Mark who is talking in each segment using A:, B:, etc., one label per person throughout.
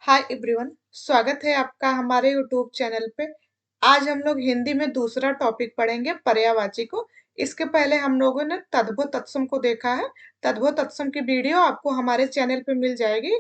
A: Hi everyone, स्वागत है आपका हमारे यूट्यूब चैनल पे। आज हम लोग हिंदी में दूसरा टॉपिक पढ़ेंगे पर्यायवाची को। इसके पहले हम लोगों ने तद्भव तत्सम को देखा है। तद्भव तत्सम की वीडियो आपको हमारे चैनल पे मिल जाएगी।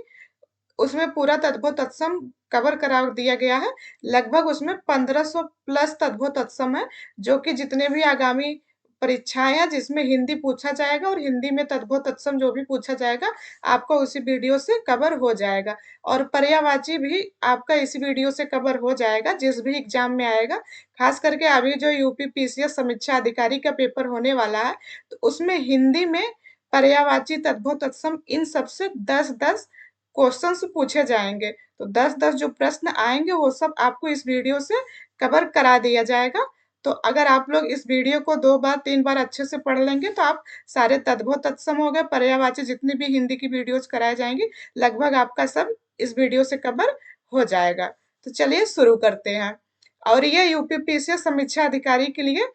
A: उसमें पूरा तद्भव तत्सम कवर करा दिया गया है। लगभग उसमें 1500 प्लस तद्भव तत्सम है, जो कि जितने भी आगामी परीक्षाएं हैं जिसमें हिंदी पूछा जाएगा और हिंदी में तद्भव तत्सम जो भी पूछा जाएगा आपको उसी वीडियो से कवर हो जाएगा। और पर्यायवाची भी आपका इसी वीडियो से कवर हो जाएगा जिस भी एग्जाम में आएगा। खास करके अभी जो यूपी पीसीएस समीक्षा अधिकारी का पेपर होने वाला है, तो उसमें हिंदी में पर्यायवाची तद्भव तत्सम इन सबसे 10-10 क्वेश्चंस पूछे जाएंगे। तो 10-10 जो प्रश्न आएंगे वो सब आपको इस वीडियो से कवर करा दिया जाएगा। तो अगर आप लोग इस वीडियो को 2 बार 3 बार अच्छे से पढ़ लेंगे तो आप सारे तद्भव तत्सम हो गए, पर्यायवाची जितनी भी हिंदी की वीडियोज कराई जाएंगी, लगभग आपका सब इस वीडियो से कवर हो जाएगा। तो चलिए शुरू करते हैं। और ये यूपीपीसीएस समीक्षा अधिकारी के लिए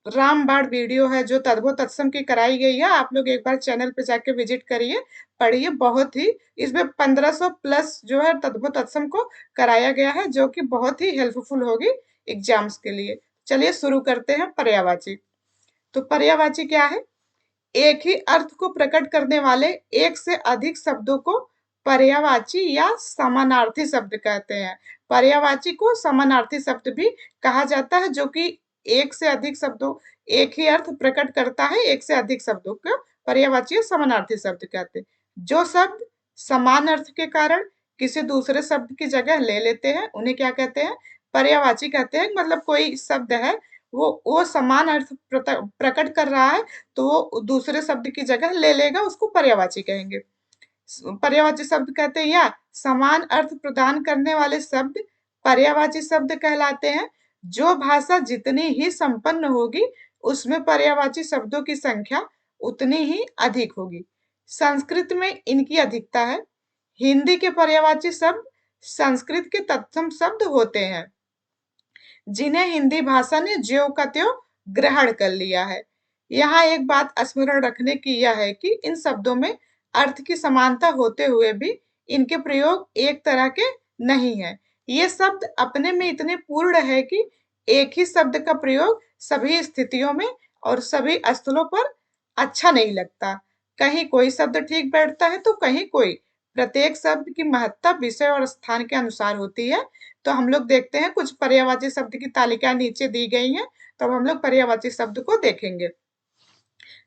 A: रामबाण वीडियो है जो तद्भव तत्सम की कराई गई है। आप लोग एक बार चैनल पे जाके विजिट करिए, पढ़िए। बहुत ही इसमें 1500 प्लस जो है तद्भव तत्सम को कराया गया है, जो कि बहुत ही हेल्पफुल होगी एग्जाम्स के लिए। चलिए शुरू करते हैं पर्यायवाची। तो पर्यायवाची क्या है? एक ही अर्थ को प्रकट करने वाले एक से अधिक शब्दों को पर्यायवाची या समानार्थी शब्द कहते हैं। पर्यायवाची को समानार्थी शब्द भी कहा जाता है, जो कि एक से अधिक शब्दों एक ही अर्थ प्रकट करता है। एक से अधिक शब्दों को पर्यायवाची या समानार्थी शब्द कहते हैं। जो शब्द समान अर्थ के कारण किसी दूसरे शब्द की जगह ले लेते हैं उन्हें क्या कहते हैं? पर्यायवाची कहते हैं। मतलब कोई शब्द है, वो समान अर्थ प्रकट कर रहा है, तो वो दूसरे शब्द की जगह ले लेगा, उसको पर्यायवाची कहेंगे। पर्यायवाची शब्द कहते हैं या समान अर्थ प्रदान करने वाले शब्द पर्यायवाची शब्द कहलाते हैं। जो भाषा जितनी ही संपन्न होगी उसमें पर्यायवाची शब्दों की संख्या उतनी ही अधिक होगी। संस्कृत में इनकी अधिकता है। हिंदी के पर्यायवाची शब्द संस्कृत के तत्सम शब्द होते हैं, जिन्हें हिंदी भाषा ने ज्यों का त्यों ग्रहण कर लिया है। यहाँ एक बात स्मरण रखने की यह है कि इन शब्दों में अर्थ की समानता होते हुए भी इनके प्रयोग एक तरह के नहीं है। ये शब्द अपने में इतने पूर्ण है कि एक ही शब्द का प्रयोग सभी स्थितियों में और सभी स्थलों पर अच्छा नहीं लगता। कहीं कोई शब्द ठीक बैठता है तो कहीं कोई। प्रत्येक शब्द की महत्ता विषय और स्थान के अनुसार होती है। तो हम लोग देखते हैं, कुछ पर्यायवाची शब्द की तालिका नीचे दी गई है, तो अब हम लोग पर्यायवाची शब्द को देखेंगे।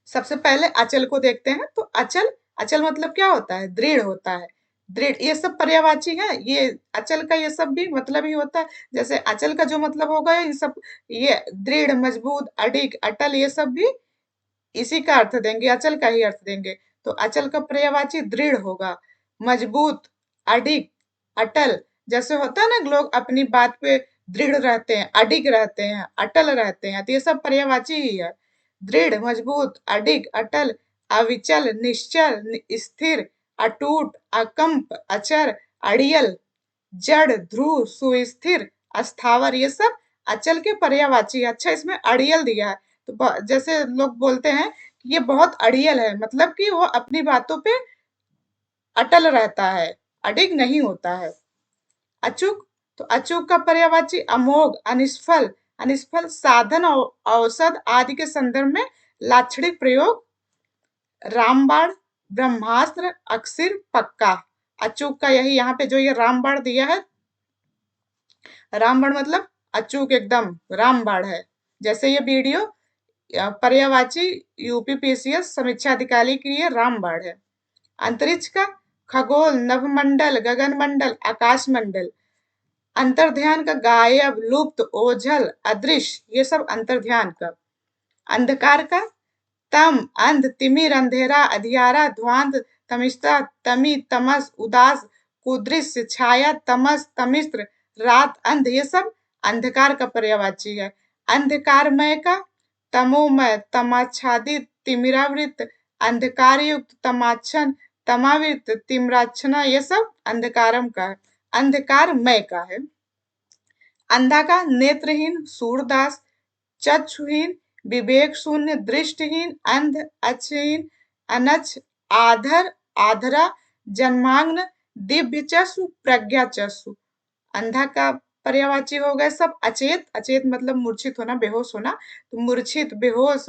A: सबसे पहले अचल को देखते हैं। तो अचल अचल मतलब क्या होता है? दृढ़ होता है। दृढ़, ये सब पर्यायवाची है। ये अचल का ये सब भी मतलब ही होता है। जैसे अचल का जो मतलब होगा इन सब, ये दृढ़, मजबूत, अडिग, अटल, ये सब भी इसी का अर्थ देंगे, अचल का ही अर्थ देंगे। तो अचल का पर्यायवाची दृढ़ होगा, मजबूत, अडिग, अटल। जैसे होता है ना, लोग अपनी बात पे दृढ़ रहते हैं, अडिग रहते हैं, अटल रहते हैं, तो ये सब पर्यायवाची ही है। दृढ़, मजबूत, अडिग, अटल, अविचल, निश्चल, स्थिर, अटूट, अकंप, अचर, अड़ियल, जड़, ध्रुव, सुस्थिर, अस्थावर, ये सब अचल के पर्यायवाची है। अच्छा, इसमें अड़ियल दिया है, तो जैसे लोग बोलते हैं कि ये बहुत अड़ियल है, मतलब कि वो अपनी बातों पे अटल रहता है, अडिग नहीं होता है। अचूक, तो अचूक का पर्यायवाची अमोघ, अनिष्फल। अनिष्फल साधन और औषध आदि के संदर्भ में लाक्षणिक प्रयोग रामबाण, ब्रह्मास्त्र, अक्षर, पक्का। अचूक का यही यहाँ पे जो ये रामबाण दिया है, रामबाण मतलब अचूक एकदम रामबाण है। जैसे ये वीडियो पर्यायवाची यूपीपीसीएस समीक्षा अधिकारी के लिए रामबाण है। अंतरिक्ष का खगोल, नभमंडल, गगन मंडल, आकाश मंडल। अंतर्ध्यान का गायब, लुप्त, ओझल, अदृश्य, ये सब अंतर्ध्यान का। अंधकार का तम, अंध, तिमिर, अंधेरा, अधियारा, ध्वांत, तमिष्टा, तमी, तमस, उदास, कुदृश्य, छाया, तमस, तमिस्त्र, रात, अंध, ये सब अंधकार का पर्यायवाची है। अंधकारमय का तमोमय, तमाच्छादित, तिमिरावृत, अंधकार युक्त, तमाच्छन, तमावृत, तिम्राच्छना, ये सब अंधकारम का है, अंधकारमय का है। अंधा का नेत्रहीन, सूरदास, चक्षुहीन, विवेक शून्य, दृष्टिहीन, अंध, अक्षहीन, अनक्ष, आधर, आधरा, जन्मांगन, दिव्य चक्षु, प्रज्ञा चक्षु। अंधा का पर्यायवाची हो गया सब अचेत, अचेत मतलब मूर्छित होना, बेहोश होना, तो मूर्छित, बेहोश,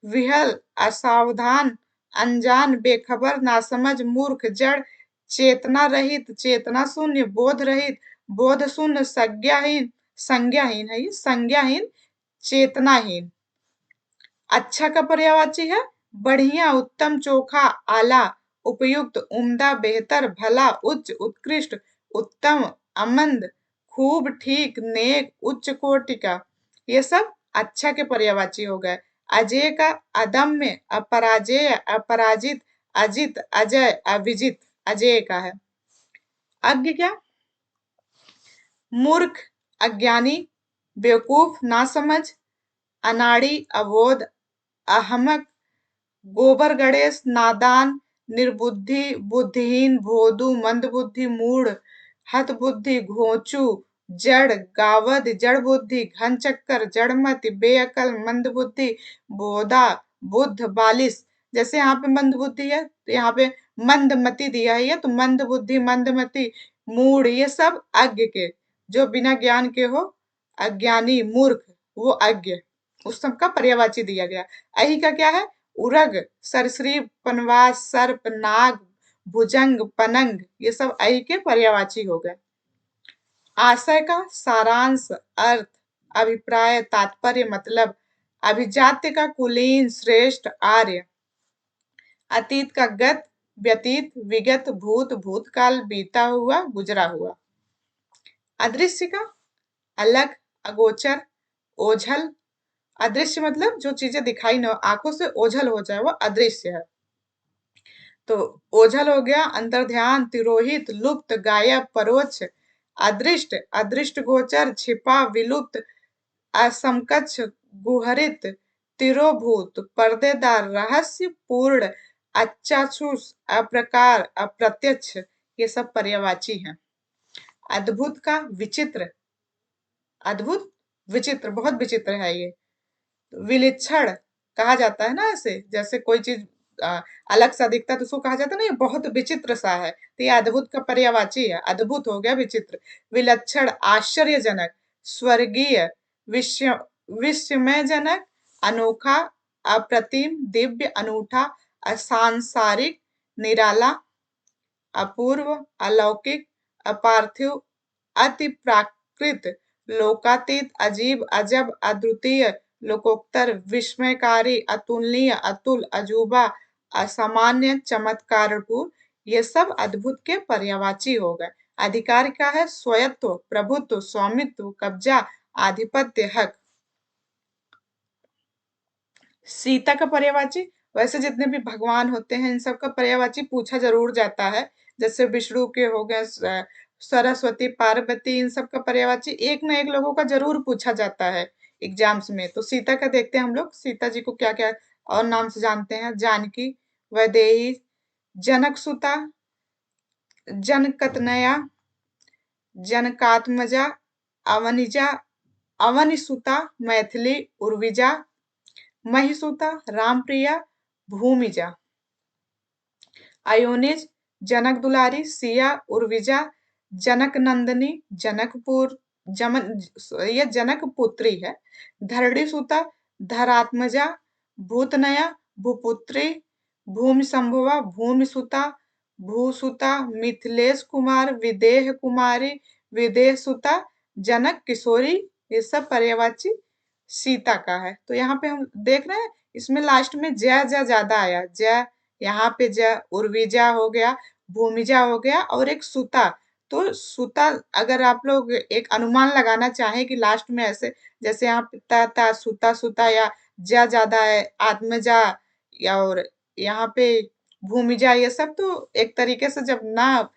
A: विहल, असावधान, अनजान, बेखबर, नासमझ, मूर्ख, जड़, चेतना रहित, चेतना शून्य, बोध रहित, बोध शून्य, संज्ञाहीन, संज्ञाहीन है ये, संज्ञाहीन, चेतनाहीन। अच्छा का पर्यायवाची है बढ़िया, उत्तम, चोखा, आला, उपयुक्त, उम्दा, बेहतर, भला, उच्च, उत्कृष्ट, उत्तम, अमंद, खूब, ठीक, नेक, उच्च कोटि का। ये सब अच्छा के पर्यायवाची हो गए। अजेय का अदम्य, अपराजेय, अपराजित, अजित, अजय, अविजित, अजेय का है। अज्ञ क्या? मूर्ख, अज्ञानी, बेवकूफ, नासमझ, अनाड़ी, अबोध, अहमक, गोबर गणेश, नादान, निर्बुद्धि, बुद्धिहीन, भोदू, मंदबुद्धि, मूढ़, हतबुद्धि, घोंचू, जड़, गावद, जड़ बुद्धि, घन चक्कर, जड़मति, बेअकल, मंदबुद्धि, बोधा, बुद्ध, बालिश। जैसे यहाँ पे मंदबुद्धि है तो यहाँ पे मंदमति दिया है, तो मंदबुद्धि, मंदमति, मूढ़, ये सब अज्ञ के, जो बिना ज्ञान के हो, अज्ञानी, मूर्ख, वो अज्ञ, उस सब का पर्यायवाची दिया गया। अहि का क्या है? उरग, सरीसृप, पनवास, सर्प, नाग, भुजंग, पनंग, ये सब अहि के पर्यायवाची हो गए। आशय का सारांश, अर्थ, अभिप्राय, तात्पर्य, मतलब। अभिजात्य का कुलीन, श्रेष्ठ, आर्य। अतीत का गत, व्यतीत, विगत, भूत, भूतकाल, बीता हुआ, गुजरा हुआ। अदृश्य का अलग, अगोचर, ओझल। अदृश्य मतलब जो चीजें दिखाई न हो, आंखों से ओझल हो जाए, वो अदृश्य है। तो ओझल हो गया, अंतर्ध्यान, तिरोहित, लुप्त, गायब, परोक्ष। अदृष्ट, अदृष्ट गोचर, छिपा, विलुप्त, असमकक्ष, गुहरित, तिरोभूत, पर्देदार, रहस्य पूर्ण, अचाक्षुष, अप्रकार, अप्रत्यक्ष, ये सब पर्यायवाची हैं। अद्भुत का विचित्र, अद्भुत, विचित्र, बहुत विचित्र है ये। विलक्षण कहा जाता है ना, ऐसे जैसे कोई चीज अलग सा दिखता है तो उसको कहा जाता है ना ये बहुत विचित्र सा है, तो ये अद्भुत का पर्यायवाची है। अद्भुत हो गया विचित्र। विलक्षण, आश्चर्यजनक, स्वर्गीय, विश्व विस्मयजनक, अनोखा, अप्रतिम, दिव्य, अनूठा, असांसारिक, निराला, अपूर्व, अलौकिक, अपार्थिव, अति प्राकृत, लोकातीत, अजीब, अजब, अद्वितीय, लोकोत्तर, विस्मयकारी, अतुलनीय, अतुल, अजूबा, असामान्य, चमत्कारपूर्ण, ये सब अद्भुत के पर्यायवाची हो गए। अधिकार का है स्वायत्व, प्रभुत्व, स्वामित्व, कब्जा, आधिपत्य, हक। सीता का पर्यायवाची, वैसे जितने भी भगवान होते हैं इन सब का पर्यायवाची पूछा जरूर जाता है। जैसे विष्णु के हो गए, सरस्वती, पार्वती, इन सब का पर्यायवाची एक ना एक लोगों का जरूर पूछा जाता है एग्जाम्स में। तो सीता का देखते हैं हम लोग, सीता जी को क्या क्या और नाम से जानते हैं। जानकी, वैदेही, जनकसुता, जनकतनया, जनकात्मजा, अवनिजा, अवनिसुता, मैथिली, उर्विजा, महिसुता, रामप्रिया, भूमिजा। अयोनिज, जनक दुलारी, सिया, उर्विजा, जनक नंदनी, जनकपुर, जमन, ये जनक पुत्री है। धरणी सुता, धरात्मजा, भूतनया, भूपुत्री, भूमि संभवा, भूमि सुता, भूसुता, मिथिलेश कुमार, विदेह कुमारी, विदेह सुता, जनक किशोरी, ये सब पर्यायवाची सीता का है। तो यहाँ पे हम देख रहे हैं इसमें लास्ट में जय जय ज्यादा आया, जय, यहाँ पे जय, उर्विजा हो गया, भूमिजा हो गया, और एक सुता। तो सुता अगर आप लोग एक अनुमान लगाना चाहें कि लास्ट में ऐसे जैसे यहाँ पे ता ता सुता सुता, या जा ज्यादा है, आत्मजा, या और यहाँ पे भूमिजा, ये सब तो एक तरीके से जब ना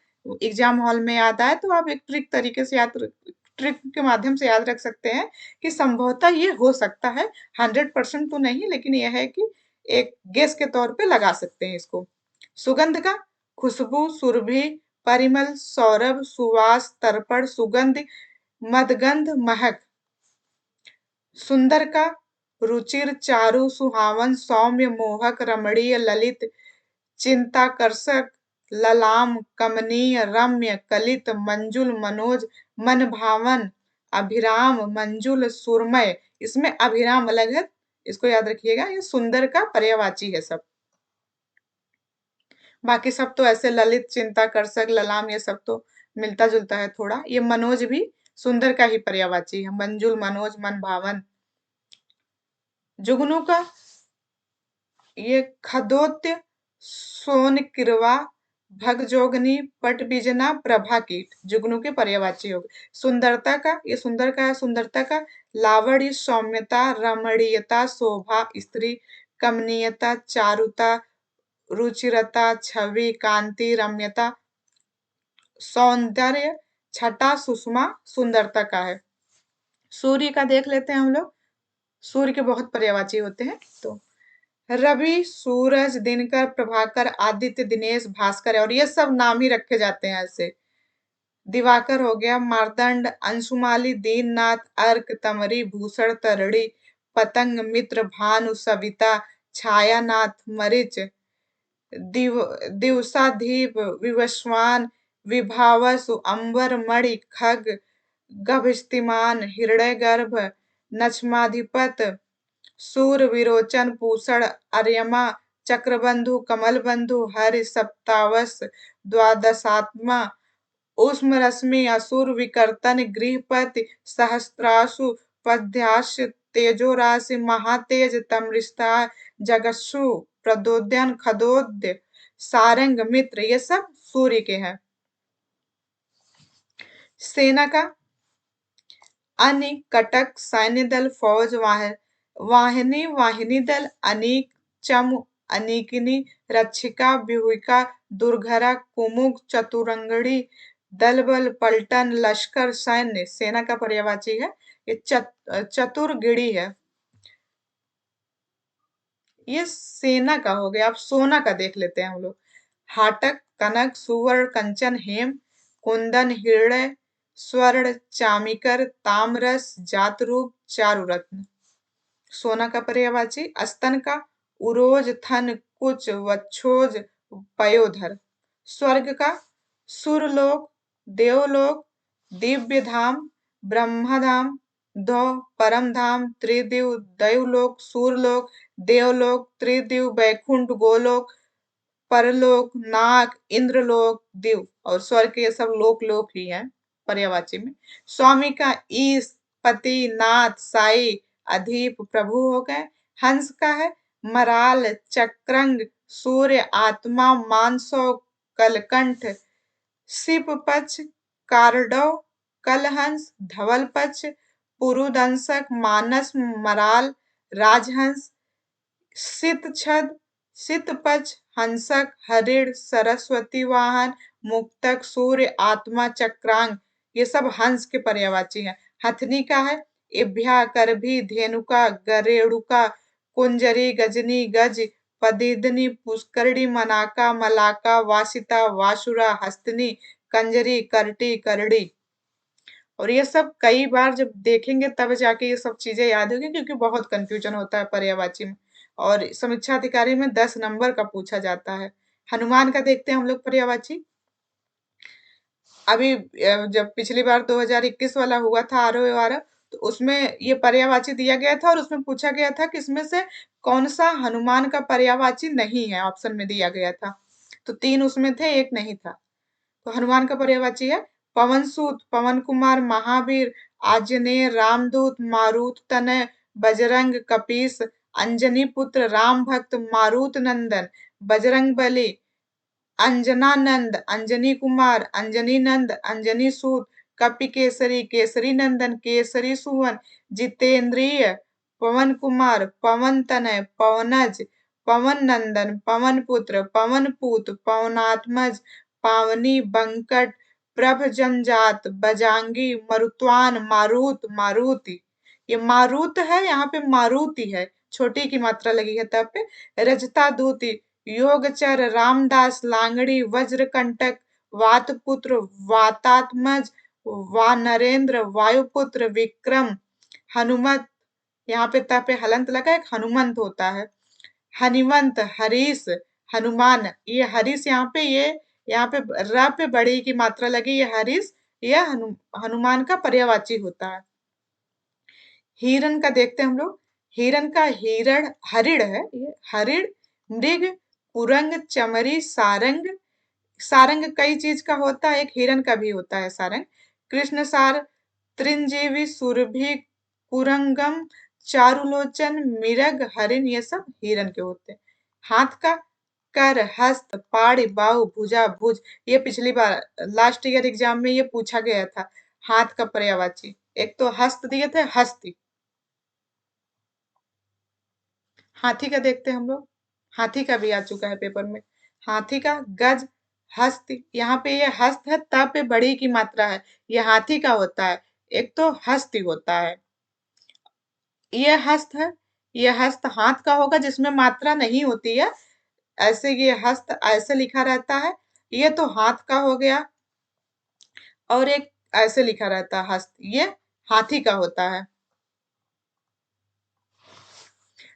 A: एग्जाम हॉल में याद आए तो आप एक ट्रिक तरीके से याद, ट्रिक के माध्यम से याद रख सकते हैं कि संभवतः ये हो सकता है। 100% तो नहीं, लेकिन यह है कि एक गेस के तौर पे लगा सकते हैं इसको। सुगंध का खुशबू, सुरभि, परिमल, सौरभ, सुवास, तर्पण, सुगंध, मदगंध, महक। सुंदर का रुचिर, चारु, सुहावन, सौम्य, मोहक, रमणीय, ललित, चिंताकर्षक, ललाम, कमनीय, रम्य, कलित, मंजुल, मनोज, मन भावन, अभिराम, मंजुल, सुरमय। इसमें अभिराम अलग है, इसको याद रखिएगा, ये सुंदर का पर्यायवाची है सब। बाकी सब तो ऐसे ललित, चिंता, कर्षक, ललाम, ये सब तो मिलता जुलता है थोड़ा। ये मनोज भी सुंदर का ही पर्यायवाची है, मंजुल, मनोज, मन भावन। जुगनू का ये खदोत्य, सोन किरवा, भगजोगनी, पटबिजना, प्रभा कीट, जुगनू के पर्यायवाची हो गए। सुंदरता का, ये सुंदर का है, सुंदरता का लावण्य, सौम्यता, रमणीयता, शोभा, स्त्री, कमनीयता, चारुता, रुचिरता, छवि, कांति, रम्यता, सौंदर्य, छटा, सुषमा, सुंदरता का है। सूर्य का देख लेते हैं हम लोग। सूर्य के बहुत पर्यायवाची होते हैं। तो रवि, सूरज, दिनकर, प्रभाकर, आदित्य, दिनेश, भास्कर है, और ये सब नाम ही रखे जाते हैं ऐसे। दिवाकर हो गया, मार्तंड, अंशुमाली, दीननाथ, अर्क, तमरी, भूषण, तरड़ी, पतंग, मित्र, भानु, सविता, छायानाथ, मरीच, दिवसाधीप, विवस्वान, विभावसु, अंबर, मणि, खग, गभस्तिमान, हृदयगर्भ, नक्षमाधिपत, सूर, विरोचन, पूषण, अर्यमा, चक्रबंधु, कमलबंधु, हरि, सप्तावस, द्वादशात्मा, उष्म रश्मि, असुर, विकर्तन, गृहपति, सहस्त्रासु, पद्यास्य, तेजोराशि, महातेज, तमृष्टा, जगस्सु, प्रदोद्यन, खदोद्य, सारंग, मित्र, ये सब सूर्य के हैं। सेना का अनिक, कटक, सैन्य दल, फौज, वाहिनी, वाहिनी दल, अनीक, चम, अनीकिनी, रक्षिका, व्यूहिका, दुर्घरा, कुमुक, चतुरंगड़ी, दल बल, पलटन, लश्कर, सैन्य, सेना का पर्यायवाची है। ये चतुर्गिड़ी है। ये सेना का हो गया। अब सोना का देख लेते हैं हम लोग। हाटक, कनक, सुवर्ण, कंचन, हेम, कुंदन, हृदय, स्वर्ण, चामिकर, तामरस, जातरूप, चारुरत्न। सोना का पर्यायवाची स्तन का उरोज, थन, कुच, वक्षोज, पयोधर। स्वर्ग का सुरलोक, देवलोक, दिव्य धाम, ब्रह्मधाम, दो, परम धाम, त्रिदिव, दैवलोक, सूरलोक, देवलोक, त्रिदिव, बैकुंठ, गोलोक, परलोक, नाग, इंद्रलोक, दिव। और स्वर्ग के ये सब लोक लोक ही हैं पर्यायवाची में। स्वामी का ईश, पति, नाथ, साई, अधीप, प्रभु हो गए। हंस का है मराल, चक्रंग, सूर्य, आत्मा, मानसो, कलकंठ, शिप पक्ष, कारडव, कलहंस, धवल पक्ष, पुरुदंशक, मानस, मराल, राजहंस, शीतछद, शीतपक्ष, हंसक, हरिण, सरस्वती वाहन, मुक्तक, सूर्य, आत्मा, चक्रांग, ये सब हंस के पर्यायवाची हैं। हथनी का है इभ्या, करभी, धेनुका, गरेड़ुका, कुंजरी, गजनी, गज, पदीदनी, पुष्करणी, मनाका, मलाका, वासिता, वासुरा, हस्तनी, कंजरी, करटी, करड़ी। और ये सब कई बार जब देखेंगे तब जाके ये सब चीजें याद होगी, क्योंकि बहुत कंफ्यूजन होता है पर्यायवाची में। और समीक्षा अधिकारी में 10 नंबर का पूछा जाता है। हनुमान का देखते हैं हम लोग पर्यायवाची। अभी जब पिछली बार 2021 वाला हुआ था आरओ तो उसमें ये पर्यायवाची दिया गया था, और उसमें पूछा गया था कि इसमें से कौन सा हनुमान का पर्यायवाची नहीं है, ऑप्शन में दिया गया था। तो 3 उसमें थे, 1 नहीं था। तो हनुमान का पर्यायवाची है पवन सूत, पवन कुमार, महावीर, आंजनेय, रामदूत, मारुत तनय, बजरंग, कपीस, अंजनी पुत्र, राम भक्त, मारुत नंदन, बजरंग बली, अंजनानंद, अंजनी कुमार, अंजनी नंद, अंजनी सूत, कपि केसरी, केसरी नंदन, केसरी सुवन, जितेंद्रिय, पवन कुमार, पवन तनय, पवनज, पवन नंदन, पवन पुत्र, पवन पूत, पवनात्मज, पावनी, बंकट, प्रभ जनजात, बजांगी, मरुत्वान, मारुत, मारुति। ये मारुत है, यहाँ पे मारुति है, छोटी की मात्रा लगी है तब पे। रजता दूती, योगचर, रामदास, लांगड़ी, वज्रकंटक, वातपुत्र, वातात्मज, नरेंद्र, वायुपुत्र, विक्रम, हनुमत। यहाँ पे त पे हलंत लगा, एक हनुमंत होता है। हनुमंत, हरीश, हनुमान। ये हरीश यहाँ पे ये यहाँ पे र पे बड़ी की मात्रा लगी, ये हरीश, यह हनुमान का पर्यायवाची होता है। हिरण का देखते हैं हम लोग। हिरण का हिरण हरिण है, ये हरिण, मृग, कुरंग, चमरी, सारंग। सारंग कई चीज का होता है, एक हिरण का भी होता है सारंग। कृष्ण सार, त्रिंजीवी, सुरभि, कुरंगम, चारुलोचन, मिरग, हरिण, ये सब हिरण के होते हैं। हाथ का कर, हस्त, पाड़ी, बाहु, भुजा, भुज। ये पिछली बार लास्ट ईयर एग्जाम में ये पूछा गया था, हाथ का पर्यायवाची। एक तो हस्त दिए थे, हस्ती। हाथी का देखते हैं हम लोग। हाथी का भी आ चुका है पेपर में। हाथी का गज, हस्त। यहाँ पे ये हस्त है, त पे बड़ी की मात्रा है, ये हाथी का होता है। एक तो हस्ती होता है, ये हस्त है। ये हस्त हाथ का होगा जिसमें मात्रा नहीं होती है, ऐसे ये हस्त ऐसे लिखा रहता है। ये तो हाथ का हो गया, और एक ऐसे लिखा रहता है हस्त, ये हाथी का होता है।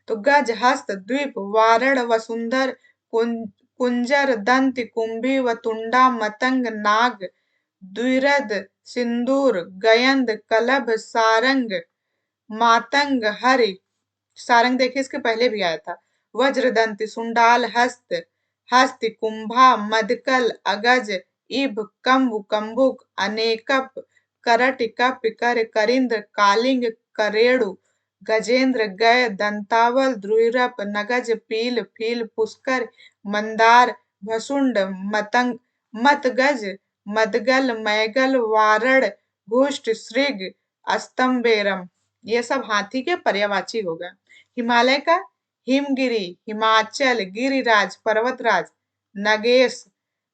A: तो गज, हस्त, द्वीप, वारण, वसुंधर, कुंजर, दंत, कुंभी, वतुंडा, मतंग, नाग, द्विरद, सिंदूर, गयंद, कलभ, सारंग, मातंग, हरि। सारंग देखिए इसके पहले भी आया था। वज्रदंत, सुंडाल, हस्त, हस्त, कुंभा, मदकल, अगज, इभ, कम्ब, कम्बुक, अनेकप, करट, कप, कर, करिंद्र, कालिंग, करेड़ु, गजेंद्र, गय, दंतावल, द्रुहिरप, नगज, पील, फील, पुष्कर, मंदार, भसुंड, मतंग, मतगज, मदगल, मैगल, वारण, घुष्ट, श्रृग, अस्तम्बेरम। ये सब हाथी के पर्यायवाची हो गए। हिमालय का हिमगिरी, हिमाचल, गिरिराज, पर्वतराज, नगेश,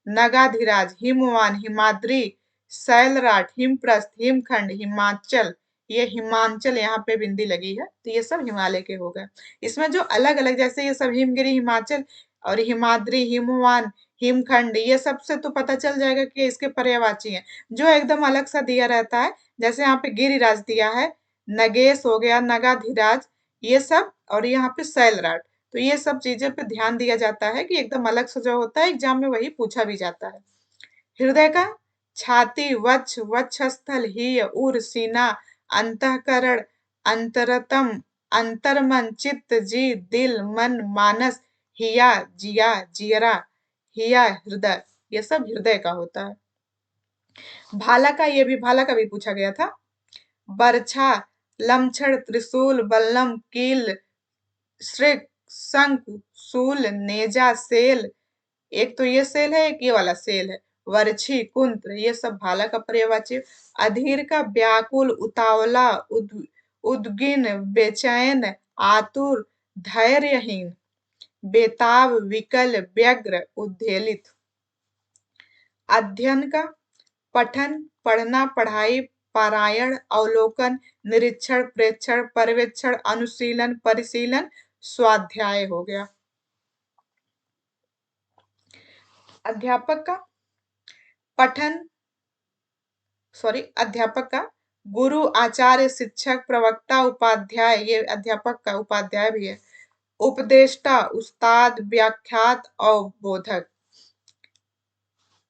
A: नगाधिराज, हिमवान, हिमाद्री, शैलराट, हिमप्रस्थ, हिमखंड, हिमाचल। ये हिमांचल यहाँ पे बिंदी लगी है, तो ये सब हिमालय के हो गए। इसमें जो अलग अलग, जैसे ये सब हिमगिरी, हिमाचल और हिमाद्री, हिमवान, हिमखंड, ये सब से तो पता चल जाएगा कि इसके पर्यायवाची हैं। जो एकदम अलग सा दिया रहता है, जैसे यहाँ पे गिरिराज दिया है, नगेश हो गया, नगाधिराज, ये सब, और यहाँ पे शैलराट। तो ये सब चीजें पे ध्यान दिया जाता है कि एकदम अलग से जो होता है एग्जाम में वही पूछा भी जाता है। हृदय का छाती, वक्ष, वक्षस्थल, हीय, उर, सीना, अंतःकरण, अंतरतम, अंतर्मन, चित्त, जी, दिल, मन, मानस, हिया, जिया, जियरा, हिया, हृदय। ये सब हृदय का होता है। भाला का, ये भी भाला का भी पूछा गया था। बरछा, लमछड़, त्रिशूल, बल्लम, कील, श्रिक, शंख, शूल, नेजा, सेल। एक तो ये सेल है, एक ये वाला सेल है। वर्छी, कुंत्र, ये सब भाला का पर्यायवाची। अधीर का व्याकुल, उतावला, उद्गिन, बेचैन, आतुर, धैर्यहीन, बेताब, विकल, व्यग्र, उद्वेलित। अध्ययन का पठन, पढ़ना, पढ़ाई, पारायण, अवलोकन, निरीक्षण, प्रेक्षण, पर्यवेक्षण, अनुशीलन, परिशीलन, स्वाध्याय हो गया। अध्यापक का पठन, अध्यापक का गुरु, आचार्य, शिक्षक, प्रवक्ता, उपाध्याय, ये अध्यापक का उपाध्याय भी है। उपदेष्टा, उस्ताद, व्याख्यात और बोधक।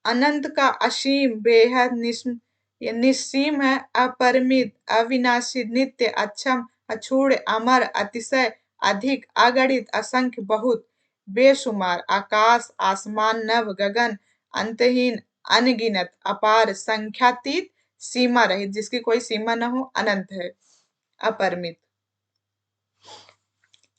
A: अनंत का असीम, बेहद, निस्सीम है, अपरिमित, अविनाशी, नित्य, अक्षम, अछूड़, अमर, अतिशय, अधिक, अगणित, असंख्य, बहुत, बेशुमार, आकाश, आसमान, नभ, गगन, अंतहीन, अनगिनत, अपार, संख्यातीत, सीमा रहित, जिसकी कोई सीमा न हो, अनंत है, अपरिमित।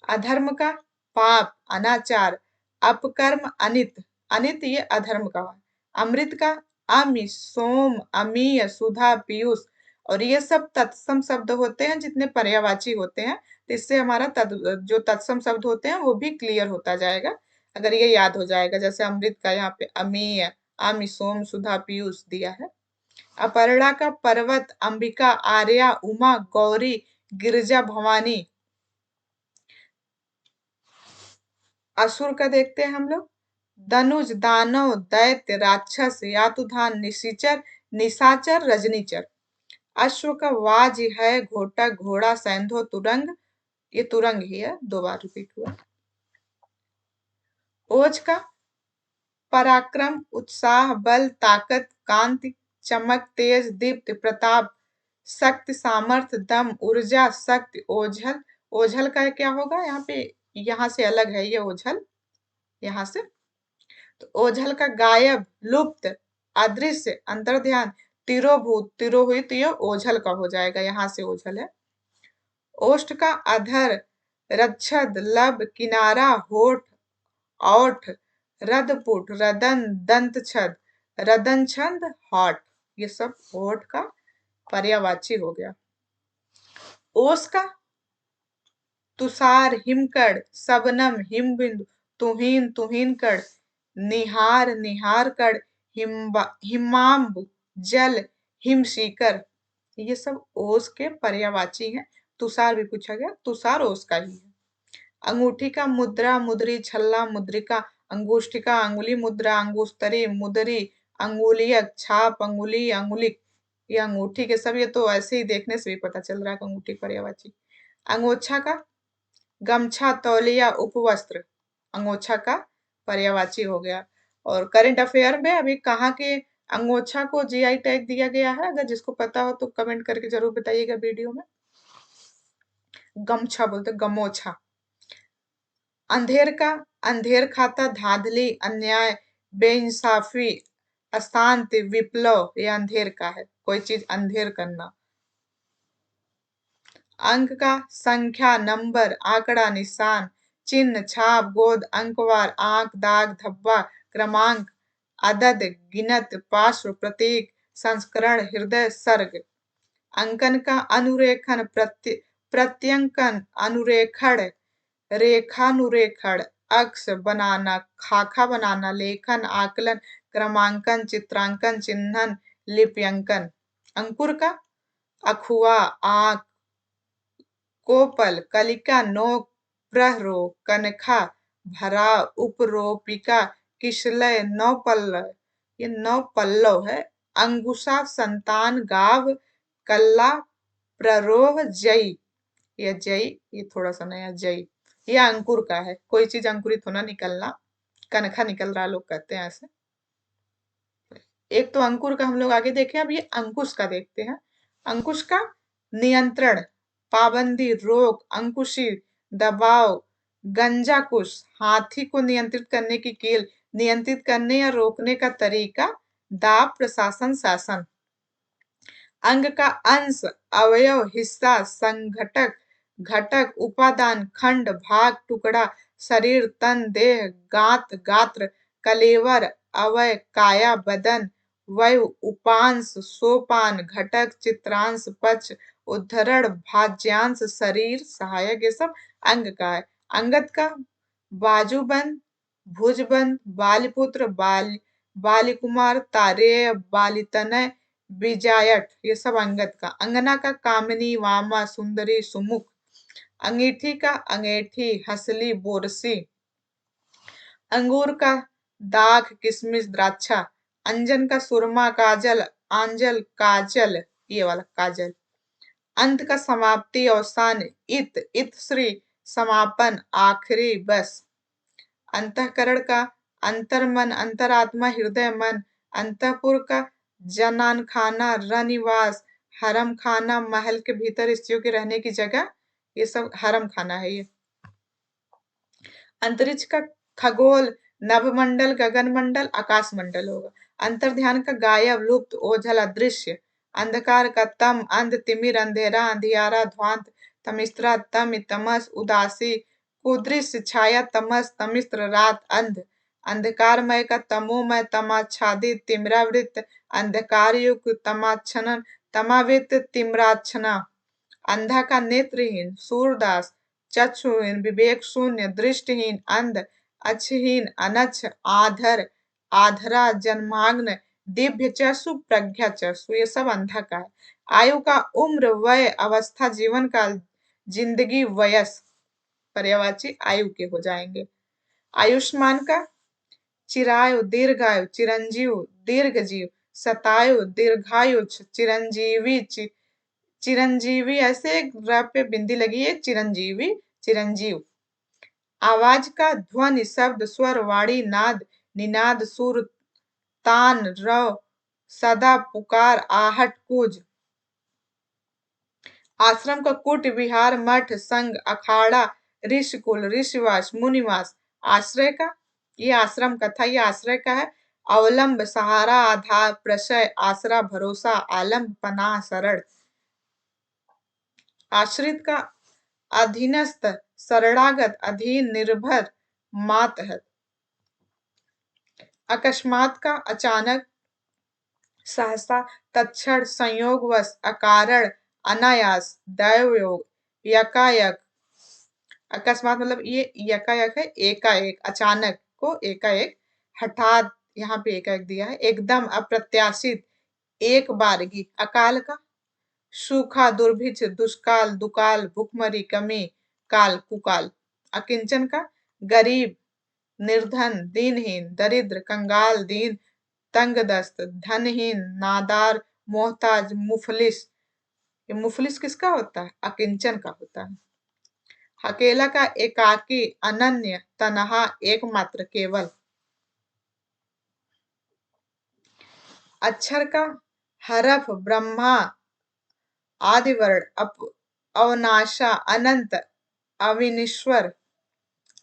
A: अधर्म का पाप, अनाचार, अपकर्म, अनित, अनित ये अधर्म का है। अमृत का अमि, सोम, अमीय, सुधा, पीयूष, और ये सब तत्सम शब्द होते हैं जितने पर्यायवाची होते हैं, तो इससे हमारा जो तत्सम शब्द होते हैं वो भी क्लियर होता जाएगा अगर ये याद हो जाएगा। जैसे अमृत का यहाँ पे अमीय, अमि, सोम, सुधा, पीयूष दिया है। अपर्णा का पर्वत, अंबिका, आर्या, उमा, गौरी, गिरिजा, भवानी। असुर का देखते हैं हम लोग। धनुष, दानव, दैत्य, राक्षस, यातुधान, निशिचर, निशाचर, रजनीचर। अश्व का वाज है, घोटक, घोड़ा, सैंधो, तुरंग, ये तुरंग ही है, 2 बार रिपीट हुआ। ओज का पराक्रम, उत्साह, बल, ताकत, कांति, चमक, तेज, दीप्ति, प्रताप, शक्ति, सामर्थ्य, दम, ऊर्जा, शक्ति, ओझल। ओझल का क्या होगा यहाँ पे? यहाँ से अलग है ये ओझल, यहाँ से। तो ओझल का गायब, लुप्त, अदृश्य, अंतर्ध्यान, तिरोभूत, तिरोहित, ये ओझल का हो जाएगा, यहाँ से ओझल है। ओष्ठ का अधर, रच्छद, लब, किनारा, होठ, ओठ, रदपुट, रदन, दंत छद, रदन छंद, होठ। ये सब होठ का पर्यायवाची हो गया। ओस का तुषार, हिमकड़, सबनम, हिमबिंदु, तुहीन, तुहीनकड़, निहार, निहारकड़, हिमांबु, जल, हिमशीकर। ये सब ओस के पर्यायवाची हैं। तुषार भी पूछा गया, तुषार ओस का ही है। अंगूठी का मुद्रा, मुद्री, छल्ला, मुद्रिका, अंगुष्ठिका, अंगुली मुद्रा, अंगुस्तरी, मुदरी, अंगुलियक, छाप, अंगुली, अंगुलिक। ये अंगूठी के सब, ये तो ऐसे ही देखने से भी पता चल रहा है कि अंगूठी पर्यायवाची। अंगोछा का गमछा, तौलिया, उपवस्त्र, अंगोछा का पर्यायवाची हो गया। और करंट अफेयर में अभी कहाँ के अंगोछा को जीआई टैग दिया गया है? अगर जिसको पता हो तो कमेंट करके जरूर बताइएगा वीडियो में। गमछा बोलते, गमोछा। अंधेर का अंधेर खाता, धांधली, अन्याय, बेइंसाफी, अशांति, विप्लव, ये अंधेर का है, कोई चीज अंधेर करना। अंक का संख्या, नंबर, आंकड़ा, निशान, चिन्ह, छाप, गोद, अंकवार, आंक, दाग, धब्बा, क्रमांक, अदद, गिनत, पार्श्व, प्रतीक, संस्करण, हृदय, सर्ग। अंकन का अनुरेखन, प्रत्यंकन, अनुरेखण, रेखानुरेखण, अक्ष बनाना, खाका बनाना, लेखन, आकलन, क्रमांकन, चित्रांकन, चिन्हन, लिप्यंकन। अंकुर का अखुआ, आंख, कोपल, कलिका, नोक, प्रहरो, कनखा, भरा, उपरोपिका, किशलय, नौपल्लव, ये नौपल्लव है। अंगुसा, संतान, गाव, कल्ला, प्ररोह, जई, ये जई, ये थोड़ा सा नया जई, ये अंकुर का है, कोई चीज अंकुरित होना, निकलना, कनखा निकल रहा लोग कहते हैं ऐसे। एक तो अंकुर का हम लोग आगे देखें, अब ये अंकुश का देखते हैं। अंकुश का नियंत्रण, पाबंदी, रोक, अंकुशी, दबाव, गंजाकुश, हाथी को नियंत्रित करने की कील, नियंत्रित करने या रोकने का तरीका, दाब, प्रशासन, शासन। अंग का अंश, अवयव, हिस्सा, संघटक, घटक, उपादान, खंड, भाग, टुकड़ा, शरीर, तन, देह, गात, गात्र, कलेवर, अवय, काया, बदन, वयु, उपांश, सोपान, घटक, चित्रांश, पक्ष, उद्धरण, भाज्यांश, शरीर, सहायक, ये सब अंग का है। अंगद का बाजूबंद, भुजबंद, बालिपुत्र, बालिकुमार, तारेय, बालितनय, बिजायत, ये सब अंगद का। अंगना का कामिनी, वामा, सुंदरी, सुमुख। अंगीठी का अंगेठी, हसली, बोरसी। अंगूर का दाख, किशमिश, द्राक्षा। अंजन का सुरमा, काजल, आंजल, काजल, ये वाला काजल। अंत का समाप्ति, अवसान, इत श्री, समापन, आखिरी, बस। अंतःकरण का अंतर्मन, अंतरात्मा, हृदय, मन। अंतःपुर का जनान खाना, रनिवास, हरम खाना, महल के भीतर स्त्रियों के रहने की जगह, ये सब हरम खाना है ये। अंतरिक्ष का खगोल, नभमंडल, गगनमंडल, आकाश मंडल होगा। अंतर्ध्यान का गायब, लुप्त, ओझल, अदृश्य। अंधकार का तम, अंध, तिमिर, अंधेरा, अंधियारा, ध्वांत, तमिस्त्रा, तमस, उदासी, कुदृश्य, छाया, तमस, तमिस्त्र, रात, अंध। अंधकारमय का तमोमय, तमाच्छादित, तिम्रावृत, अंधकार युक्त, तमाच्छनन, तमावृत, तिम्राच्छना। अंधा का नेत्रहीन, सूरदास, चक्षुहीन, विवेक शून्य, दृष्टिहीन, अंध, अच्छहीन, अनच्छ, आधर, आधरा, जन्माग्न, दिव्य चक्षु, प्रज्ञा चक्षु, ये सब अंधा का है। आयु का उम्र, वय, अवस्था, जीवन काल, जिंदगी, वयस, पर्यायवाची आयु के हो जाएंगे। आयुष्मान का चिरायु, दीर्घायु, चिरंजीव, दीर्घजीव, शतायु, दीर्घायु, चिरंजीवी, चिरंजीवी, ऐसे र पे बिंदी लगी है, चिरंजीवी, चिरंजीव। आवाज का ध्वनि, शब्द, स्वर, वाणी, नाद, निनाद सुर तान रव सदा पुकार आहट कूज। आश्रम का कुट विहार मठ संघ अखाड़ा ऋषिकुल ऋषिवास मुनिवास। आश्रय का, ये आश्रम का था, ये आश्रय का है। अवलंब सहारा आधार प्रशय आसरा भरोसा आलम्ब पनाह शरण। आश्रित का अधीनस्थ शरणागत अधीन निर्भर मातहत। अकस्मात का अचानक सहसा तत्क्षण संयोगवश अकारण अनायास दैवयोग। यकायक, अकस्मात मतलब ये यकायक है, एकाएक, अचानक को एकाएक, हठात यहाँ पे एकाएक दिया है, एकदम अप्रत्याशित एक बारगी। अकाल का सूखा दुर्भिक्ष दुष्काल दुकाल भुखमरी कमी काल कुकाल। अकिंचन का गरीब निर्धन दीनहीन दरिद्र कंगाल दीन तंगदस्त धनहीन नादार मोहताज मुफलिस। ये मुफलिस किसका होता है? अकिंचन का होता है। अकेला का एकाकी अनन्य तनहा एकमात्र केवल। अक्षर का हरफ ब्रह्मा आदिवर्ण अवनाशा अनंत अविनीश्वर।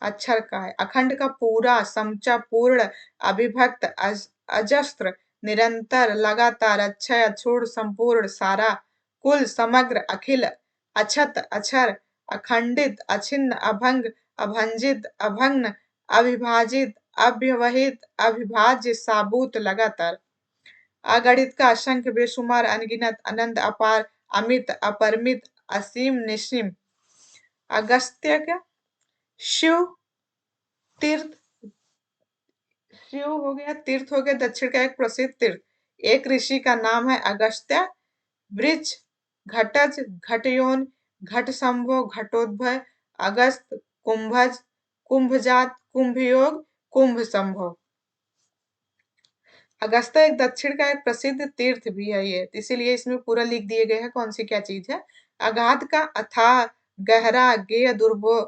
A: अक्षर का है। अखंड का पूरा समचा पूर्ण अविभक्त अजस्त्र निरंतर लगातार अक्षय अछूट संपूर्ण सारा कुल समग्र अखिल अछत अक्षर अखंडित अछिन्न अभंग अभंजित अभंग अविभाजित अव्यवहित अविभाज्य साबूत लगातार। अगणित का असंख्य बेशुमार अनगिनत अनंत अपार अमित अपरिमित असीम निसीम। अगस्त्य का शिव तीर्थ, शिव हो गया, तीर्थ हो गया, दक्षिण का एक प्रसिद्ध तीर्थ। एक ऋषि का नाम है अगस्त्य। वृक्ष घटज घटयोन घटसंभव घटोद्भय अगस्त कुंभज कुंभजात कुंभयोग कुंभ संभव। अगस्त्य एक दक्षिण का एक प्रसिद्ध तीर्थ भी है ये, इसीलिए इसमें पूरा लिख दिए गए हैं कौन सी क्या चीज है। अगाध का अथाह गहरा गेय दुर्बो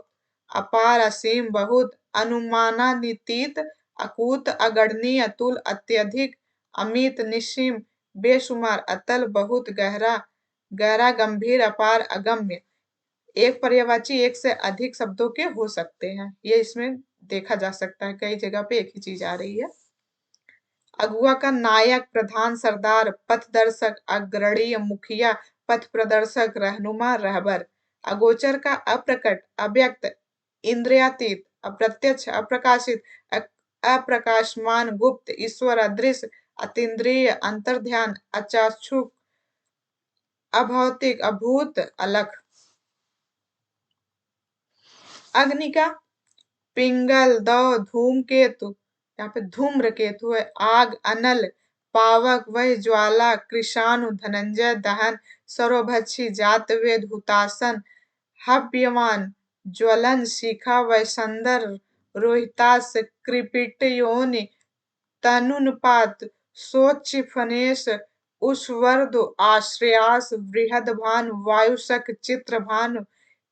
A: अपार असीम बहुत अनुमानातीत अकूत अगणनीय अतुल अत्यधिक अमित निसीम बेशुमार अतल बहुत गहरा गहरा गंभीर अपार अगम्य। एक पर्यायवाची एक से अधिक शब्दों के हो सकते हैं, ये इसमें देखा जा सकता है, कई जगह पे एक ही चीज आ रही है। अगुआ का नायक प्रधान सरदार पथदर्शक अग्रणी मुखिया पथ प्रदर्शक रहनुमा रहबर। अगोचर का अप्रकट अव्यक्त इंद्रियातीत अप्रत्यक्ष अप्रकाशित अप्रकाशमान गुप्त ईश्वर अदृश्य अतीन्द्रिय अंतर्ध्यान अचाक्षुक अभौतिक अभूत अलख। अग्नि का पिंगल दौ धूमकेतु, यहाँ पे धूम्र केतु है, आग अनल पावक वह ज्वाला कृषाणु धनंजय दहन सर्वभक्षी जात वेद हुतासन हव्यमान ज्वलन शिखा वैसंदर रोहितास कृपिट योनि तनुनपात सोच फनेश उष्वर्द आश्रयास बृहदभानु वायुशक चित्रभानु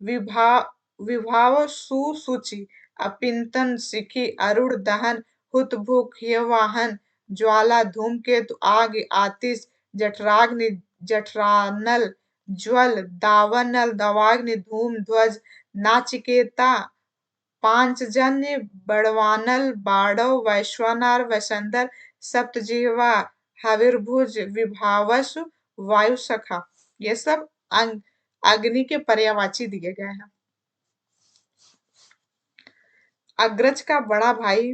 A: विभा विभाव सुसुचि अपिंतन शिखी अरुण दहन हुत भूख वाहन ज्वाला धूमकेतु आग आतिश जठराग्नि जठरानल ज्वल दावानल दवाग्नि धूम ध्वज नाचिकेता पांचजन्य बड़वानल बाड़व वैश्वानर वैशंदर सप्तजिह्वा हविर्भुज विभावसु वायु सखा। ये सब अग्नि के पर्यायवाची दिए गए हैं। अग्रज का बड़ा भाई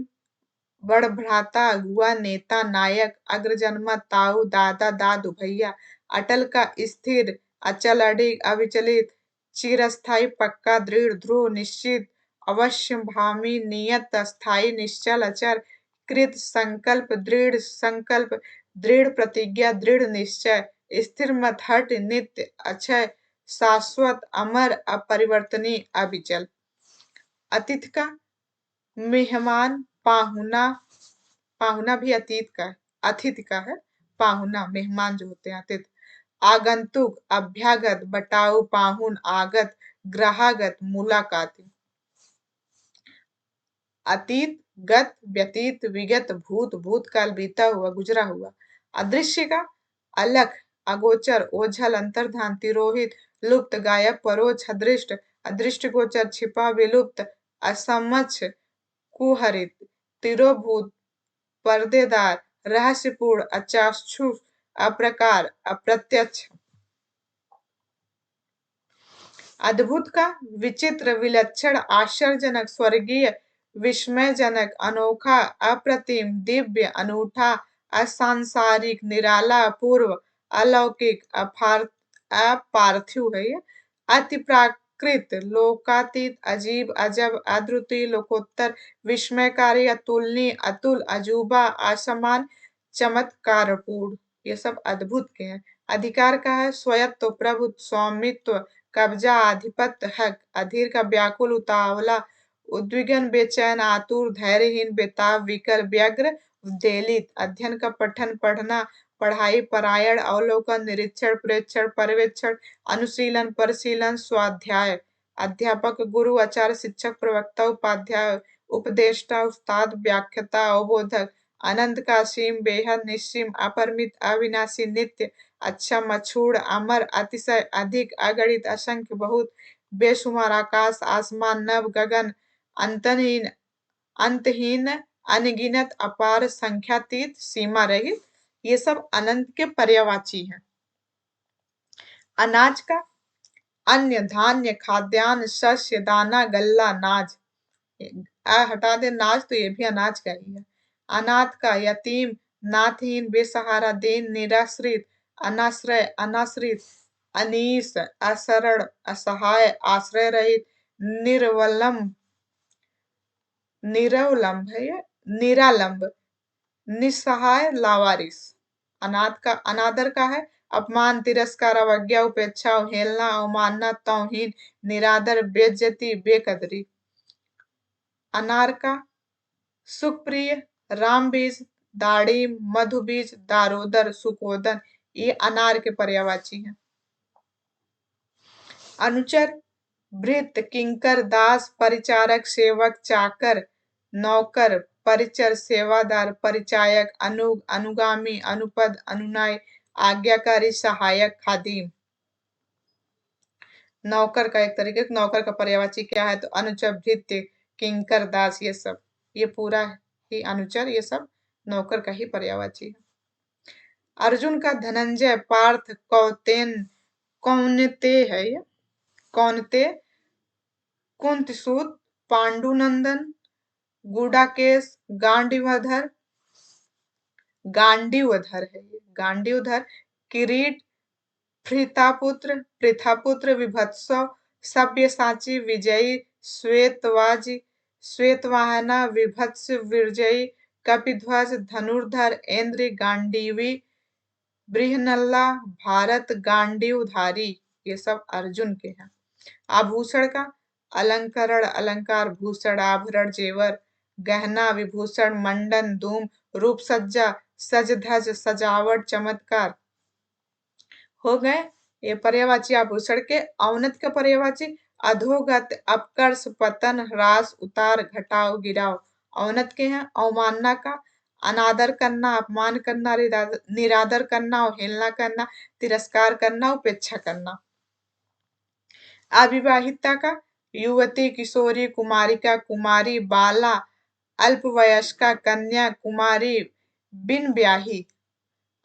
A: बड़ भ्राता अगुआ नेता नायक अग्रजन्मा ताऊ दादा दादू भैया। अटल का स्थिर अचल अडिग अविचलित चिरस्थायी पक्का दृढ़ ध्रुव निश्चित अवश्य भामी नियत स्थायी निश्चल अचर कृत संकल्प दृढ़ प्रतिज्ञा दृढ़ निश्चय स्थिर मत हट नित्य अक्षय शाश्वत अमर अपरिवर्तनीय अविचल। अतिथि का मेहमान पाहुना, पाहुना भी अतीत का है, अतिथि का है, पाहुना मेहमान जो होते हैं अतिथि। आगंतुक अभ्यागत बटाऊ पाहुन आगत ग्रहागत मुलाकाती। अतीत गत, व्यतीत, विगत, भूत, भूतकाल, बीता हुआ, गुजरा हुआ। अदृश्य का अलख, अगोचर, ओझल, अंतर्धान, तिरोहित, लुप्त, गायब, परोक्ष, अदृष्ट, अदृष्ट गोचर, छिपा, विलुप्त, असमक्ष, कुहरित, तिरोभूत, पर्देदार, रहस्यपूर्ण, अचाक्षुष, अप्रकार, अप्रत्यक्ष। अद्भुत का विचित्र, विलक्षण, आश्चर्यजनक, स्वर्गीय, विस्मयजनक, अनोखा, अप्रतिम, दिव्य, अनूठा, असंसारिक, निराला, अपूर्व, अलौकिक, अपार्थिव है ये, अति प्राकृत, लोकातीत, अजीब, अजब, अद्वितीय, लोकोत्तर, विस्मयकारी, अतुलनीय, अतुल, अजूबा, असमान, चमत्कारपूर्ण। ये सब अद्भुत के हैं। अधिकार का है स्वयत्व, प्रभुत्व, स्वामित्व, कब्जा, आधिपत्य, हक। अधीर का व्याकुल, उतावला, उद्विग्न, बेचैन, आतुर, धैर्यहीन, बेताब, विकल, व्यग्र, उद्वेलित। अध्ययन का पठन, पढ़ना, पढ़ाई, परायण, अवलोकन, निरीक्षण, प्रेक्षण, पर्यवेक्षण, अनुशीलन, परिशीलन, स्वाध्याय। अध्यापक, गुरु, आचार्य, शिक्षक, प्रवक्ता, उपाध्याय, उपदेष्टा, उस्ताद, व्याख्याता, अवबोधक। अनंत का असीम, बेहद, निस्सीम, अपरिमित, अविनाशी, नित्य, अच्छा, मछूड़, अमर, अतिशय, अधिक, अगणित, असंख्य, बहुत, बेशुमार, आकाश, आसमान, नभ, गगन, अंतहीन, अंतहीन, अनगिनत, अपार, संख्यातीत, सीमा रहित। ये सब अनंत के पर्यायवाची हैं। अनाज का अन्य, धान्य, खाद्यान्न, शस्य, दाना, गल्ला, नाज। हटा दे नाज तो ये भी अनाज का ही है। अनाथ का यतीम, नाथहीन, बेसहारा, दीन, निराश्रित, अनाश्रय, अनाश्रित, अनीस, असरण, असहाय, आश्रय रहित, निर्वलंब, निरवलंब है ये, निरालंब, निस्सहाय, लावारिस। अनाथ का अनादर का है अपमान, तिरस्कार, अवज्ञा, उपेक्षा, अवहेलना, अवमानना, तौहीन, निरादर, बेइज्जती, बेकदरी। अनार का सुखप्रिय, रामबीज, दाड़िम, मधुबीज, दारोदर, सुकोदन। ये अनार के पर्यायवाची हैं। अनुचर, भृत्य, किंकर, दास, परिचारक, सेवक, चाकर, नौकर, परिचर, सेवादार, परिचायक, अनुग, अनुगामी, अनुपद, अनुनाय, आज्ञाकारी, सहायक, खादिम। नौकर का एक तरीके से नौकर का पर्यायवाची क्या है तो अनुचर, भृत्य, किंकर, दास, ये सब, ये पूरा ही अनुचर, ये सब नौकर का ही पर्यायवाची है। अर्जुन का धनंजय, पार्थ, कौतेन, कौनते है ये, कौनते, कुंतीसूत, पांडुनंदन, गुडाकेश, गांडीवधर, गांडीवधर है ये, गांडीवधर, किरीट, पृथापुत्र, पृथापुत्र, विभत्सव, सब्यसाची, विजयी, श्वेतवाजी, श्वेतवाहना, विभत्स, विजयी, कपिध्वज, धनुर्धर, इंद्र, गांडीवी, बृहन्नला, भारत, गांडीवधारी। ये सब अर्जुन के हैं। आभूषण का अलंकरण, अलंकार, भूषण, आभरण, जेवर, गहना, विभूषण, मंडन, धूम, रूप सज्जा, सज धज, सजावट, चमत्कार। हो गए ये पर्यायवाची आभूषण के। अवनत का पर्यायवाची अधोगत, अपकर्ष, पतन, ह्रास, उतार, घटाव, गिराव। अवनत के हैं। अवमानना का अनादर करना, अपमान करना, निरादर करना, अवहेलना करना, तिरस्कार करना, उपेक्षा करना। अविवाहिता का युवती, किशोरी, कुमारिका, कुमारी, बाला, अल्पवयस्का, कन्या, कुमारी, बिन ब्याही।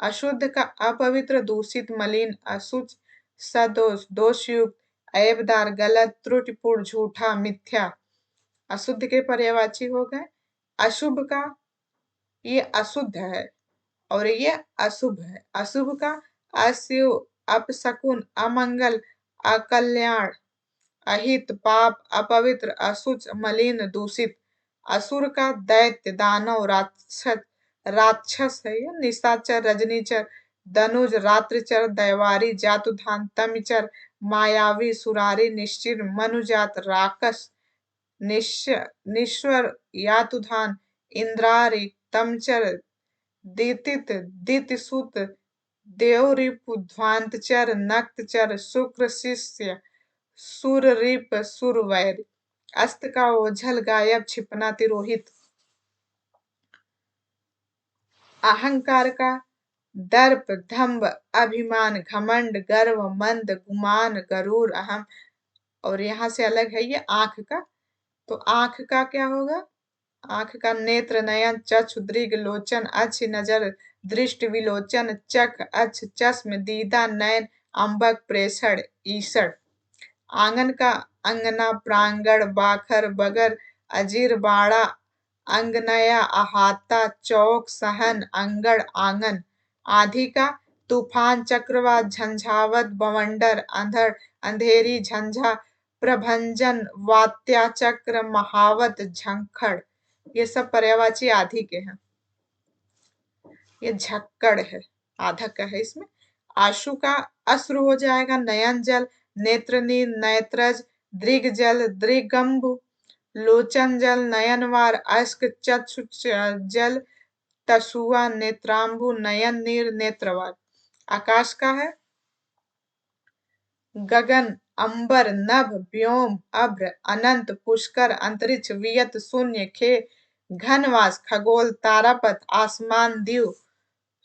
A: अशुद्ध का अपवित्र, दूषित, मलिन, अशुच, सदोष, दोषयुक्त, ऐबदार, गलत, त्रुटिपूर्ण, झूठा, मिथ्या। अशुद्ध के पर्यायवाची हो गए। अशुभ का ये अशुद्ध है और ये अशुभ है। अशुभ का अशुभ, अपशकुन, अमंगल, अकल्याण, अहित, पाप, अपवित्र, अशुच, मलिन, दूषित। असुर का दैत्य, दानव, राक्षस, राक्षस है ये, निशाचर, रजनीचर, धनुज, रात्रिचर, दैवारी, जातुधान, तमिचर, मायावी, सुरारी, निश्चिर, मनुजात, राकस, निश्वर, यातुधान, इंद्रारी, तमचर, दितित, दितिसुत, देवरिपु, ध्वांतचर, नक्तचर, शुक्र, शिष्य, सुररिप, सुरवैर। अस्त का ओझल, गायब, छिपना, तिरोहित। अहंकार का दर्प, दंभ, अभिमान, घमंड, गर्व, मंद, गुमान, गरूर, अहम। और यहाँ से अलग है ये आंख का। तो आंख का क्या होगा? आंख का नेत्र, नयन, चक्षु, दृग, लोचन, अच्छ, नजर, दृष्टि, विलोचन, चख, अच्छ, चश्म, दीदा, नयन, अंबक, प्रेषण, ईसण। आंगन का अंगना, प्रांगण, बाखर, बगर, अजीर, बाड़ा, अंगनया, अहाता, चौक, सहन, अंगड़, आंगन। आधी का तूफान, चक्रवात, झंझावत, बवंडर, अंधड़, अंधेरी, झंझा, प्रभंजन, वात्या, चक्र, महावत, झंखड़। ये सब पर्यायवाची आधी के हैं। ये झक्कड़ है, आधा का है इसमें। आशु का अश्रु हो जाएगा, नयन जल, नेत्र नीर, नेत्रज, दृग जल, दृगंबु, लोचन जल, नयनवार, अश्क, चक्षु जल, तसुआ, नेत्रांबु, नयन नीर, नेत्रवार। आकाश का है गगन, अंबर, नभ, व्योम, अभ्र, अनंत, पुष्कर, अंतरिक्ष, वियत, शून्य, खे, घनवास, खगोल, तारापथ, आसमान, दीव,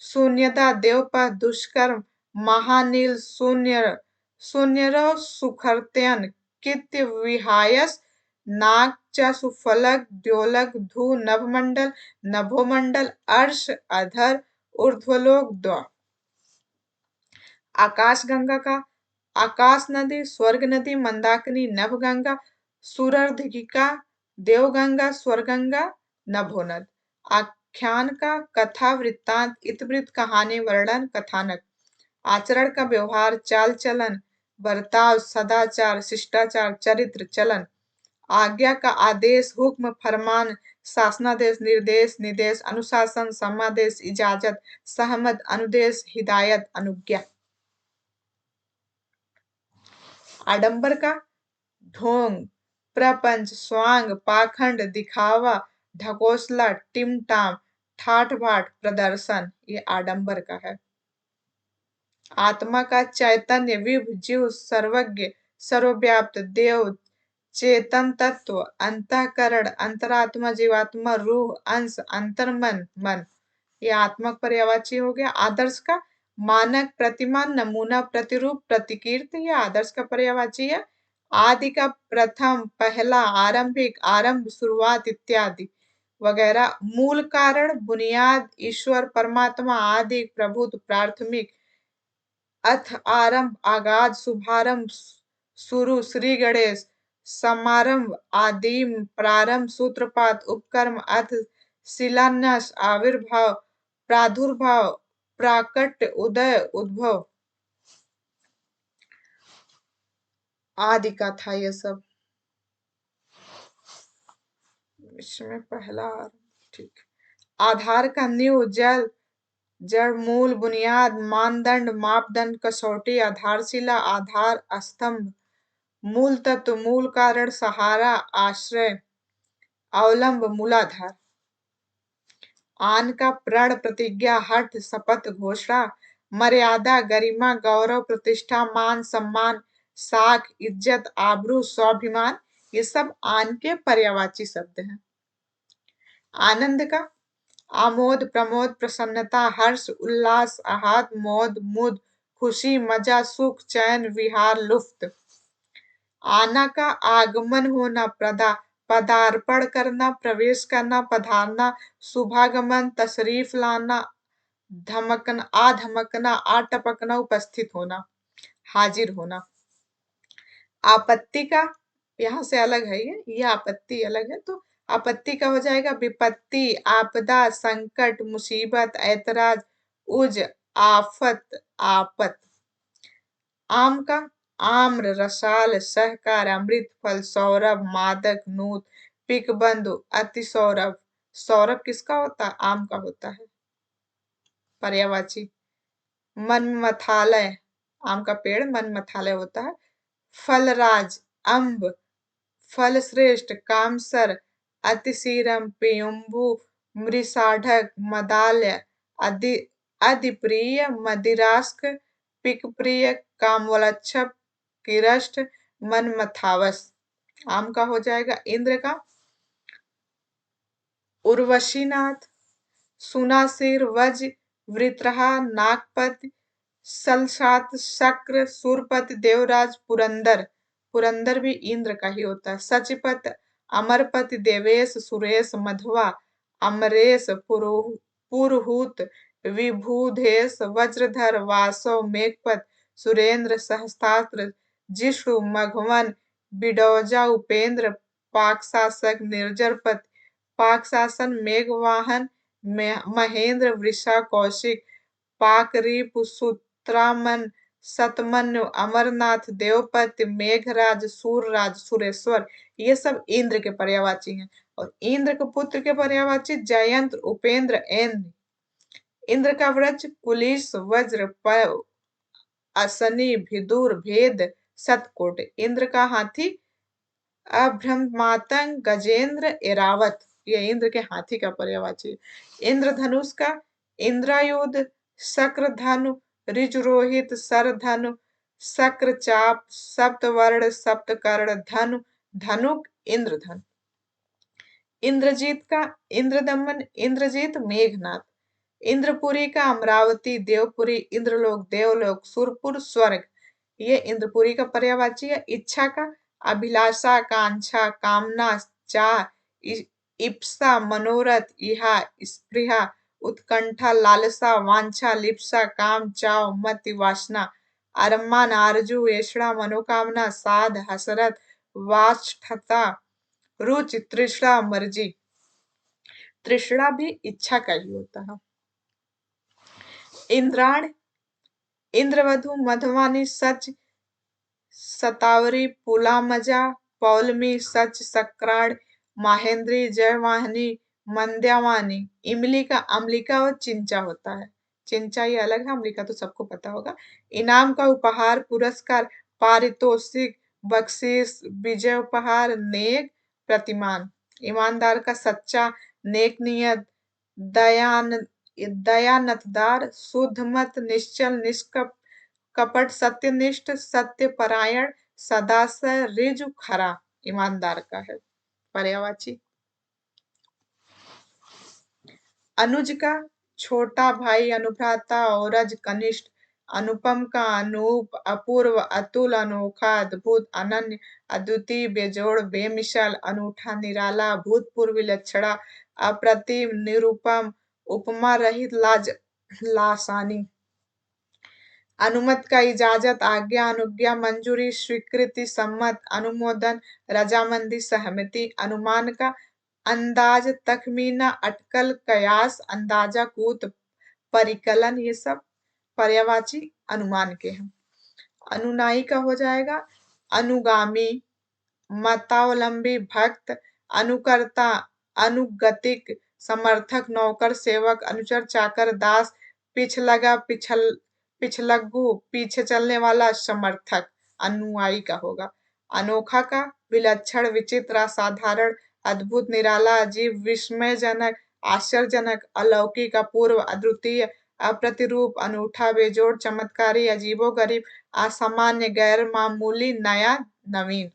A: शून्यता, देवपथ, दुष्कर्म, महानील, शून्य, शून्यरव, सुखर्त्यन, कित्य, विहायस, नाग, चसु, फलक, द्योलक, धू, नभमंडल, नभोमंडल, अर्श, अधर, ऊर्ध्वलोक, द्वा। आकाश गंगा का आकाश नदी, स्वर्ग नदी, मंदाकिनी, नभगंगा, सुरर्धिका, देवगंगा, स्वरगंगा, नभोनद। आख्यान का कथा, वृत्तांत, इतिवृत्त, कहानी, वर्णन, कथानक। आचरण का व्यवहार, चाल चलन, बर्ताव, सदाचार, शिष्टाचार, चरित्र, चलन। आज्ञा का आदेश, हुक्म, फरमान, शासनादेश, निर्देश, निदेश, अनुशासन, समादेश, इजाजत, सहमत, अनुदेश, हिदायत, अनुज्ञा। आडंबर का ढोंग, प्रपंच, स्वांग, पाखंड, दिखावा, ढकोसला, टिमटाम, ठाठ बाट, प्रदर्शन। ये आडंबर का है। आत्मा का चैतन्य, विभ, जीव, सर्वज्ञ, सर्वव्याप्त, देव, चेतन तत्व, अंतःकरण, अंतरात्मा, जीवात्मा, रूह, अंश, अंतर्मन, मन। ये आत्मक पर्यायवाची हो गया। आदर्श का मानक, प्रतिमान, नमूना, प्रतिरूप, प्रतिकीर्ति। ये आदर्श का पर्यायवाची है। आदि का प्रथम, पहला, आरंभिक, आरंभ, शुरुआत, इत्यादि वगैरह। मूल कारण, बुनियाद, ईश्वर, परमात्मा, आदि, प्रभुत्व, प्राथमिक, अथ, आरंभ, आगाज, शुभारंभ, शुरू, श्री गणेश, समारंभ, आदिम, प्रारंभ, सूत्रपात, उपकर्म, अर्थ, शिलान्यास, आविर्भाव, प्रादुर्भाव, प्राकट्य, उदय, उद्भव। आदि का था ये सब। इसमें पहला, ठीक। आधार का नींव, जल, जड़, मूल, बुनियाद, मानदंड, मापदंड, कसौटी, आधारशिला, आधार, स्तंभ, मूल तत्व, मूल कारण, सहारा, आश्रय, अवलंब, मूलाधार। आन का प्रण, प्रतिज्ञा, हठ, शपथ, घोषणा, मर्यादा, गरिमा, गौरव, प्रतिष्ठा, मान, सम्मान, साख, इज्जत, आबरू, स्वाभिमान। ये सब आन के पर्यायवाची शब्द हैं। आनंद का आमोद, प्रमोद, प्रसन्नता, हर्ष, उल्लास, आहत, मोद, मुद, खुशी, मजा, सुख, चैन, विहार, लुफ्त। आना का आगमन होना, पदार्पण करना, प्रवेश करना, पधारना, शुभागमन, तशरीफ लाना, धमकना, आधमकना, आटपकना, उपस्थित होना, हाजिर होना। आपत्ति का यहाँ से अलग है, ये आपत्ति अलग है। तो आपत्ति का हो जाएगा विपत्ति, आपदा, संकट, मुसीबत, ऐतराज, उज, आफत, आपत। आम का आम्र, रसाल, सहकार, अमृत फल, सौरभ, मादक, नूत, पिक, बंधु, अति सौरभ। सौरभ किसका होता है? आम का होता है। पर्यायवाची मनमथालय, आम का पेड़ मनमथालय होता है। फलराज, अम्ब, फल श्रेष्ठ, कामसर, अतिशीरम, पेयुम्बु, मृषाढ़क, मदालय, अधि अधिप्रिय, मदिरास्क, पिकप्रिय, कामवलच्छप, किरष्ट, मनमथावस। आम का हो जाएगा इंद्र का उर्वशीनाथ, सुनासिर वज वृत्रहा नागपति सलसात शक्र सूरपति देवराज पुरंदर। पुरंदर भी इंद्र का ही होता है। सचपत अमरपति देवेश सुरेश मध्वा अमरेश पुरहूत विभूधेश वज्रधर वासव मेघपत सुरेंद्र सहस्त्रात्र जिष्णु मघवन बिडौजा उपेंद्र पाकशासक निर्जरपत पाकशासन मेघवाहन महेंद्र वृषा कौशिक पाकरीप सुत्रामन शतमन्यु अमरनाथ देवपति मेघराज सूरराज सुरेश्वर। ये सब इंद्र के पर्यायवाची हैं। और इंद्र के पुत्र के पर्यायवाची जयंत उपेंद्र एंद्र। इंद्र का वृक्ष कुलिश वज्र असनी भिदुर भेद सतकोट। इंद्र का हाथी अभ्रमातंग गजेंद्र एरावत। ये इंद्र के हाथी का पर्यायवाची। इंद्रधनुष का इंद्रायुध शक्रधनु ऋजुरोहित सरधनु शक्रचाप सप्तवर्ण सप्तकर्ण धनु धनुक इंद्रधनु। इंद्रजीत का इंद्रदमन इंद्रजीत मेघनाथ। इंद्रपुरी का अमरावती देवपुरी इंद्रलोक देवलोक सुरपुर स्वर्ग। ये इंद्रपुरी का पर्यायवाची है। इच्छा का अभिलाषा कांक्षा कामना चाह इप्सा मनोरथ इहा स्पृहा उत्कंठा लालसा वांछा लिप्सा काम चाव मति वासना अरमान आरजू ऐषणा मनोकामना साध हसरत वाष्ठता रुचि तृष्णा मर्जी। तृष्णा भी इच्छा का ही होता है। इंद्राण इंद्रवधु मधवानी सच सतावरी पुलामजा पौलमी सच सक्राण माहेंद्री जयवाहिनी मंद्यावानी। इमली का अम्लिका और चिंचा होता है। चिंचा ये अलग है, अम्लिका तो सबको पता होगा। इनाम का उपहार पुरस्कार पारितोषिक बख्शीश विजय उपहार नेक प्रतिमान। ईमानदार का सच्चा नेक नियत दयान दयानतदार शुद्ध मत निश्चल निष्कप कपट सत्यनिष्ठ सत्यपरायण सदाशय ऋजु खरा। ईमानदार का है पर्यायवाची। अनुज का छोटा भाई अनुभ्राता औरज कनिष्ठ। अनुपम का अनूप अपूर्व अतुल अनोखा अद्भुत अनन्य अद्वितीय बेजोड़ बेमिसाल अनूठा निराला भूतपूर्व विलक्षणा अप्रतिम निरूपम उपमा रहित लासानी। अनुमत का इजाजत आज्ञा अनुज्ञा मंजूरी स्वीकृति सम्मत अनुमोदन रजामंदी सहमति। अनुमान का अंदाज तखमीना अटकल कयास अंदाजा कूत परिकलन। ये सब पर्यायवाची अनुमान के हैं। अनुनायी का हो जाएगा अनुगामी मतावलंबी भक्त अनुकर्ता अनुगतिक समर्थक नौकर सेवक अनुचर चाकर दास पिछलगा पिछलग्गू पीछे चलने वाला समर्थक अनुयायी का होगा। अनोखा का विलक्षण विचित्र असाधारण अद्भुत निराला अजीब विस्मयजनक आश्चर्यजनक अलौकिक अपूर्व अद्वितीय अप्रतिरूप अनूठा बेजोड़ चमत्कारी अजीबोगरीब असामान्य गैर मामूली नया नवीन।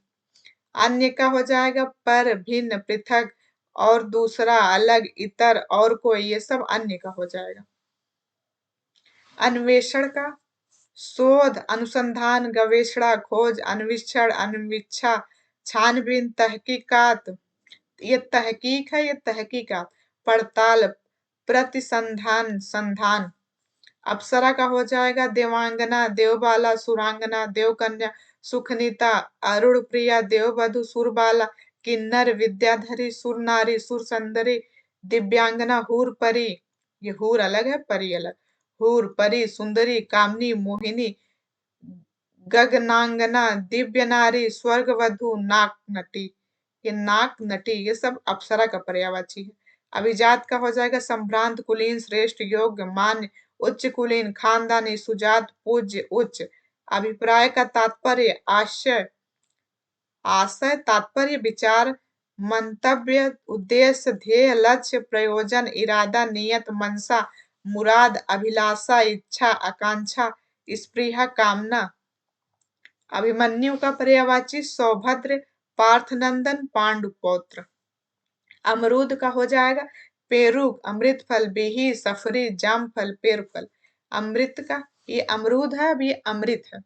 A: अन्य का हो जाएगा पर भिन्न पृथक और दूसरा अलग इतर और कोई। ये सब अन्य का हो जाएगा। अन्वेषण का शोध अनुसंधान गवेषणा खोज अन्वेषण अन्वीक्षा छानबीन तहकीकात। ये तहकीक है, ये तहकीकात पड़ताल प्रतिसंधान संधान। अप्सरा का हो जाएगा देवांगना देवबाला सुरांगना देवकन्या सुखनीता अरुण प्रिया देववधु सुरबाला किन्नर विद्याधरी सुरनारी सुरसुंदरी दिव्यांगना हूर परी। ये हूर अलग है, परी अलग। हूर परी सुंदरी कामनी मोहिनी गगनांगना दिव्य नारी स्वर्गवधु नाक नटी। ये नाक नटी ये सब अप्सरा का पर्यायवाची है। अभिजात का हो जाएगा संभ्रांत कुलीन श्रेष्ठ योग्य मान्य उच्च कुलीन खानदानी सुजात पूज्य उच्च। अभिप्राय का तात्पर्य आशय आशय तात्पर्य विचार मंतव्य उद्देश्य ध्येय लक्ष्य प्रयोजन इरादा नियत मनसा मुराद अभिलाषा इच्छा आकांक्षा स्पृहा कामना। अभिमन्यु का पर्यायवाची सौभद्र पार्थनंदन पांडुपौत्र। अमरूद का हो जाएगा पेरुक, अमृत फल, बेही, सफरी, जाम फल, पेरू फल। अमृत का ये अमरूद है, अब ये अमृत है।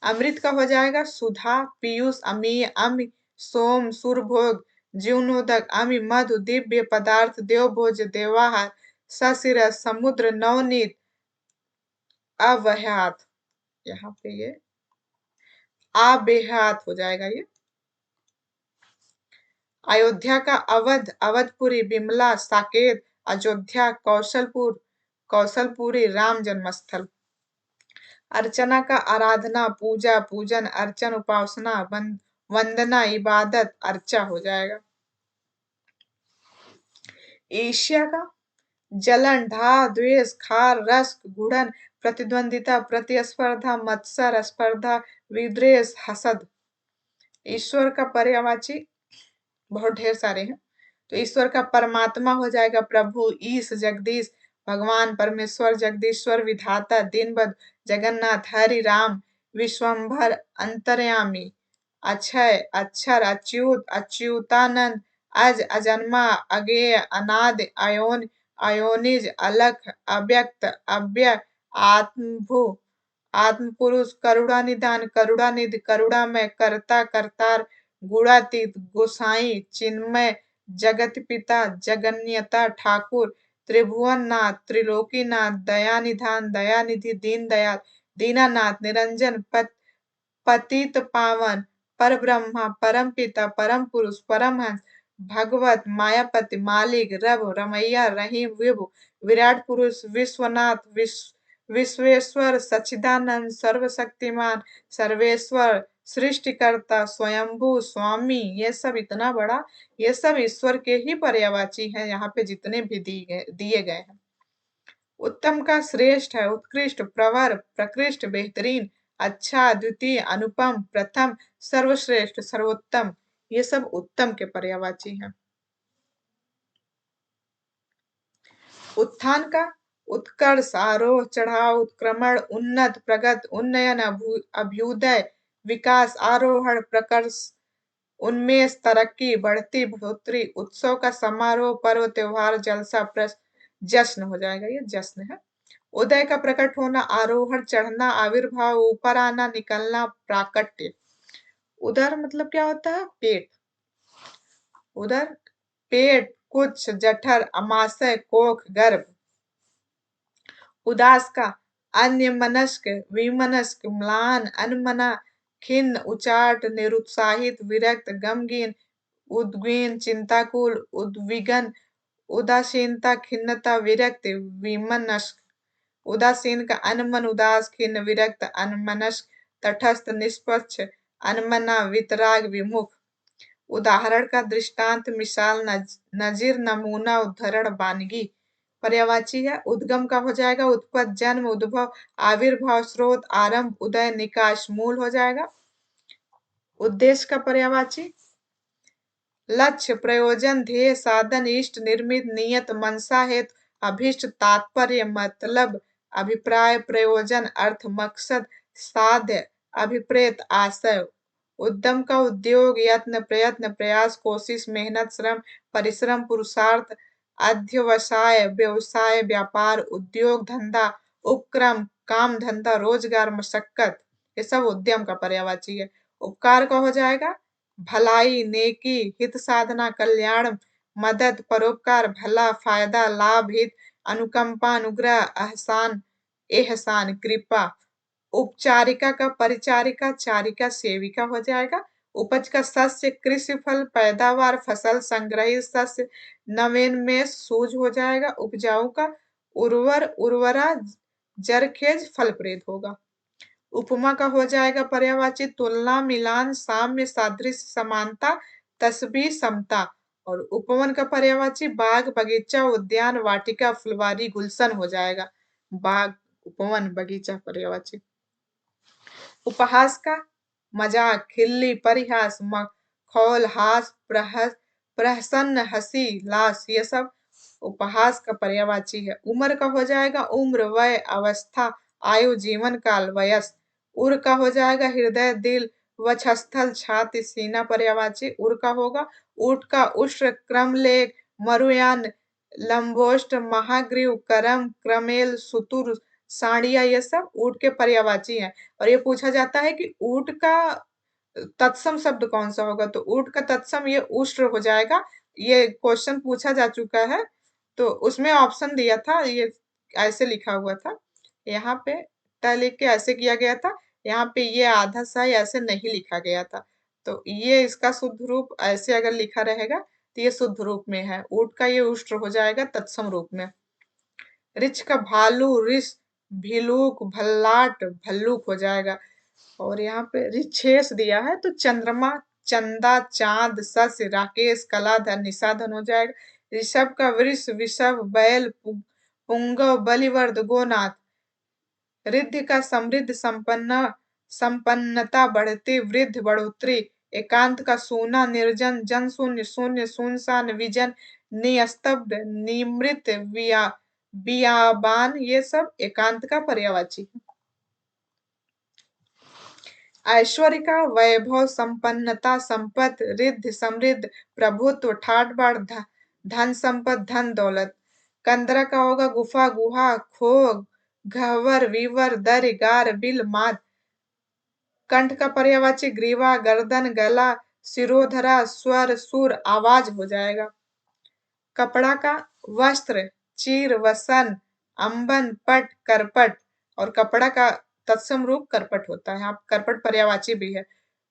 A: अमृत का हो जाएगा सुधा, पीयूष, अमीय, अम्ल, सोम, सुरभोग, जीवनोदक, अमि, मधु, दिव्य पदार्थ, देवभोज, देवाहार, ससिरस, समुद्र, नवनीत, अव्याहत। यहाँ पे ये अबेहत हो जाएगा ये। अयोध्या का अवध, अवधपुरी, बिमला, साकेत, अयोध्या, कौशलपुर, कौशलपुरी, राम जन्मस्थल। अर्चना का आराधना, पूजा, पूजन, अर्चन, उपासना, वंदना, इबादत, अर्चा हो जाएगा। ईर्ष्या का जलन, ढा, द्वेष, खार, रस, गुड़न, प्रतिद्वंदिता, प्रतिस्पर्धा, मत्सर, स्पर्धा, विद्वेष, हसद। ईश्वर का पर्यायवाची बहुत ढेर सारे हैं। तो ईश्वर का परमात्मा हो जाएगा प्रभु, ईश, जगदीश, भगवान, परमेश्वर, जगदीश्वर, विधाता, दीनबंधु, जगन्नाथ, हरि, राम, विश्वम्भर, अंतर्यामी, अक्षय, अक्षर, अच्युत, अच्युतानंद, अज, अजन्मा, अगेय, अनादि, अयोन, अयोनिज, अलख, अव्यक्त, अव्यय, आत्मभू, आत्म पुरुष, करुणानिधान, करुणानिधि, करुणामय, कर्ता, करतार, गुणातीत, गोसाई, चिन्मय, जगत पिता, जगन्यता, ठाकुर, त्रिभुवननाथ, त्रिलोकीनाथ, दयानिधान, दयानिधि, दीनदयाल, दीनानाथ, निरंजन, पतित पावन, पर ब्रह्मा, परम पिता, परम पुरुष, परमहंस, भगवत, मायापति, मालिक, रब, रमैया, रहीम, विभु, विराट पुरुष, विश्वनाथ, विश्वेश्वर, सच्चिदानंद, सर्वशक्तिमान, सर्वेश्वर, सृष्टिकर्ता, स्वयंभू, स्वामी। ये सब इतना बड़ा, ये सब ईश्वर के ही पर्यायवाची हैं, यहाँ पे जितने भी दिए गए हैं। उत्तम का श्रेष्ठ है, उत्कृष्ट, प्रवर, प्रकृष्ट, बेहतरीन, अच्छा, द्वितीय, अनुपम, प्रथम, सर्वश्रेष्ठ, सर्वोत्तम। ये सब उत्तम के पर्यायवाची हैं। उत्थान का उत्कर्ष, आरोह, चढ़ाव, उत्क्रमण, उन्नत, प्रगत, उन्नयन, अभ्युदय, विकास, आरोहण, प्रकर्ष, उन्मेष, तरक्की, बढ़ती, बढ़ोतरी, उत्सव का समारोह, पर्व, त्योहार, जलसा, जश्न हो जाएगा, ये जश्न है। उदय का प्रकट होना, आरोहण, चढ़ना, आविर्भाव, ऊपर आना, निकलना, प्राकट्य। उदर मतलब क्या होता है? पेट। उदर पेट, कुछ, जठर, अमाशय, कोख, गर्भ। उदास का अन्य मनस्क, विमनस्क, म्लान, अनमना, खिन्न, उचाट, निरुत्साहित, विरक्त, गमगीन, उद्वीन, चिंताकुल, उद्विग्न, उदासीनता, खिन्नता, विरक्त, विमनस्क। उदासीन का अनमन, उदास, खिन्न, विरक्त, अनमनस्क, तटस्थ, निष्पक्ष, अनमना, वितराग, विमुख। उदाहरण का दृष्टांत, मिसाल, नजीर, नमूना, उदाहरण, वानगी। पर्यायवाची है। उद्गम का हो जाएगा उत्पत्ति, जन्म, उद्भव, आविर्भाव, स्रोत, आरंभ, उदय, निकाश, मूल हो जाएगा। उद्देश्य का पर्यायवाची लक्ष्य, प्रयोजन, ध्येय, साधन, इष्ट, निर्मित, नियत, मनसा, हेतु, अभिष्ट, तात्पर्य, मतलब, अभिप्राय, प्रयोजन, अर्थ, मकसद, साध्य, अभिप्रेत, आशय। उद्यम का उद्योग, यत्न, प्रयत्न, प्रयास, कोशिश, मेहनत, श्रम, परिश्रम, पुरुषार्थ, अध्यवसाय, व्यवसाय, व्यापार, उद्योग, धंधा, उपक्रम, काम, धंधा, रोजगार, मशक्कत। ये सब उद्यम का पर्यायवाची है। उपकार का हो जाएगा भलाई, नेकी, हित साधना, कल्याण, मदद, परोपकार, भला, फायदा, लाभ, हित, अनुकंपा, अनुग्रह, एहसान, एहसान, कृपा। उपचारिका का परिचारिका, चारिका, सेविका हो जाएगा। उपज का शस्य, कृषि फल, पैदावार, फसल, संग्रहित शस्य, नवेन में सूझ हो जाएगा। उपजाऊ का उर्वर, उर्वरा, जरखेज, फलप्रेद होगा। उपमा का हो जाएगा पर्यायवाची तुलना, मिलान, साम्य, सादृश्य, समानता, तस्बीह, समता। और उपवन का पर्यायवाची बाग, बगीचा, उद्यान, वाटिका, फुलवारी, गुलशन हो जाएगा। बाग, उपवन, बगीचा, पर्यायवाची। उपहास का मजाक, खिल्ली, परिहास, मखौल, हास, प्रहसन, हंसी, लाश। ये सब उपहास का पर्यायवाची है। उम्र का हो जाएगा उम्र, वय, अवस्था, आयु, जीवन काल, वयस। उर का हो जाएगा हृदय, दिल, वक्षस्थल, छाती, सीना, पर्यायवाची उर का होगा। ऊट का उष्ट्र, क्रमलेख, मरुयान, लंबोष्ट, महाग्रीव, करम, क्रमेल, सुतुर, साड़िया, ये सब ऊंट के पर्यायवाची हैं। और ये पूछा जाता है कि ऊंट का तत्सम शब्द कौन सा होगा, तो ऊंट का तत्सम ये उष्ट्र हो जाएगा। ये क्वेश्चन पूछा जा चुका है, तो उसमें ऑप्शन दिया था, ये ऐसे लिखा हुआ था यहाँ पे, ट लिख के ऐसे किया गया था, यहाँ पे ये आधा सही ऐसे नहीं लिखा गया था। तो ये इसका शुद्ध रूप ऐसे अगर लिखा रहेगा तो ये शुद्ध रूप में है, ऊंट का ये उष्ट्र हो जाएगा तत्सम रूप में। ऋछ का भालू, रिछ, भिलूक, भल्लाट, भल्लूक हो जाएगा। और यहाँ पे रिछेस दिया है तो चंद्रमा, चंदा, चांद, सस, राकेश, कलाधर, निशाधन हो जाएगा। ऋषभ का वृष, विषभ, बैल, पुंगव, बलिवर्द, गोनाथ। रिद्धि का समृद्ध, संपन्न, संपन्नता, बढ़ती, वृद्ध, बढ़ोतरी। एकांत का सूना, निर्जन, जन शून्य, शून्य, सुनसान, विजन, निस्तब्ध, निमृत, बियाबान, ये सब एकांत का पर्यायवाची है। ऐश्वर्य का वैभव, संपन्नता, संपत्ति, रिद्धि, समृद्ध, प्रभुत्व, ठाट बाट, धन संपत्ति, धन दौलत। कंदरा का होगा गुफा, गुहा, खो, गह्वर, वीवर, दर, गार, बिल, माद। कंठ का पर्यायवाची ग्रीवा, गर्दन, गला, सिरोधरा, स्वर, सुर, आवाज हो जाएगा। कपड़ा का वस्त्र, चीर, वसन, अंबन, पट, करपट। और कपड़ा का तत्सम रूप करपट होता है, आप करपट पर्यायवाची भी है।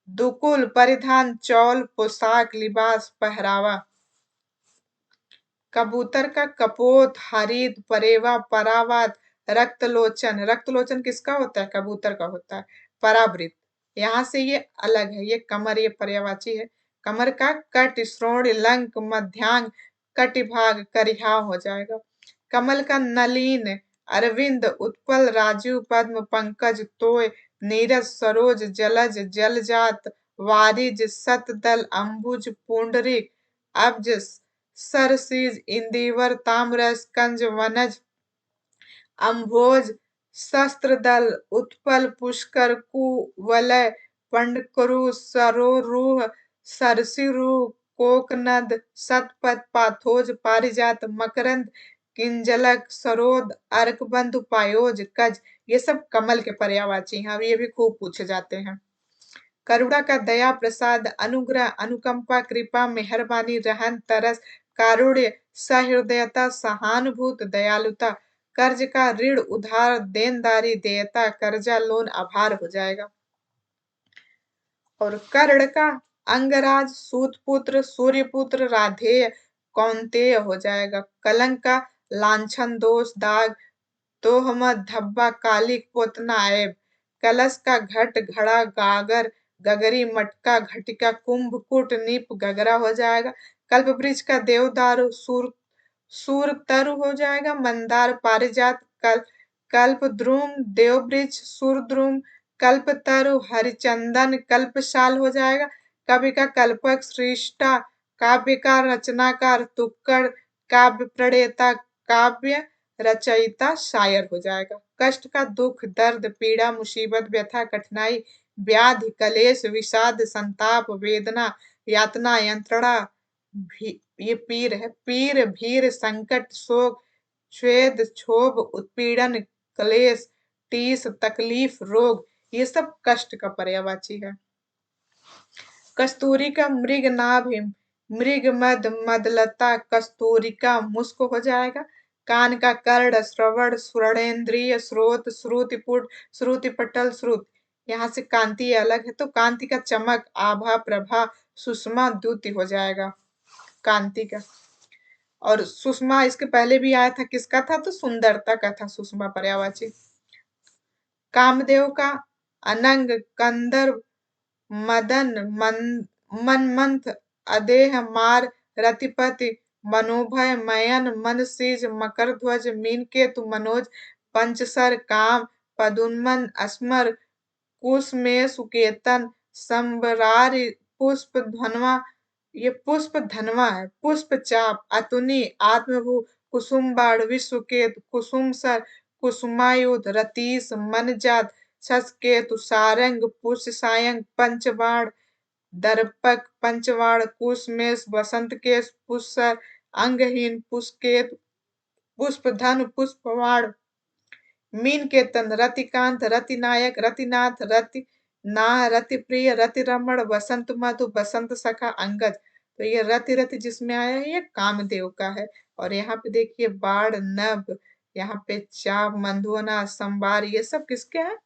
A: दुकुल, परिधान, चौल, पोशाक, लिबास, पहरावा। कबूतर का कपोत, हरित, परेवा, परावात, रक्तलोचन। रक्तलोचन किसका होता है, कबूतर का होता है। परावृत, यहाँ से ये अलग है, ये कमर, ये पर्यायवाची है। कमर का कट, श्रोण, लंक, मध्यांग, कटिभाग, करिहाव हो जाएगा। कमल का नलीन, अरविंद, उत्पल, राजीव, पद्म, पंकज, तोय, नीरज, सरोज, जलज, जलजात, वारिज, सतदल, अंबुज, पुंडरीक, अब्ज, सरसीज, इंदिवर, ताम्रस, कंज, वनज, अम्भोज, शस्त्रदल, उत्पल, पुष्कर, कुवलय, पंडकरु, सरोरुह, सरसिरुह, कोकनद, शतपथ, पाथोज, पारिजात, मकरंद, किंजलक, सरोद, अर्कबंधु, पायोज, कज। ये सब कमल के पर्यायवाची हैं, अब ये भी खूब पूछे जाते हैं। करुणा का दया, प्रसाद, अनुग्रह, अनुकंपा, कृपा, मेहरबानी, रहन, तरस, कारुण्य, सहृदयता, सहानुभूत, दयालुता। कर्ज का ऋण, उधार, देनदारी, देयता, कर्जा, लोन, आभार हो जाएगा। और कर्ण का अंगराज, सूतपुत्र, सूर्यपुत्र, राधेय, कौंतेय हो जाएगा। कलंक का लांछन, दोष, दाग, तोहमत, धब्बा, कालिक, पोतना, ऐब। कलश का घट, घड़ा, गागर, गगरी, मटका, घटिका, कुंभ, कूट, नीप, गगरा हो जाएगा। कल्प वृक्ष का देवदारू, सूरतरु हो जाएगा। मंदार, पारिजात, कल्पद्रुम, देववृक्ष, सुरद्रुम, कल्पतरु, हरिचंदन, कल्पशाल हो जाएगा। कवि का कल्पक, सृष्टा, काव्य का रचनाकार, तुक्कड़, काव्य प्रणेता, काव्य रचयिता, शायर हो जाएगा। कष्ट का दुख, दर्द, पीड़ा, मुसीबत, व्यथा, कठिनाई, व्याधि, कलेश, विषाद, संताप, वेदना, यातना, यंत्रणा, ये पीर है। पीर, भीर, संकट, शोक, स्वेद, क्षोभ, उत्पीड़न, क्लेश, टीस, तकलीफ, रोग, ये सब कष्ट का पर्यायवाची है। कस्तूरी का मृग नाभ, मृग मद, मदलता, कस्तूरिका, मुस्क हो जाएगा। कान का कर्ण, श्रवण, श्रवणेन्द्रिय, स्रोत, श्रुतिपुट, श्रुतिपटल, श्रुत। यहाँ से कांति अलग है, तो कांति का चमक, आभा, प्रभा, सुषमा, द्युति हो जाएगा कांति का। और सुषमा इसके पहले भी आया था, किसका था, तो सुंदरता का था सुषमा पर्यायवाची। कामदेव का अनंग, कंदर्प, मदन, मनमंथ, अदेह, मार, रतिपति, मनोभय, मयन, मनसीज, मकरध्वज, मीनकेतु, मनोज, पंचसर, काम, पदुन्मन, अस्मर, कुसमें, सुकेतन, संबरारि, पुष्प धनवा, ये पुष्प धनवा है। पुष्प चाप, अतुनी, आत्मभू, कुसुम बाण, विश्वकेतु, कुसुम सर, कुसुमायुध, रतीश, मनजात, सचकेतु, सारंग, पुष्य सायंग, पंचबाण, दर्पक, पंचवाण, कुशमेष, वसंत केश, पुष्कर, अंगहीन पुष्केत पुष्प धन पुष्पवाण मीन केतन रतिकांत रतिनायक रतिनाथ रति ना रति प्रिय रति रमण बसंत मधु बसंत सखा अंगद। तो ये रति रति जिसमें आया है ये कामदेव का है। और यहाँ पे देखिए बाढ़ नभ, यहाँ पे चाप मंधुना संवार, ये सब किसके हैं?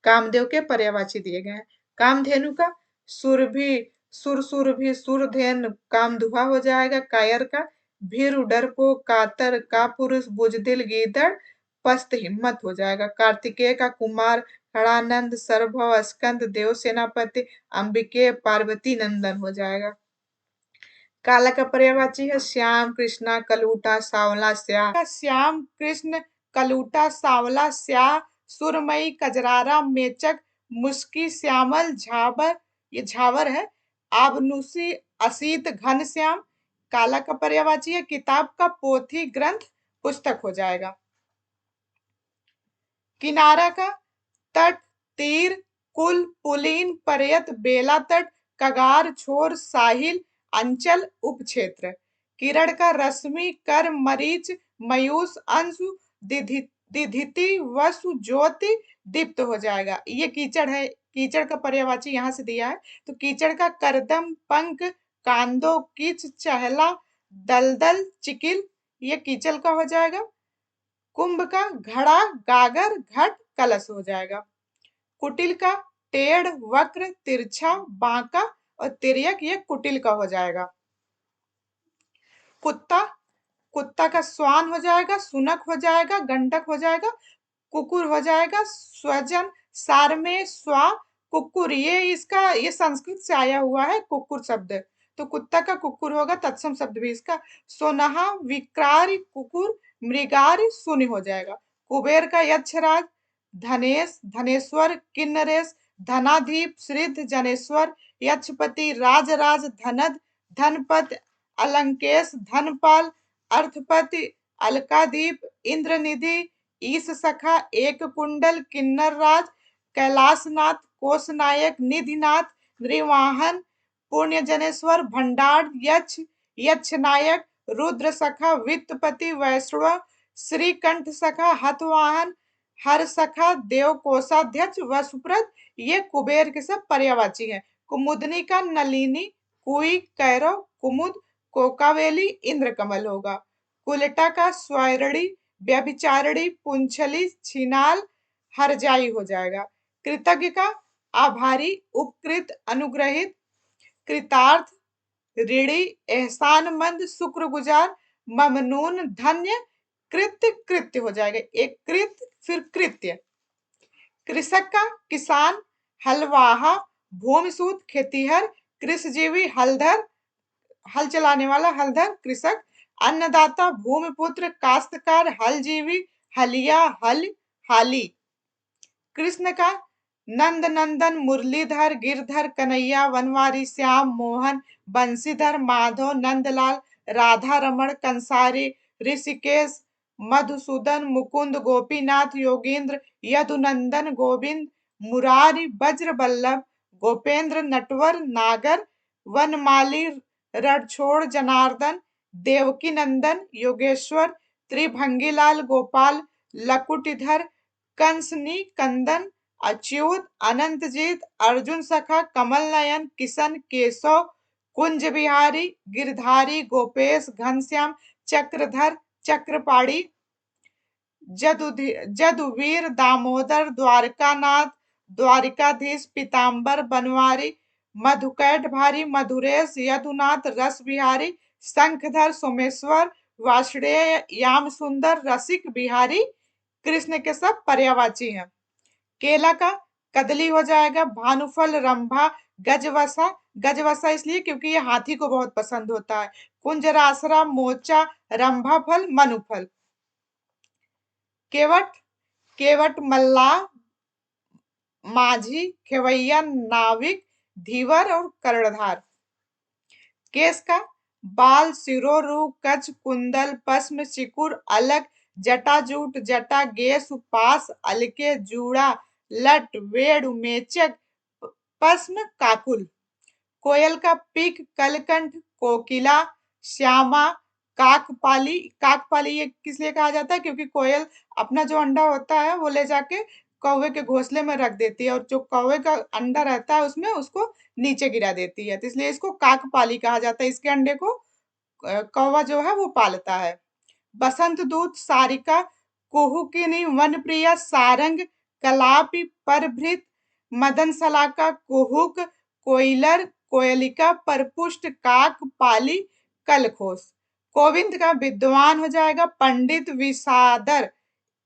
A: कामदेव के पर्यायवाची दिए गए हैं। कामधेनु का सुरभि सुरसुरभि सुरधेन कामधुआ हो जाएगा कायर का। भीरु डरपोक कातर का पुरुष बुजदिल गीदड़ पस्त हिम्मत हो जाएगा। कार्तिकेय का कुमार हरानंद सरभव स्कंद देव सेनापति अंबिके पार्वती नंदन हो जाएगा। काला का पर्यायवाची है श्याम कृष्णा कलूटा सांवला स्या। श्याम कृष्ण कलूटा सांवला स्या सुरमई कजरारा मेचक मुस्की श्यामल झाबर, ये झावर है। आबनूसी असीत घनश्याम। काला का पर्यायवाची है किताब का पोथी ग्रंथ पुस्तक हो जाएगा। किनारा का तट तीर कुल पुलीन पर्यत बेला तट कगार छोर साहिल अंचल उपक्षेत्र। किरण का रश्मि कर मरीच मयूस अंशु दिधिति वसु ज्योति दीप्त हो जाएगा। ये कीचड़ है, कीचड़ का पर्यायवाची यहाँ से दिया है। तो कीचड़ का करदम पंख कांदो कीच चहला दलदल चिकिल, ये कीचड़ का हो जाएगा। कुंभ का घड़ा गागर घट कलश हो जाएगा। कुटिल का टेढ़ वक्र तिरछा बांका और तिर्यक, ये कुटिल का हो जाएगा। कुत्ता, कुत्ता का स्वान हो जाएगा, सुनक हो जाएगा, गंडक हो जाएगा, कुकुर हो जाएगा। स्वजन सार में स्वा कुकुर, ये संस्कृत से आया हुआ है कुकुर शब्द। तो कुत्ता का कुकुर होगा, तत्सम शब्द भी इसका। सोनहा विकार कुकुर मृगार शून्य हो जाएगा। कुबेर का यक्षराज धनेश धनेश्वर किन्नरेश धनाधीप श्रीध जनेश्वर यक्षपति राजराज धनद धनपत अलंकेश धनपाल अर्थपति अलकादीप इंद्रनिधि ईश सखा एक कुंडल किन्नर राज कैलाशनाथ कोषनायक निधिनाथ नृवाहन पुण्य जनेश्वर भंडार यक्ष यक्ष नायक रुद्र सखा वित्तपति वैष्णव श्रीकंठ सखा हतवाहन हर सखा देव कोषाध्यक्ष वसुप्रद, ये कुबेर के सब पर्यायवाची हैं। कुमुदनी का नलिनी कुई कैरव कुमुद कोकावेली इंद्रकमल होगा। कुलटा का स्वैरणी व्यभिचारिणी पुंछली छिनाल हरजाई हो जाएगा। कृतज्ञ का आभारी उपकृत अनुग्रहित कृतार्थ ऋणी एहसानमंद शुक्रगुजार ममनून धन्य कृत्य कृत्य हो जाएगा। एक कृत्य फिर कृत्य। कृषक का किसान हलवाहा भूमिसूत खेतीहर कृषिजीवी हलधर, हल चलाने वाला हलधर कृषक। अन्नदाता भूमिपुत्र काश्तकार हलजीवी हलिया हल हाली। कृष्ण का नंद नंदन मुरलीधर गिरधर कन्हैया वनवारी श्याम मोहन बंशीधर माधव नंदलाल राधा रमण कंसारी ऋषिकेश मधुसूदन मुकुंद गोपीनाथ योगेंद्र यदुनंदन गोविंद मुरारी वज्र बल्लभ गोपेंद्र नटवर नागर वनमाली रणछोड़ जनार्दन देवकी नंदन योगेश्वर त्रिभंगीलाल गोपाल लकुटीधर कंसनी कंदन अच्युत अनंतजीत अर्जुन सखा कमल नयन किशन केशव कुंज बिहारी गिरधारी गोपेश घनश्याम चक्रधर चक्रपाणी जदुवीर दामोदर द्वारकानाथ द्वारिकाधीश पीताम्बर बनवारी मधुकैट भारी मधुरेश यदुनाथ रस बिहारी शंखधर सोमेश्वर वासुदेव याम सुंदर रसिक बिहारी कृष्ण के सब पर्यायवाची हैं। केला का कदली हो जाएगा भानुफल रंभा गजवसा, गजवसा इसलिए क्योंकि ये हाथी को बहुत पसंद होता है। कुंजरासरा मोचा रंभा फल मनुफल। केवट, केवट मल्ला माझी खेवैया नाविक धीवर और कर्णधार। केस का बाल सिरोरु कच कुंदल पश्म चिकुर अलग जटाजूट जटा गेस पास अलके जूड़ा लट वेड़ मेचक पश्म काकुल। कोयल का पीक कलकंठ कोकिला श्यामा काकपाली, काकपाली ये किस लिए कहा जाता है? क्योंकि कोयल अपना जो अंडा होता है वो ले जाके कौवे के घोंसले में रख देती है और जो कौवे का अंडा रहता है उसमें उसको नीचे गिरा देती है, तो इसलिए इसको काकपाली कहा जाता है। इसके अंडे को कौवा जो है वो पालता है। बसंत दूत, सारिका, कुहुकिनी, वनप्रिया, सारंग, कलापी, परभृत, मदन सलाका, कुहुक, कोयलर, कोयलिका, परपुष्ट, काक, पाली, कलखोस। गोविंद का विद्वान हो जाएगा, पंडित, विसादर,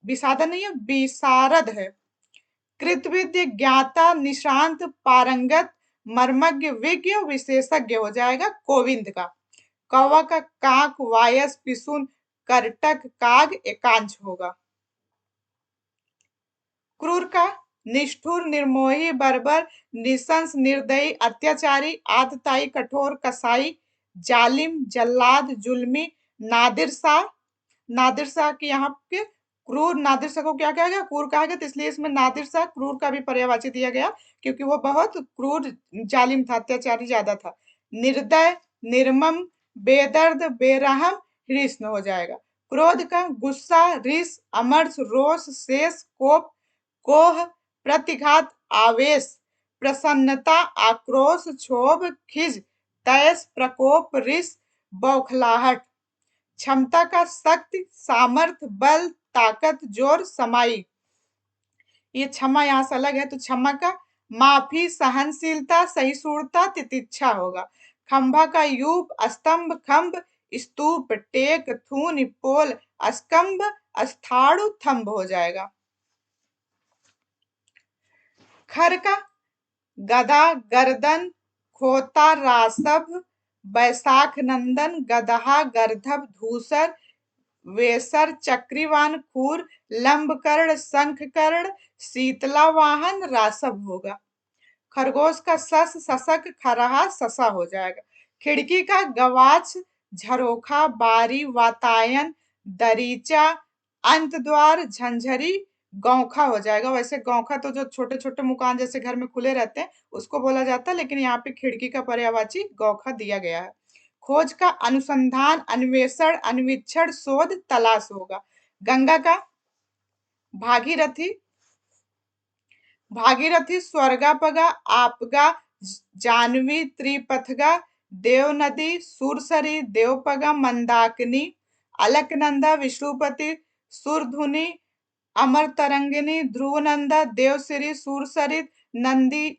A: विसादर नहीं है विशारद है, कृतविद्य, ज्ञाता, निशांत, पारंगत, मर्मज्ञ, विज्ञ, विशेषज्ञ हो जाएगा गोविंद का। कौवा का काक, वायस, पिसुन, करटक, काग, एकांश होगा। क्रूर का निष्ठुर, निर्मोही, बर्बर, निशंस, निर्दयी, अत्याचारी, आतताई, कठोर, कसाई, जालिम, जल्लाद, जुल्मी, नादिर शाह। नादिर शाह की यहाँ पे क्रूर, नादिर शाह को क्या कहा गया? क्रूर कहा गया, तो इसलिए इसमें नादिर शाह क्रूर का भी पर्यायवाची दिया गया क्योंकि वो बहुत क्रूर, जालिम था, अत्याचारी ज्यादा था। निर्दय, निर्मम, बेदर्द, बेरहम, हिृष्ण हो जाएगा। क्रोध का गुस्सा, रिस, अमर्ष, रोष, शेष, कोप, कोह, प्रतिघात, आवेश, प्रसन्नता, आक्रोश, क्षोभ, खिज, तैस, प्रकोप, रिस, बौखलाहट। क्षमता का शक्ति, सामर्थ, बल, ताकत, जोर, समाई। ये क्षमा यहाँ से अलग है, तो क्षमा का माफी, सहनशीलता, सहिष्णुता, तितिक्षा होगा। खंभा का यूप, स्तंभ, खंभ, स्तूप, टेक, थून, पोल, स्कंभ, स्थाणु, थंभ हो जाएगा। खर का गदा, गर्दन, खोता, रासभ, बैसाख नंदन, गदहा, गर्धभ, धूसर, वेसर, चक्रीवान, खूर, लंबकर्ण, शंखकर्ण, शीतला वाहन, रासभ होगा। खरगोश का सस, ससक, खरहा, ससा हो जाएगा। खिड़की का गवाच, झरोखा, बारी, वातायन, दरीचा, अंत द्वार, झंझरी, गौखा हो जाएगा। वैसे गौखा तो जो छोटे छोटे मुकान जैसे घर में खुले रहते हैं उसको बोला जाता है, लेकिन यहाँ पे खिड़की का पर्यायवाची गौखा दिया गया है। खोज का अनुसंधान, अन्वेषण, अन्वीक्षण, शोध, तलाश होगा। गंगा का भागीरथी, भागीरथी, स्वर्गापगा, आपगा, जानवी, त्रिपथगा, देव नदी, सुरसरी, देवपगा, मंदाकिनी, अलकनंदा, विष्णुपति, सुरधुनी, अमर तरंगिनी, ध्रुवनंदा, देवश्री, सुरसरित, नंदी,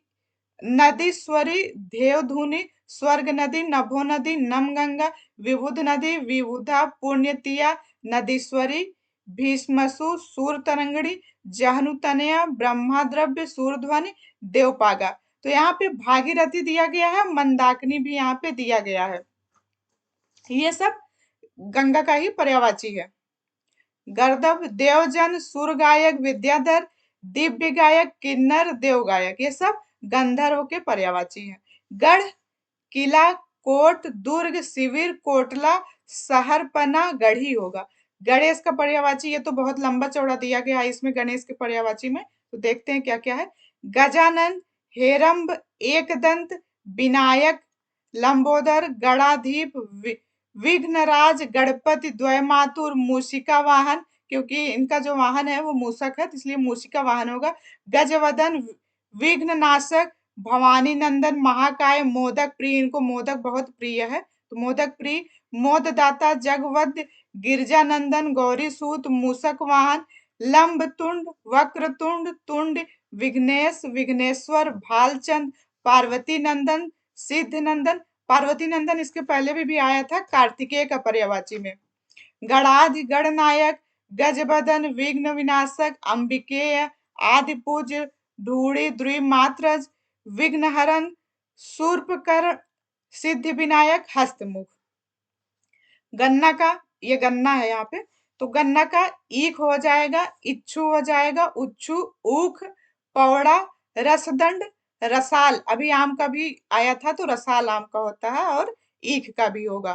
A: नदीश्वरी, देवधुनी, स्वर्ग नदी, नभो नदी, नमगंगा, विबुध नदी, विबुधा, पुण्यतिया, नदीश्वरी, भीष्मसु, सूरतरंगिणी, जहनुतनया, ब्रह्माद्रव्य, सूरध्वनि, देवपागा। तो यहाँ पे भागीरथी दिया गया है, मंदाकिनी भी यहाँ पे दिया गया है। ये सब गंगा का ही पर्यायवाची है। गर्दभ, देवजन, सुर गायक, विद्याधर, दिव्य गायक, किन्नर, देव गायक, ये सब गंधर्व के पर्यायवाची हैं। गढ़, किला, कोट, दुर्ग, शिविर, कोटला, शहरपना, गढ़ी होगा। गणेश का पर्यायवाची ये तो बहुत लंबा चौड़ा दिया गया है इसमें, गणेश के पर्यायवाची में तो देखते हैं क्या क्या है। गजानन, हेरंब, एकदंत, विनायक, लंबोदर, गणाधीप, विघ्नराज, गणपति, द्वयमातुर, मूषिका वाहन, क्योंकि इनका जो वाहन है वो मूषक है, इसलिए मूषिका वाहन होगा। गजवदन, विघ्न नाशक, भवानी नंदन, महाकाय, मोदक प्रिय, इनको मोदक बहुत प्रिय है तो मोदक प्रिय। मोददाता, जगवद्य, गिरजानंदन, गौरी सूत, मूषक वाहन, लंब तुंड, वक्रतुंड, तुंड, विघ्नेश, विघ्नेश्वर, भालचंद, पार्वती नंदन, सिद्ध नंदन। पार्वती नंदन इसके पहले भी आया था कार्तिकेय का पर्यायवाची में। गणाधि, गणनायक, गजबदन, विघ्न विनाशक, अंबिकेय, आदि पूज्य, ढूढ़ी, द्विमात्रज, विघ्नहरण, शूर्पकर्ण, सिद्धि विनायक, हस्तमुख। गन्ना का, ये गन्ना है यहाँ पे, तो गन्ना का ईख हो जाएगा, इच्छु हो जाएगा, उच्छु, ऊख, पौड़ा, रसदंड, रसाल, अभी आम का भी आया था तो रसाल आम का होता है, और ईख का भी होगा।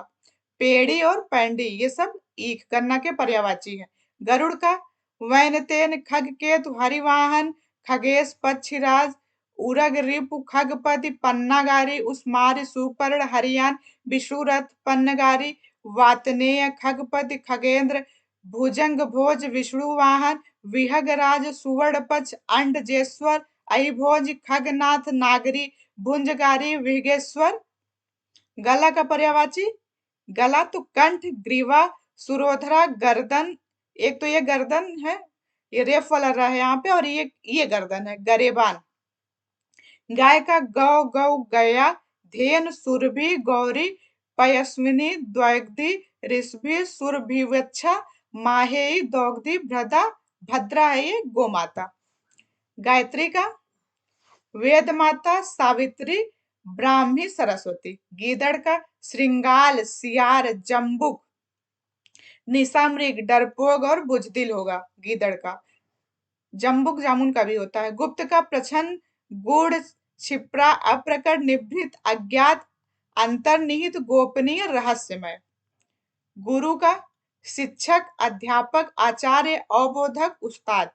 A: पेड़ी और पैंडी ये सब ईख गन्ना के पर्यायवाची है। गरुड़ का वैनतेन, खगकेतु, हरिवाहन, खगेश, पक्षीराज, उरग, रिपु, खगपति, पन्नागारी, उस्मारी, सुपर्ण, हरियान, विषुरथ, पन्नगारी, वातनेय, खगपति, खगेंद्र, भुजंग भोज, विष्णु वाहन, विहगराज, सुवर्णपक्ष, अंडजेश्वर, अहिभोज, खगनाथ, नागरी, भुंजगारी, विहगेश्वर। गला का पर्यायवाची, गला तो कंठ, ग्रीवा, सुरोधरा, गर्दन। एक तो ये गर्दन है, ये रेफ वाला रहा है यहाँ पे, और ये गर्दन है, गरेबान। गाय का गौ, गौ, गया, धेन, सुरभि, गौरी, पयस्विनी, द्वैगदी, ऋषभि, सुरभिवच्छा, माहेई, दौगदी, भ्रदा, भद्रा है ये गोमाता। गायत्री का वेद माता, सावित्री, ब्राह्मी, सरस्वती। गीदड़ का श्रृंगाल, सियार, जम्बुक, निशामृग, डरपोक और बुजदिल होगा गीदड़ का। जम्बुक जामुन का भी होता है। गुप्त का प्रछन्न, गूढ़, क्षिप्रा, अप्रकट, निभृत, अज्ञात, अंतर्निहित, गोपनीय, रहस्यमय। गुरु का शिक्षक, अध्यापक, आचार्य, अवबोधक, उस्ताद।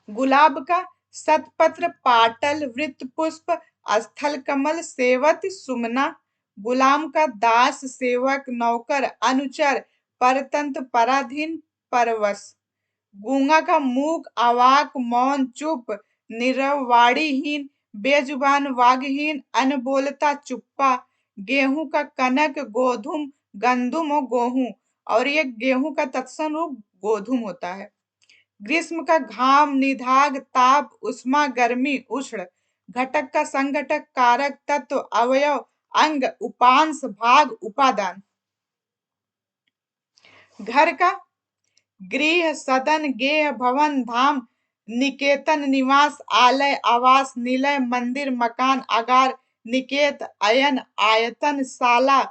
A: गुलाब का सतपत्र, पाटल, वृत्त पुष्प, स्थल कमल, सेवत, सुमना। गुलाम का दास, सेवक, नौकर, अनुचर, परतंत्र, पराधीन, परवश। गूंगा का मूक, अवाक, मौन, चुप, नीरव, वाणीहीन, बेजुबान, वागहीन, अनबोलता, चुप्पा। गेहूं का कनक, गोधुम, गंदुम और गेहूं, और ये गेहूं का तत्सम रूप गोधुम होता है। ग्रीष्म का घाम, निधाग, ताप, उष्मा, गर्मी, उष्ण। घटक का संघटक, कारक, तत्व, अवयव, अंग, उपांश, भाग, उपादान। घर का गृह, सदन, गेह, भवन, धाम, निकेतन, निवास, आलय, आवास, निलय, मंदिर, मकान, आगार, निकेत, अयन, आयतन, शाला,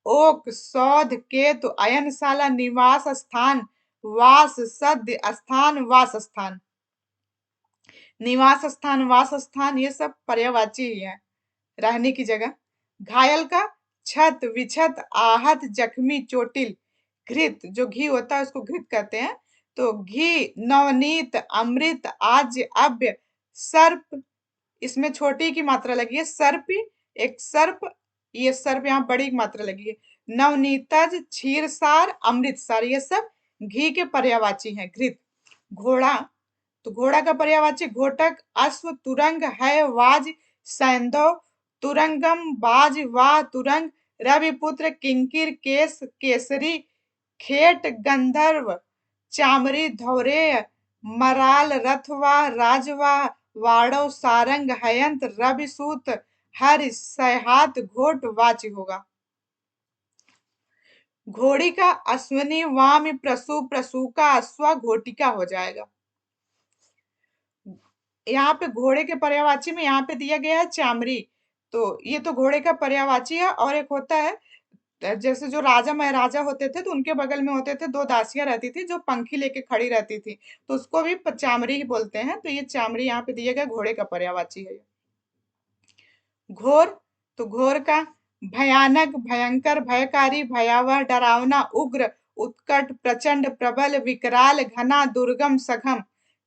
A: ओक, सौध, केतु, अयनशाला, निवास स्थान, वास, सद्य स्थान, वास स्थान। निवास स्थान, वास स्थान, ये सब पर्यायवाची ही है, रहने की जगह। घायल का छत, विछत, आहत, जख्मी, चोटिल। घृत, जो घी होता है उसको घृत कहते हैं, तो घी, नवनीत, अमृत, आज्य, अभ्य। सर्प, इसमें छोटी की मात्रा लगी है, सर्प, एक सर्प, ये सर्प यहाँ बड़ी की मात्रा लगी है। नवनीतज, क्षीरसार, अमृतसार, ये सब घी के पर्यायवाची हैं। घृत। घोड़ा, तो घोड़ा का पर्यायवाची घोटक, अश्व, तुरंग, है, वाज, सैंधव, तुरंगम, बाज, वाह, तुरंग। रविपुत्र, किंकिर, केस, केसरी, खेट, गंधर्व, चामरी, धौरेय, मराल, रथवाह, राजवाह, वाड़व, सारंग, हयंत, रविसूत, हर, सहात, घोट, वाची होगा। घोड़ी का अश्वनी, वाम, प्रसु, प्रसूका, अश्वा, घोटिका हो जाएगा। यहाँ पे घोड़े के पर्यायवाची में यहाँ पे दिया गया है चामरी, तो ये तो घोड़े का पर्यायवाची है। और एक होता है, जैसे जो राजा महाराजा होते थे तो उनके बगल में होते थे दो दासियां रहती थी जो पंखी लेके खड़ी रहती थी, तो उसको भी चामरी ही बोलते हैं। तो ये चामरी यहाँ पे दिया गया घोड़े का पर्यायवाची है। घोर, तो घोर का भयानक, भयंकर, भयकारी, भयावह, डरावना, उग्र, उत्कट, प्रचंड, प्रबल, विकराल, घना, दुर्गम, सघम।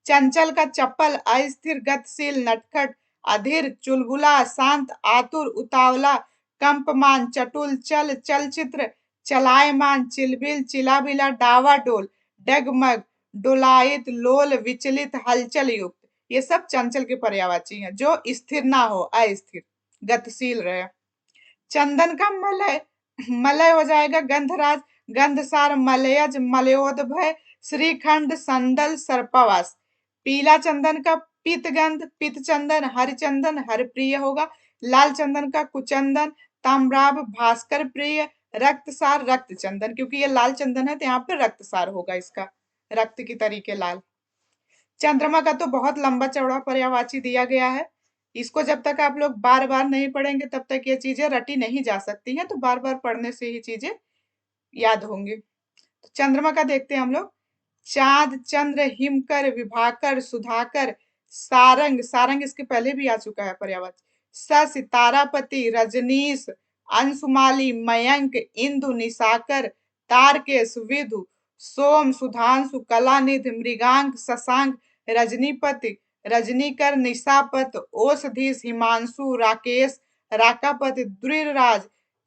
A: चंचल का चप्पल, अस्थिर, गतिशील, नटखट, अधीर, चुलबुला, शांत, आतुर, उतावला, कंपमान, चटुल, चल, चलचित्र, चलायमान, चिलबिल, चिलाबिला, डावाडोल, डगमग, डोलायित, लोल, विचलित, हलचल युक्त। ये सब चंचल के पर्यायवाची हैं, जो स्थिर ना हो, अस्थिर, गतिशील रहे। चंदन का मलय, मलय हो जाएगा गंधराज, गंधसार, मलयज, मलयोदभय, श्रीखंड, संदल, सर्पवास। पीला चंदन का पीतगंध, पीत चंदन, हरिचंदन, हरप्रिय होगा। लाल चंदन का कुचंदन, ताम्राभ, भास्कर प्रिय। रक्तसार, रक्त चंदन, क्योंकि ये लाल चंदन है तो यहाँ पे रक्तसार होगा इसका, रक्त की तरीके लाल। चंद्रमा का तो बहुत लंबा चौड़ा पर्यायवाची दिया गया है, इसको जब तक आप लोग बार बार नहीं पढ़ेंगे तब तक ये चीजें रटी नहीं जा सकती हैं, तो बार बार पढ़ने से ही चीजें याद होंगी। तो चंद्रमा का देखते हैं हम लोग। चांद, चंद्र, हिमकर, विभाकर, सुधाकर, सारंग, सारंग इसके पहले भी आ चुका है पर्यायवाची। सस, तारापति, रजनीश, अंशुमाली, मयंक, इंदु, निशाकर, तारकेश, विधु, सोम, सुधांशु, कलानिधि, मृगांक, शशांक, रजनीपति, रजनीकर, निशापत, ओषधीश, हिमांशु, राकेश, राकापति, द्विराज,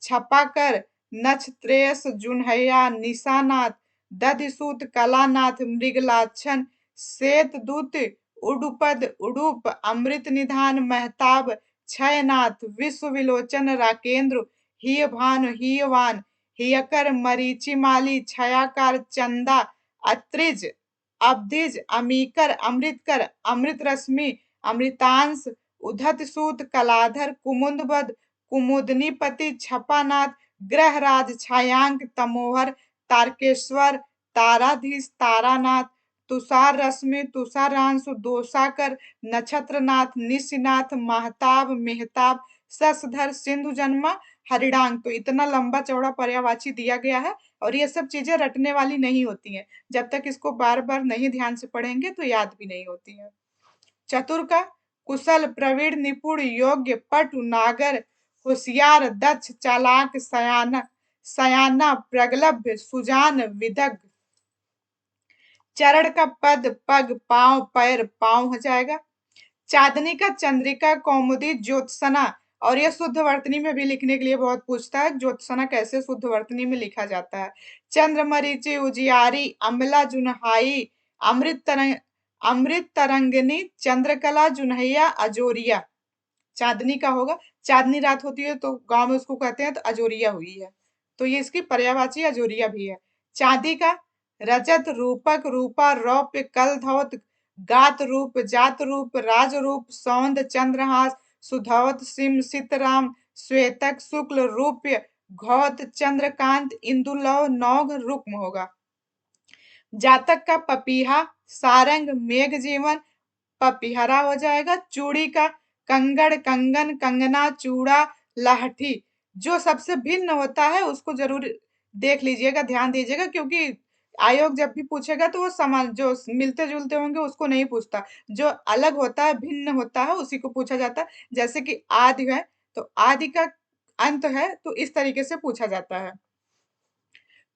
A: छपाकर नक्षत्रेश जुन्हैया निशानाथ दधिसूत कलानाथ मृगलाछन श्वेतदूत उडुपद उडुप अमृत निधान महताब क्षयनाथ विश्व विलोचन राकेंद्र हीयभानु हीयवान हियकर मरीचिमाली छयाकार चंदा अत्रिज अब्धिज अमीकर अमृतकर अमृत रश्मि अमृतांश उद्धत सूत कलाधर कुमुदबद कुमुदनीपति छपानाथ ग्रहराज छायांक तमोहर तारकेश्वर ताराधीश तारानाथ तुषार रश्मि तुषारांशु दोषाकर नक्षत्रनाथ निशिनाथ महताब मेहताब शशधर सिंधु जन्मा हरिणांग। तो इतना लंबा चौड़ा पर्यायवाची दिया गया है और ये सब चीजें रटने वाली नहीं होती हैं। जब तक इसको बार बार नहीं ध्यान से पढ़ेंगे तो याद भी नहीं होती है। चतुर का कुशल प्रवीण निपुण योग्य पटु नागर होशियार दक्ष चालाक सयाना सयाना प्रगल्भ सुजान विदग्ध। चरण का पद पग पांव पैर पांव हो जाएगा। चांदनी का चंद्रिका कौमुदी ज्योत्सना और ये शुद्ध वर्तनी में भी लिखने के लिए बहुत पूछता है, ज्योत्सना कैसे शुद्ध वर्तनी में लिखा जाता है। चंद्रमरीचि उजियारी अमला जुनहाई अमृत तरंगिनी चंद्रकला जुन्हैया अजोरिया। चांदनी का होगा, चांदनी रात होती है तो गांव में उसको कहते हैं तो अजोरिया हुई है, तो ये इसकी पर्यायवाची अजोरिया भी है। चांदी का रजत रूपक रूपा रौप्य कल धौत गात रूप जात रूप राज रूप सौंद चंद्रहास सुधौत सिम सितराम श्वेतक शुक्ल रूप्य घौत चंद्रकांत इंदुलव नौघ रुक्म होगा। जातक का पपीहा सारंग मेघ जीवन पपीहरा हो जाएगा। चूड़ी का कंगड़ कंगन कंगना चूड़ा लाठी। जो सबसे भिन्न होता है उसको जरूर देख लीजिएगा, ध्यान दीजिएगा, क्योंकि आयोग जब भी पूछेगा तो वो समान जो मिलते जुलते होंगे उसको नहीं पूछता, जो अलग होता है भिन्न होता है उसी को पूछा जाता है। जैसे कि आदि है तो आदि का अंत है तो इस तरीके से पूछा जाता है।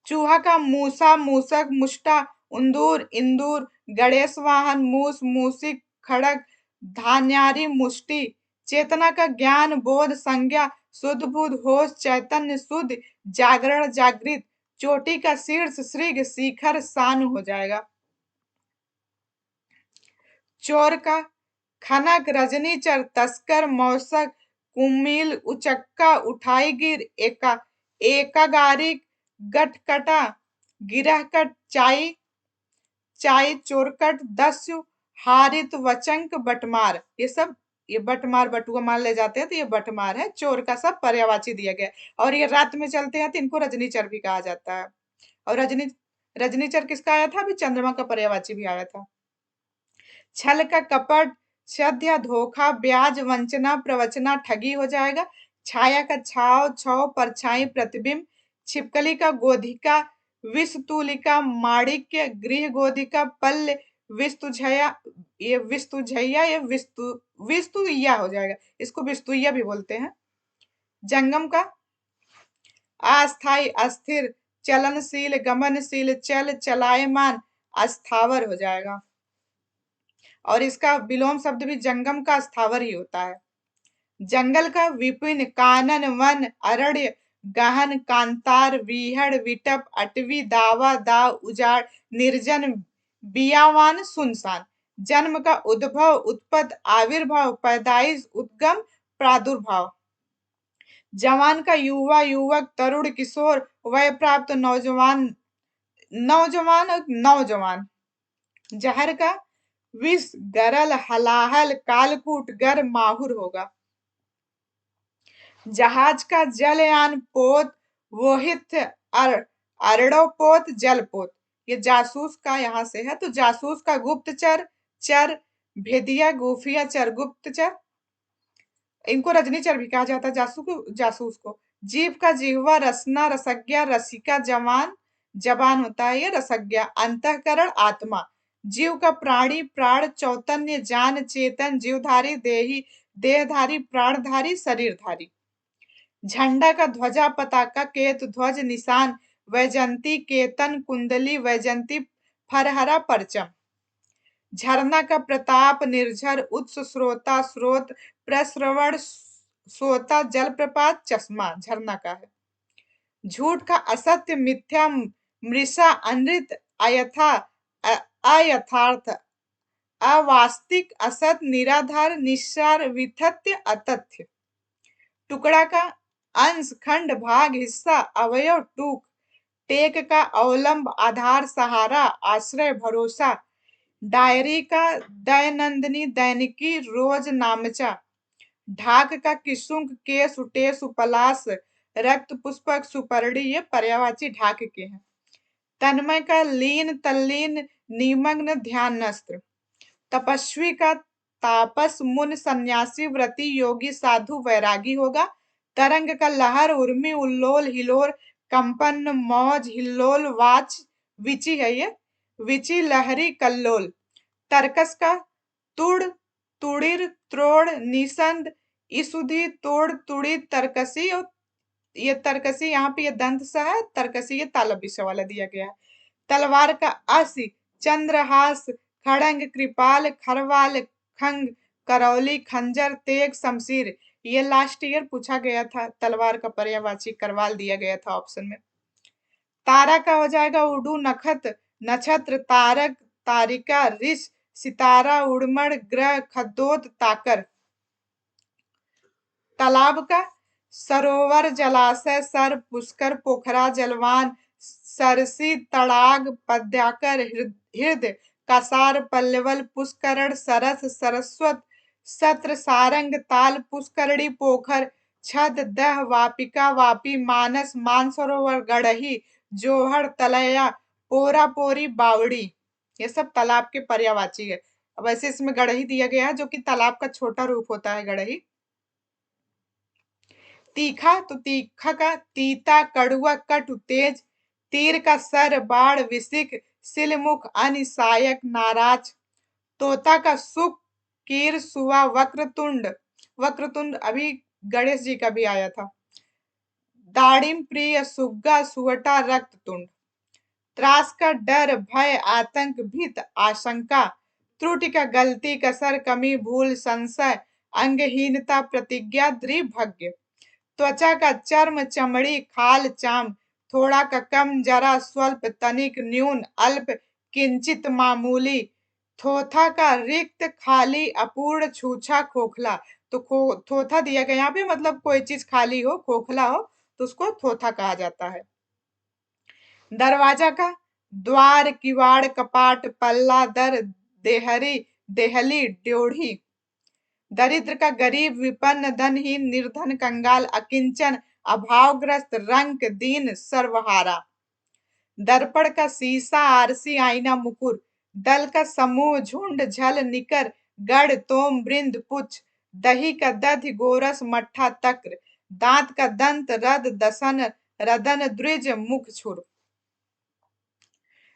A: चूहा का मूसा मूसक मुष्टा उंदूर इंदूर गणेश वाहन मूस मूसिक खड़ग धान्यारी मुष्टि। चेतना का ज्ञान बोध संज्ञा शुद्ध बुद्ध होश चैतन्य शुद्ध जागरण जागृत। चोटी का शीर्ष श्रीग शिखर सान हो जाएगा। चोर का खनक रजनीचर तस्कर मौसक कुमिल उचक्का उठाईगिर एकागारिक गटकटा गिरहकट चाई चाई चोरकट दस्यु हारित वचंक बटमार। ये बटमार बटुआ मार ले जाते हैं तो ये बटमार है। चोर का सब पर्यायवाची दिया गया और ये रात में चलते हैं तो इनको रजनीचर भी कहा जाता है। और रजनीचर किसका आया था? अभी चंद्रमा का पर्यायवाची भी आया था। छल का कपट सध्या धोखा ब्याज वंचना प्रवचना ठगी हो जाएगा। छाया का छाव छव परछाई प्रतिबिंब। छिपकली का गोधिका विषतुलिका माणिक्य गृह गोधिका पल्ल विस्तुझया ये विस्तुझैया ये विस्तुइया हो जाएगा, इसको विस्तुइया भी बोलते हैं। जंगम का अस्थाई अस्थिर चलनशील गमनशील चल चलायमान अस्थावर हो जाएगा। और इसका विलोम शब्द भी जंगम का स्थावर ही होता है। जंगल का विपिन कानन वन अरण्य गहन कांतार विहड़ विटप अटवी दावा दाव उजाड़ निर्जन बियावान सुनसान। जन्म का उद्भव उत्पत्ति आविर्भाव पैदाइश उद्गम प्रादुर्भाव। जवान का युवा युवक तरुण किशोर वय प्राप्त नौजवान नौजवान। जहर का विष गरल हलाहल कालकूट गर माहुर होगा। जहाज का जलयान पोत वोहित अरड़ोपोत जलपोत। ये जासूस का यहाँ से है, तो जासूस का गुप्तचर चर भेदिया गुफिया चर गुप्तचर। इनको रजनीचर भी कहा जाता है जासूस को। जीव का जिह्वा रसना रसज्ञा रसिका जवान जबान होता है ये रसज्ञा। अंतःकरण आत्मा। जीव का प्राणी प्राण चौतन्य जान चेतन जीवधारी देही देहधारी प्राणधारी शरीरधारी। झंडा का ध्वजा पताका केत ध्वज निशान वैजंती केतन कुंडली वैजंती फरहरा परचम। झरना का प्रताप निर्झर उत्स स्रोता स्रोत प्रश्रवण सोता जलप्रपात चश्मा झरना का है। झूठ का असत्य, मिथ्या, मृषा, अनृत, अयथार्थ, अवास्तविक, असत, निराधार, निस्सार, विथत्य, अतथ्य। टुकड़ा का अंश, खंड, भाग, हिस्सा, अवयव, टूक। टेक का अवलंब, आधार, सहारा, आश्रय, भरोसा। डायरी का दैनंदिनी, दैनिकी, रोज नामचा। ढाक का किशुंक, केस, उटेस, उपलास, रक्त, पुष्पक, सुपर्णी, ये पर्यायवाची ढाक के हैं। तन्मय का लीन, तल्लीन, निमग्न, ध्यानस्त्र। तपस्वी का तापस, मुन, सन्यासी, व्रती, योगी, साधु, वैरागी होगा। तरंग का लहर, उर्मी, उल्लोल, हिलोर, कंपन, मौज, हिल्लोल, वाच, विची है ये, विची, लहरी, कल्लोल। तर्कस का तुड़, तुड़िर, त्रोड़, निसंद, ईसुधि, तोड़, तुड़ी, तरकसी। और ये तरकसी यहाँ पे ये दंत सा है, तरकसी ये तालव्य से वाला दिया गया है। तलवार का असी, चंद्रहास, खड़ंग, कृपाल, खरवाल, खंग, करौली, खंजर, तेग, शमशीर। ये लास्ट ईयर पूछा गया था, तलवार का पर्यायवाची करवाल दिया गया था ऑप्शन में। तारा का हो जाएगा उडू, नखत, नक्षत्र, तारक, तारिका, ऋष, सितारा, उड़मड़, ग्रह, खद्दोत, ताकर। तालाब का सरोवर, जलाशय, सर, पुष्कर, पोखरा, जलवान, सरसी, तड़ाग, पद्याकर, हृद, कसार, पल्लवल, पुष्करण, सरस, सरस्वत, सत्र, सारंग, ताल, पुष्करणी, पोखर, छद, दह, वापिका, वापी, मानस, मानसरोवर, गढ़ही, जोहड़, तलैया, पोरा, पोरी, बावड़ी। ये सब तालाब के पर्यायवाची है। अब ऐसे इसमें गढ़ही दिया गया है जो कि तालाब का छोटा रूप होता है गढ़ही। तीखा तो तीखा का तीता, कड़ुआ, कटु, तेज। तीर का सर, बाढ़, विसिक, सिलमुख, अनिसायक, नाराज। तोता का सुख, कीर, सुआ, वक्रतुंड। वक्रतुंड अभी गणेश जी का भी आया था। दाड़िम, प्रिय, सुग्गा, सुवटा, रक्ततुंड। त्रास का डर, भय, आतंक, भीत, आशंका। त्रुटि का गलती, कसर, कमी, भूल, संशय, अंगहीनता, प्रतिज्ञा, दृढ़। त्वचा का चर्म, चमड़ी, खाल, चाम। थोड़ा का कम, जरा, स्वल्प, तनिक, न्यून, अल्प, किंचित, मामूली। थोथा का रिक्त, खाली, अपूर्ण, छूछा, खोखला। तो थोथा दिया गया यहाँ पे, मतलब कोई चीज खाली हो, खोखला हो, तो उसको थोथा कहा जाता है। दरवाजा का द्वार, किवाड़, कपाट, पल्ला, दर, देहरी, देहली, ड्योढ़ी। दरिद्र का गरीब, विपन्न, धनहीन, निर्धन, कंगाल, अकिंचन, अभावग्रस्त, रंक, दीन, सर्वहारा। दर्पण का शीशा, आरसी, आईना, मुकुर। दल का समूह, झुंड, झल, निकर, गढ़, तोम, वृंद, पुच्छ। दही का दधि, गोरस, मट्ठा, तक्र। दांत का दंत, रद, दसन, रदन, द्विज, मुख, छुर।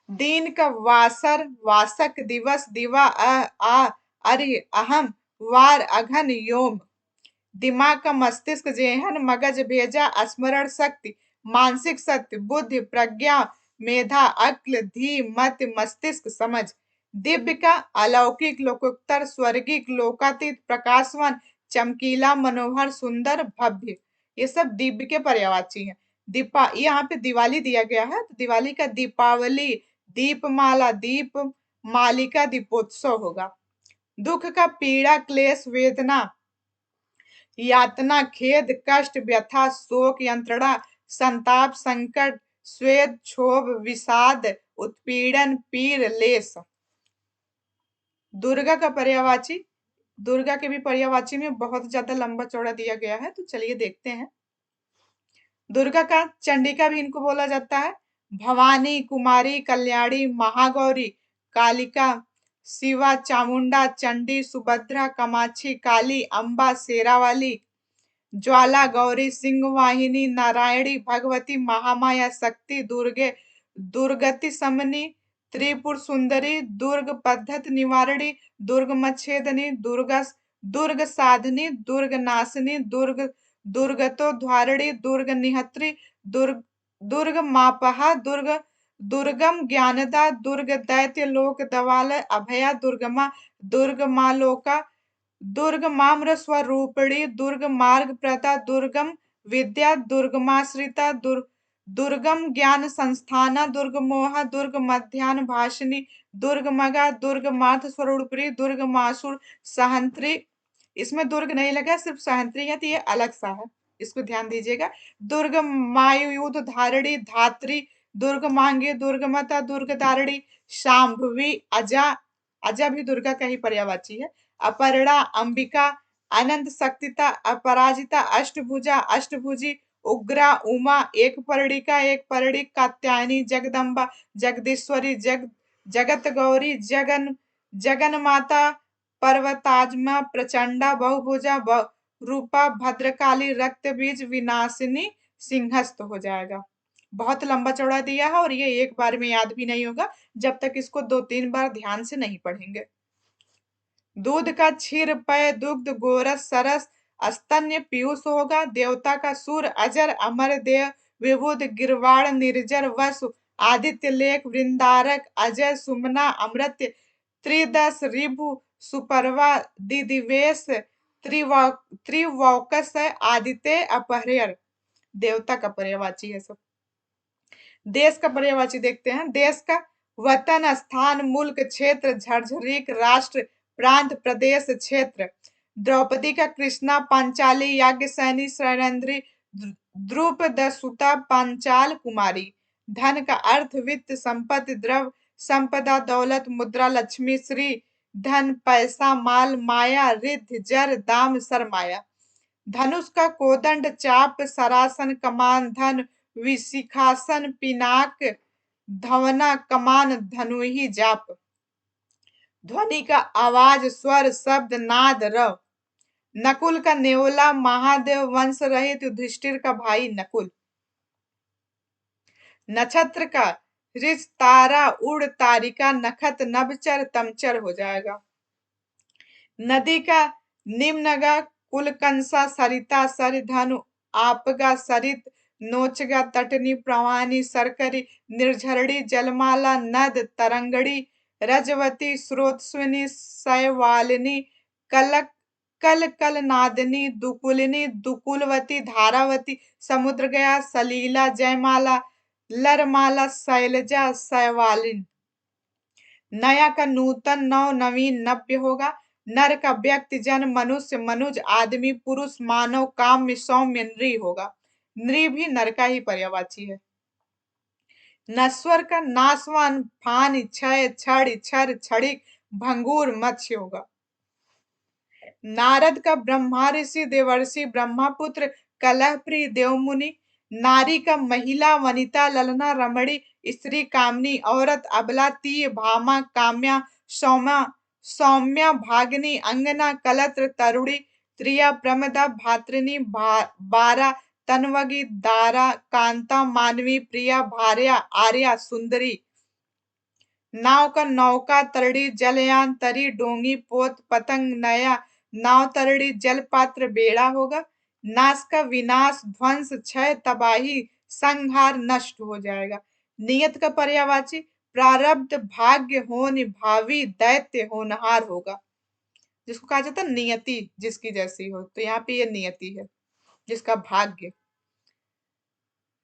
A: दीन का वासर, वासक, दिवस, दिवा, अरि, अहम, वार, अघन, योम। दिमाग का मस्तिष्क, जेहन, मगज, भेजा, स्मरण शक्ति, मानसिक सत्य, बुद्धि, प्रज्ञा, मेधा, अक्ल, धी, मत, मस्तिष्क, समझ। दिव्य का अलौकिक, लोकोत्तर, स्वर्गिक, लोकातीत, प्रकाशवान, चमकीला, मनोहर, सुंदर, भव्य। ये सब दिव्य के पर्यायवाची हैं। यहाँ पे दिवाली दिया गया है, तो दिवाली का दीपावली, दीपमाला, दीप मालिका, दीपोत्सव होगा। दुख का पीड़ा, क्लेश, वेदना, यातना, खेद, कष्ट, व्यथा, शोक, यंत्रणा, संताप, संकट, स्वेद, क्षोभ, विषाद, उत्पीड़न, पीर, लेस। दुर्गा का पर्यायवाची, दुर्गा के भी पर्यायवाची में बहुत ज्यादा लंबा चौड़ा दिया गया है, तो चलिए देखते हैं। दुर्गा का चंडिका भी इनको बोला जाता है। भवानी, कुमारी, कल्याणी, महागौरी, कालिका, शिवा, चामुंडा, चंडी, सुभद्रा, कामाक्षी, काली, अंबा, शेरावाली, ज्वाला, गौरी, सिंह वाहिनी, नारायणी, भगवती, महामाया, शक्ति, दुर्गे, दुर्गति समनी, त्रिपुर सुंदरी, दुर्ग पद्धत निवारणी, दुर्ग मच्छेदनी, दुर्ग साधनी, दुर्ग नाशनी, दुर्गतो द्वारणी, दुर्ग निहत्री, दुर्ग मापहा, दुर्गम ज्ञानदा, दुर्ग दैत्य लोक दवालय, अभया, दुर्गमा, दुर्ग मालोका, दुर्ग माम्र स्वरूपिणी, दुर्ग मार्ग प्रदा, दुर्गम विद्या, दुर्गमाश्रिता, दुर्गम ज्ञान संस्थाना, दुर्गमोहा, दुर्ग मध्यान्ह भाषिनी, दुर्गमगा, दुर्गमार्थ स्वरूपरी, दुर्गमासुर सहंत्री। इसमें दुर्ग नहीं लगा, सिर्फ सहंत्री है, तो ये अलग सा है, इसको ध्यान दीजिएगा। दुर्ग मायुयुध धारणी धात्री, दुर्ग मांगे, दुर्गमता, दुर्ग धारणी, शांभवी, अजा, अजा भी दुर्गा का ही पर्यायवाची है। अपर्णा, अंबिका, अनंत शक्तिता, अपराजिता, अष्टभुजा, अष्टभुजी, उग्रा, उमा, एक पर्णिका, एक पर्णिक, कात्यायनी, जगदम्बा, जगदीश्वरी, जगत गौरी, जगन जगन माता, पर्वताजमा, प्रचंडा, बहुभुजा, रूपा, भद्रकाली, रक्त बीज, विनाशिनी, सिंहस्थ हो जाएगा। बहुत लंबा चौड़ा दिया है और ये एक बार में याद भी नहीं होगा जब तक इसको 2-3 बार ध्यान से नहीं पढ़ेंगे। दूध का क्षीर, पय, दुग्ध, गोरस, सरस, स्तन्य, पीयूष होगा। देवता का सूर, अजर, अमर, देव, विबुध, गिरवाण, निर्जर, वसु, आदित्य, लेख, वृंदारक, अजय, सुमना, अमृत, त्रिदश, रिभु, सुपर्वा, दिदिवेश, त्रिवौकस, आदित्य, अपहर। देवता का पर्यायवाची है सब। देश का पर्यायवाची देखते हैं। देश का वतन, स्थान, मुल्क, क्षेत्र, झरझरीक, राष्ट्र, प्रांत, प्रदेश, क्षेत्र। द्रौपदी का कृष्णा, पांचाली, याज्ञसेनी, शैलेंद्री, द्रुपदसुता, पांचाल कुमारी। धन का अर्थ, वित्त, संपत्ति, द्रव्य, संपदा, दौलत, मुद्रा, लक्ष्मी, श्री, धन, पैसा, माल, माया, रिद्ध, जर, दाम, सरमाया। धनुष का कोदंड, चाप, सरासन, कमान, धन, विशिखासन, पिनाक, धवना, कमान, धनुही, जाप। ध्वनि का आवाज, स्वर, शब्द, नाद, रव। नकुल का नेवला, महादेव वंश रहित, युधिष्ठिर का भाई नकुल। नक्षत्र का ऋष, तारा, उड़, तारिका, नखत, नभचर, तमचर हो जाएगा। नदी का निम्नगा, कुलकंसा, सरिता, सरिधनु, आपगा, सरित, नोचगा, तटनी, प्रवानी, सरकरी, निर्झरणी, जलमाला, नद, तरंगड़ी, रजवती, स्रोतस्विनी, शैवालिनी, कलक, कल कल नादनी, दुकुलिनी, दुकुलवती, धारावती, समुद्र गया, सलीला, जयमाला, लरमाला, शैलजा, शैवालिन। नया का नूतन, नव, नवीन, नव्य होगा। नर का व्यक्ति, जन, मनुष्य, मनुज, आदमी, पुरुष, मानव, काम्य, सौम्य, नृ होगा। नृ भी नर का ही पर्यायवाची है। नश्वर का नासवान, फान, क्षय, क्षण, क्षर, क्षणिक, भंगुर, मत्स्य होगा। नारद का ब्रह्मा ऋषि, देवर्षि, ब्रह्मपुत्र, कलहप्रिय, देवमुनि। नारी का महिला, वनिता, ललना, रमणी, स्त्री, कामनी, औरत, अबला, तीय, भामा, काम्या, सौम्या, सौम्या, भागनी, अंगना, कलत्र, तरुणी, त्रिया, प्रमदा, भात्रिनी, बारा, तनवगी, दारा, कांता, मानवी, प्रिया, भार्या, आर्या, सुंदरी। नाव का नौका, तरड़ी, जलयान, तरी, डोंगी, पोत, पतंग, नया, नाव, तरड़ी, जल पात्र, बेड़ा होगा। नाश का विनाश, ध्वंस, क्षय, तबाही, संहार, नष्ट हो जाएगा। नियत का पर्यायवाची, प्रारब्ध, भाग्य, होन, भावी, दैत्य, होनहार होगा। जिसको कहा जाता है नियति, जिसकी जैसी हो, तो यहाँ पे ये नियति है, जिसका भाग्य।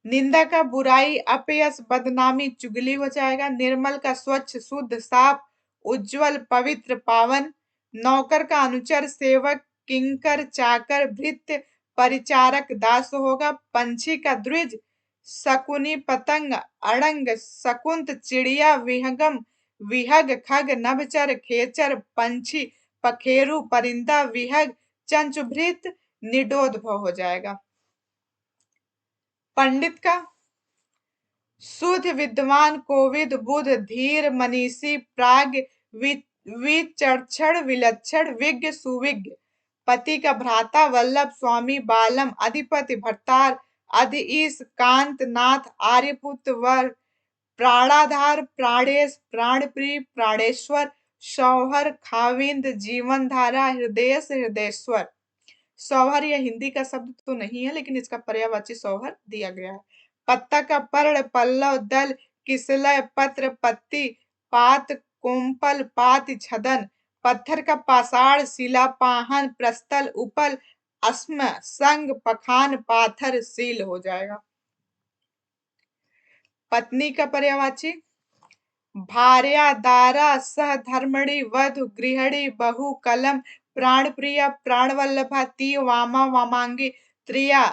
A: निंदा का बुराई, अपयश, बदनामी, चुगली हो जाएगा। निर्मल का स्वच्छ, शुद्ध, साफ, उज्जवल, पवित्र, पावन। नौकर का अनुचर, सेवक, किंकर, चाकर, भृत्य, परिचारक, दास होगा। पंछी का द्विज, शकुनी, पतंग, अड़ंग, शकुंत, चिड़िया, विहंगम, विहग, खग, नभचर, खेचर, पंछी, पखेरु, परिंदा, विहग, चंचु, भृत, निडोधभ हो जाएगा। पंडित का शुद्ध, विद्वान, कोविद, बुध, धीर, मनीषी, प्राग, विचक्षण, विलक्षण, विज्ञ, सुविज्ञ। पति का भ्राता, वल्लभ, स्वामी, बालम, अधिपति, भट्टार, अधिईश, कांत, नाथ, आर्यपुत्र, वर, प्राणाधार, प्राणेश, प्राणप्रिय, प्राणेश्वर, शौहर, खाविंद, जीवनधारा, हृदय, हृदयेश्वर। सौहर यह हिंदी का शब्द तो नहीं है, लेकिन इसका पर्यायवाची सौहर दिया गया है। पत्ता का पर्ण, पल्लव, दल, किसलय, पत्र, पत्ती, पात, कोम्पल, पात, छदन। पत्थर का पाषाण, शिला, पाहन, प्रस्तल, उपल, अस्म, संग, पखान, पाथर, सील हो जाएगा। पत्नी का पर्यायवाची भार्या, दारा, सहधर्मणि, वधु, गृहिणी, बहु, कलम, प्राण प्रिया, प्राणवल्लभा, ती, वामा, वामांगी, त्रिया,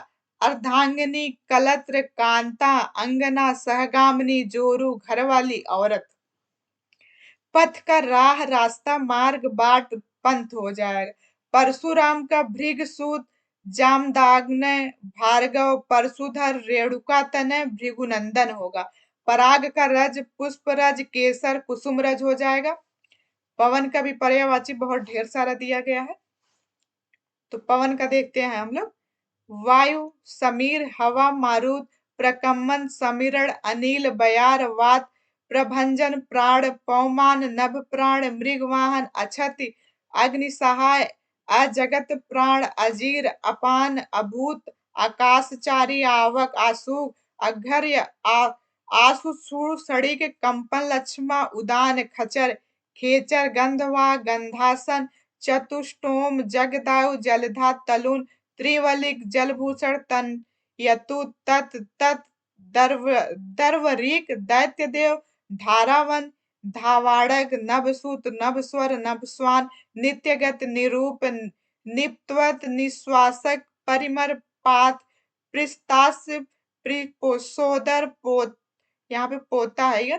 A: अर्धांगिनी, कलत्र, कांता, अंगना, सहगामिनी, जोरू, घरवाली औरत। पथ का राह, रास्ता, मार्ग, बाट, पंथ हो जाएगा। परशुराम का भृगसूत, जामदाग्ने, भार्गव, परशुधर, रेणुका तनय, भृगुनंदन होगा। पराग का रज, पुष्प रज, केसर, कुसुम रज हो जाएगा। पवन का भी पर्यायवाची बहुत ढेर सारा दिया गया है, तो पवन का देखते हैं हम लोग। वायु, समीर, हवा, मारुत, प्रकम्मन, समीरण, अनिल, बयार, वात, प्रभंजन, प्राण, पौमान, नभ प्राण, मृगवाहन, अछति, अग्नि सहाय, अजगत प्राण, अजीर, अपान, अभूत, आकाशचारी, आवक, आसु, अघर्य, आसु, सूर, सड़िक, कंपन, लक्ष्मा, उदान, खचर, खेचर, गंधवा, गंधासन, चतुष्टोम, जगदायु, जलधा, तलुन, त्रिवलिक, जलभूषण, तन, यतु, तत्, तत्, दर्वरीक, दैत्यदेव, धारावन, धावाड़क, नभसूत, नभस्वर, नभस्वान, नित्यगत, निरूप, निप्तवत, निश्वासक, परिमर, पात, पृष्ठास्य, सोदर, पोत, यहाँ पे पोता है ये,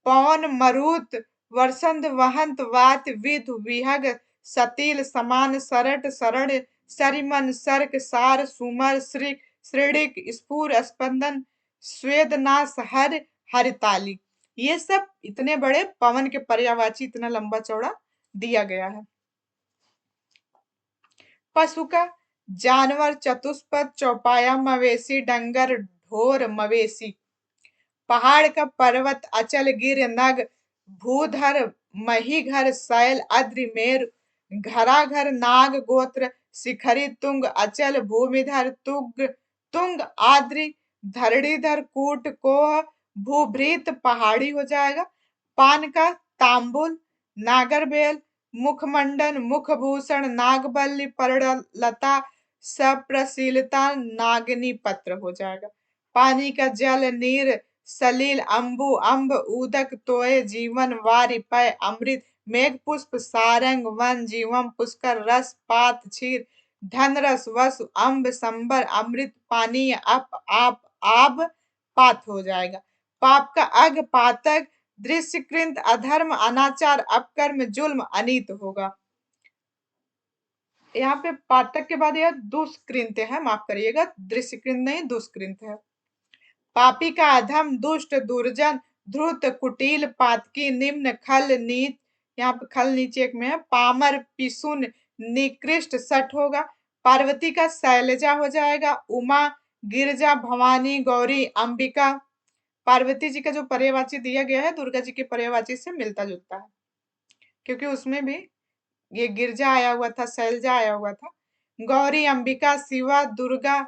A: पवन, मरुत, वर्षंद, वहंत, वात, विध, विहग, सतील, समान, सरट, शरण, सरिमन, सर्क, सार, सुमर, श्रिक, श्रेणिक, स्फुर, स्पंदन, स्वेदनाश, हर, हरिताली। ये सब इतने बड़े पवन के पर्यायवाची इतना लंबा चौड़ा दिया गया है। पशु का जानवर, चतुष्पद, चौपाया, मवेशी, डंगर, ढोर, मवेशी। पहाड़ का पर्वत, अचल, गिर, नग, भूधर, महीघर, शैल, अद्रि, मेरु, घराघर, नाग, गोत्र, शिखरी, तुंग, अचल, भूमिधर, तुंग, आद्रि, धरणीधर, कूट, कोह, भूभृत, पहाड़ी हो जाएगा। पान का तांबुल, नागरबेल, मुखमंडन, मुखभूषण, नागबल्ली, पर्णलता, सप्रशीलता, नागनी पत्र हो जाएगा। पानी का जल, नीर, सलील, अंबु, अंब, उदक, तोय, जीवन, वारि, पय, अमृत, मेघ पुष्प, सारंग, वन, जीवम, पुष्कर, रस, पात, क्षीर, धन रस, वसु, अम्ब, संबर, अमृत, पानी, अप, आप, आब, पात हो जाएगा। पाप का अग, पातक, दृश्य, कृंत, अधर्म, अनाचार, अपकर्म, जुल्म, अनीत होगा। यहाँ पे पातक के बाद यह दुष्कृंत है, माफ करिएगा, दृश्यकृंत नहीं दुष्कृंत है। पापी का अधम, दुष्ट, दुर्जन, ध्रुत, कुटिल, पातकी, निम्न, खल, नीच, यहाँ पे खल नीचे एक में है, पामर, पिसुन, निकृष्ट, सठ होगा। पार्वती का शैलजा हो जाएगा। उमा, गिरजा, भवानी, गौरी, अंबिका। पार्वती जी का जो पर्यायवाची दिया गया है दुर्गा जी के पर्यायवाची से मिलता जुलता है, क्योंकि उसमें भी ये गिरजा आया हुआ था, शैलजा आया हुआ था। गौरी, अंबिका, शिवा, दुर्गा,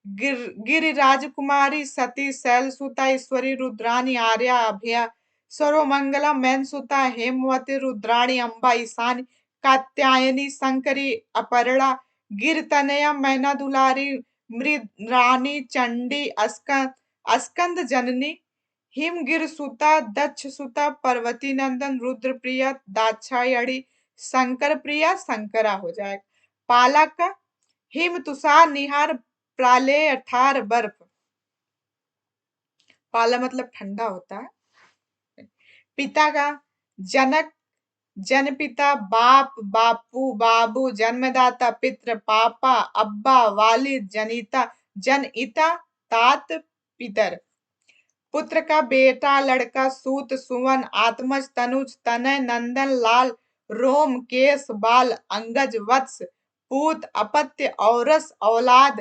A: गिरिराज कुमारी, सती, शैलसुता, ईश्वरी, रुद्राणी, आर्या, अभया, सर्वमंगला, मैनसुता, हेमवती, रुद्राणी, अम्बा, ईशानी, कात्यायनी, शंकरी, अपर्णा, गिरतनया, मैना दुलारी, मृद्राणी, चंडी, अस्कंद जननी, हिमगिर सुता, दक्ष सुता, पर्वती नंदन, रुद्र प्रिया, दाक्षायणी, शंकर प्रिया, शंकरा हो जाएगा। पाला का हिम, तुषार, निहार, प्रालेय, ठार, बर्फ। पाला मतलब ठंडा होता है। पिता का जनक, जनपिता, बाप, बापू, बाबू, जन्मदाता, पितृ, पापा, अब्बा, वालिद, जनिता, जनइता, तात, पितर। पुत्र का बेटा, लड़का, सूत, सुवन, आत्मज, तनुज, तनय, नंदन, लाल, रोम, केश, बाल, अंगज, वत्स, पूत, अपत्य, औरस, औलाद,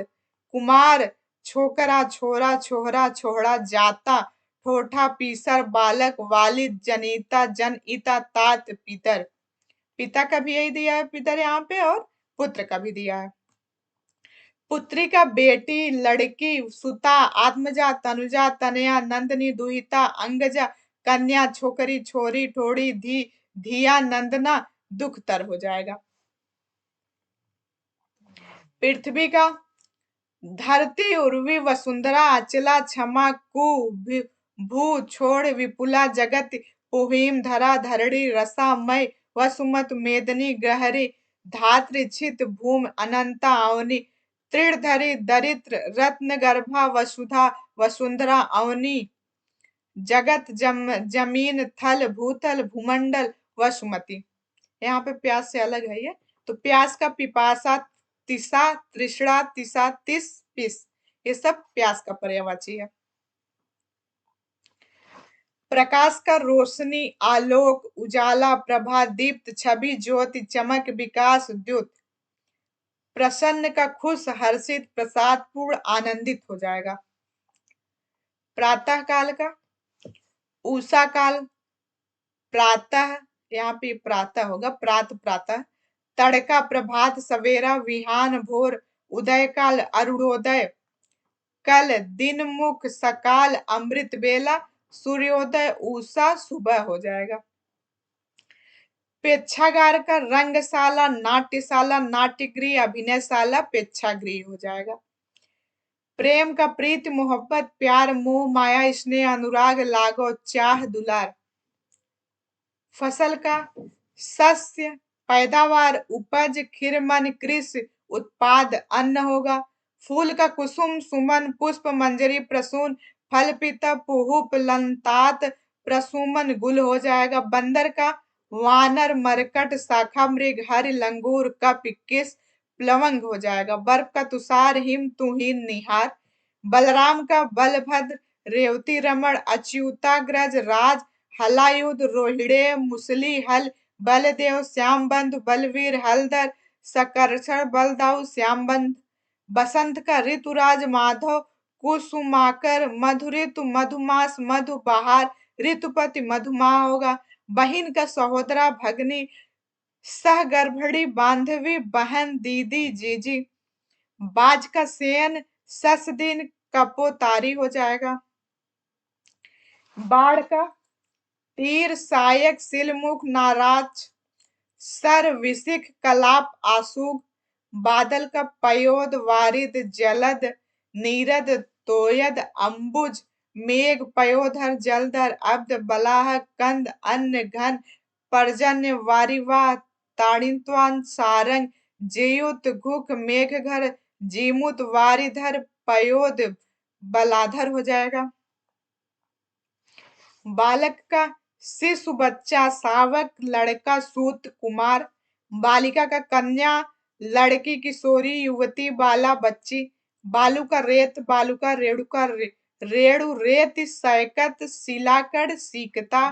A: कुमार, छोकरा, छोरा, छोहरा, छोहड़ा, जाता, ठोठा, पीसर, बालक, वालिद, जनिता, जनइता, तात, पितर। पिता का भी यही दिया है पितर यहाँ पे, और पुत्र का भी दिया है। पुत्री का बेटी, लड़की, सुता, आत्मजा, तनुजा, तनया, नंदनी, दुहिता, अंगजा, कन्या, छोकरी, छोरी, ठोड़ी, धिया, नंदना, दुखतर हो जाएगा। पृथ्वी का धरती, उर्वी, वसुंधरा, अचला, क्षमा, कु, भू छोड़ विपुला जगत पुहीम धरा धरणी रसामय वसुमत मेदनी गहरी धात्र छित भूम अनंता अवनी तृणधरी दरिद्र रत्न गर्भा वसुधा वसुंधरा अवनी जगत जमीन थल भूतल भूमंडल वसुमती। यहाँ पे प्यास से अलग है ये। तो प्यास का पिपासा तिसा तृष्णा तिसा तिस पिस, ये सब प्यास का पर्यायवाची है। प्रकाश का रोशनी आलोक उजाला प्रभा दीप्त छवि ज्योति चमक विकास द्युत। प्रसन्न का खुश हर्षित प्रसाद पूर्ण आनंदित हो जाएगा। प्रातः काल का उषा काल प्रातः, यहाँ पे प्रातः होगा प्रातः। तड़का प्रभात सवेरा विहान भोर उदय काल अरुणोदय कल दिन मुख सकाल अमृत बेला सूर्योदय उषा सुबह हो जाएगा। प्रेक्षागार का रंगशाला नाट्यशाला नाट्यगृह अभिनयशाला प्रेक्षागृह हो जाएगा। प्रेम का प्रीति मोहब्बत प्यार मोह माया स्नेह अनुराग लागो चाह दुलार। फसल का शस्य पैदावार उपज खिरमन कृषि उत्पाद अन्न होगा। फूल का कुसुम सुमन पुष्प मंजरी प्रसून फल पिता पुहुप लंतात प्रसुमन गुल हो जाएगा। बंदर का वानर मरकट शाखा मृग हरि लंगूर कप किस प्लवंग हो जाएगा। बर्फ का तुषार हिम तुहिन निहार। बलराम का बलभद्र रेवती रमण अच्युताग्रज राज हलायुध रोहिड़े मुसली हल बलदेव श्याम बंधु बलवीर हलधर सकर्षण बलदाऊ श्याम बंधु। बसंत का ऋतुराज माधव कुसुमाकर मधुऋतु मधुमास मधु बहार ऋतुपति मधुमाह होगा। बहिन का सहोदरा भगनी सहगर्भणी बांधवी बहन दीदी जीजी। बाज का सेन ससदिन कपोतारी हो जाएगा। बाढ़ का तीर सायक सिलमुख नाराज सर विशिख कलाप आसूग। बादल का पयोद वारिद जलद नीरद तोयद अंबुज मेघ पयोधर जलधर अब्द बलाह कंद अन्न घन पर्जन्य वारिवा ताड़ित्वान सारंग जेयुत घुक मेघघर जीमुत वारिधर पयोद बलाधर हो जाएगा। बालक का शिशु बच्चा शावक लड़का सूत कुमार। बालिका का कन्या लड़की किशोरी युवती बाला बच्ची। बालू का रेत बालू का रेणु का रेणु रेत सैकत शिलाकड़ सीकता।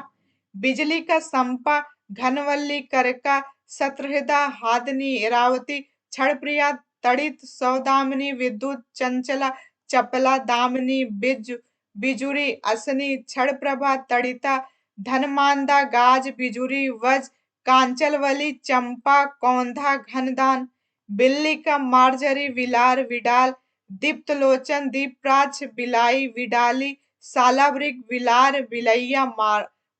A: बिजली का संपा घनवल्ली करका शत्रहृदा हादनी इरावती क्षण प्रिया तड़ित सौदामिनी विद्युत चंचला चपला दामिनी बिजुरी असनी क्षण प्रभा तड़िता धनमांदा गाज बिजुरी वज कांचलवली चंपा कौंधा घनदान। बिल्ली का मार्जरी विलार विडाल दीप्त लोचन दीपराक्ष बिलाई विडाली सालावृक विलार बिलैया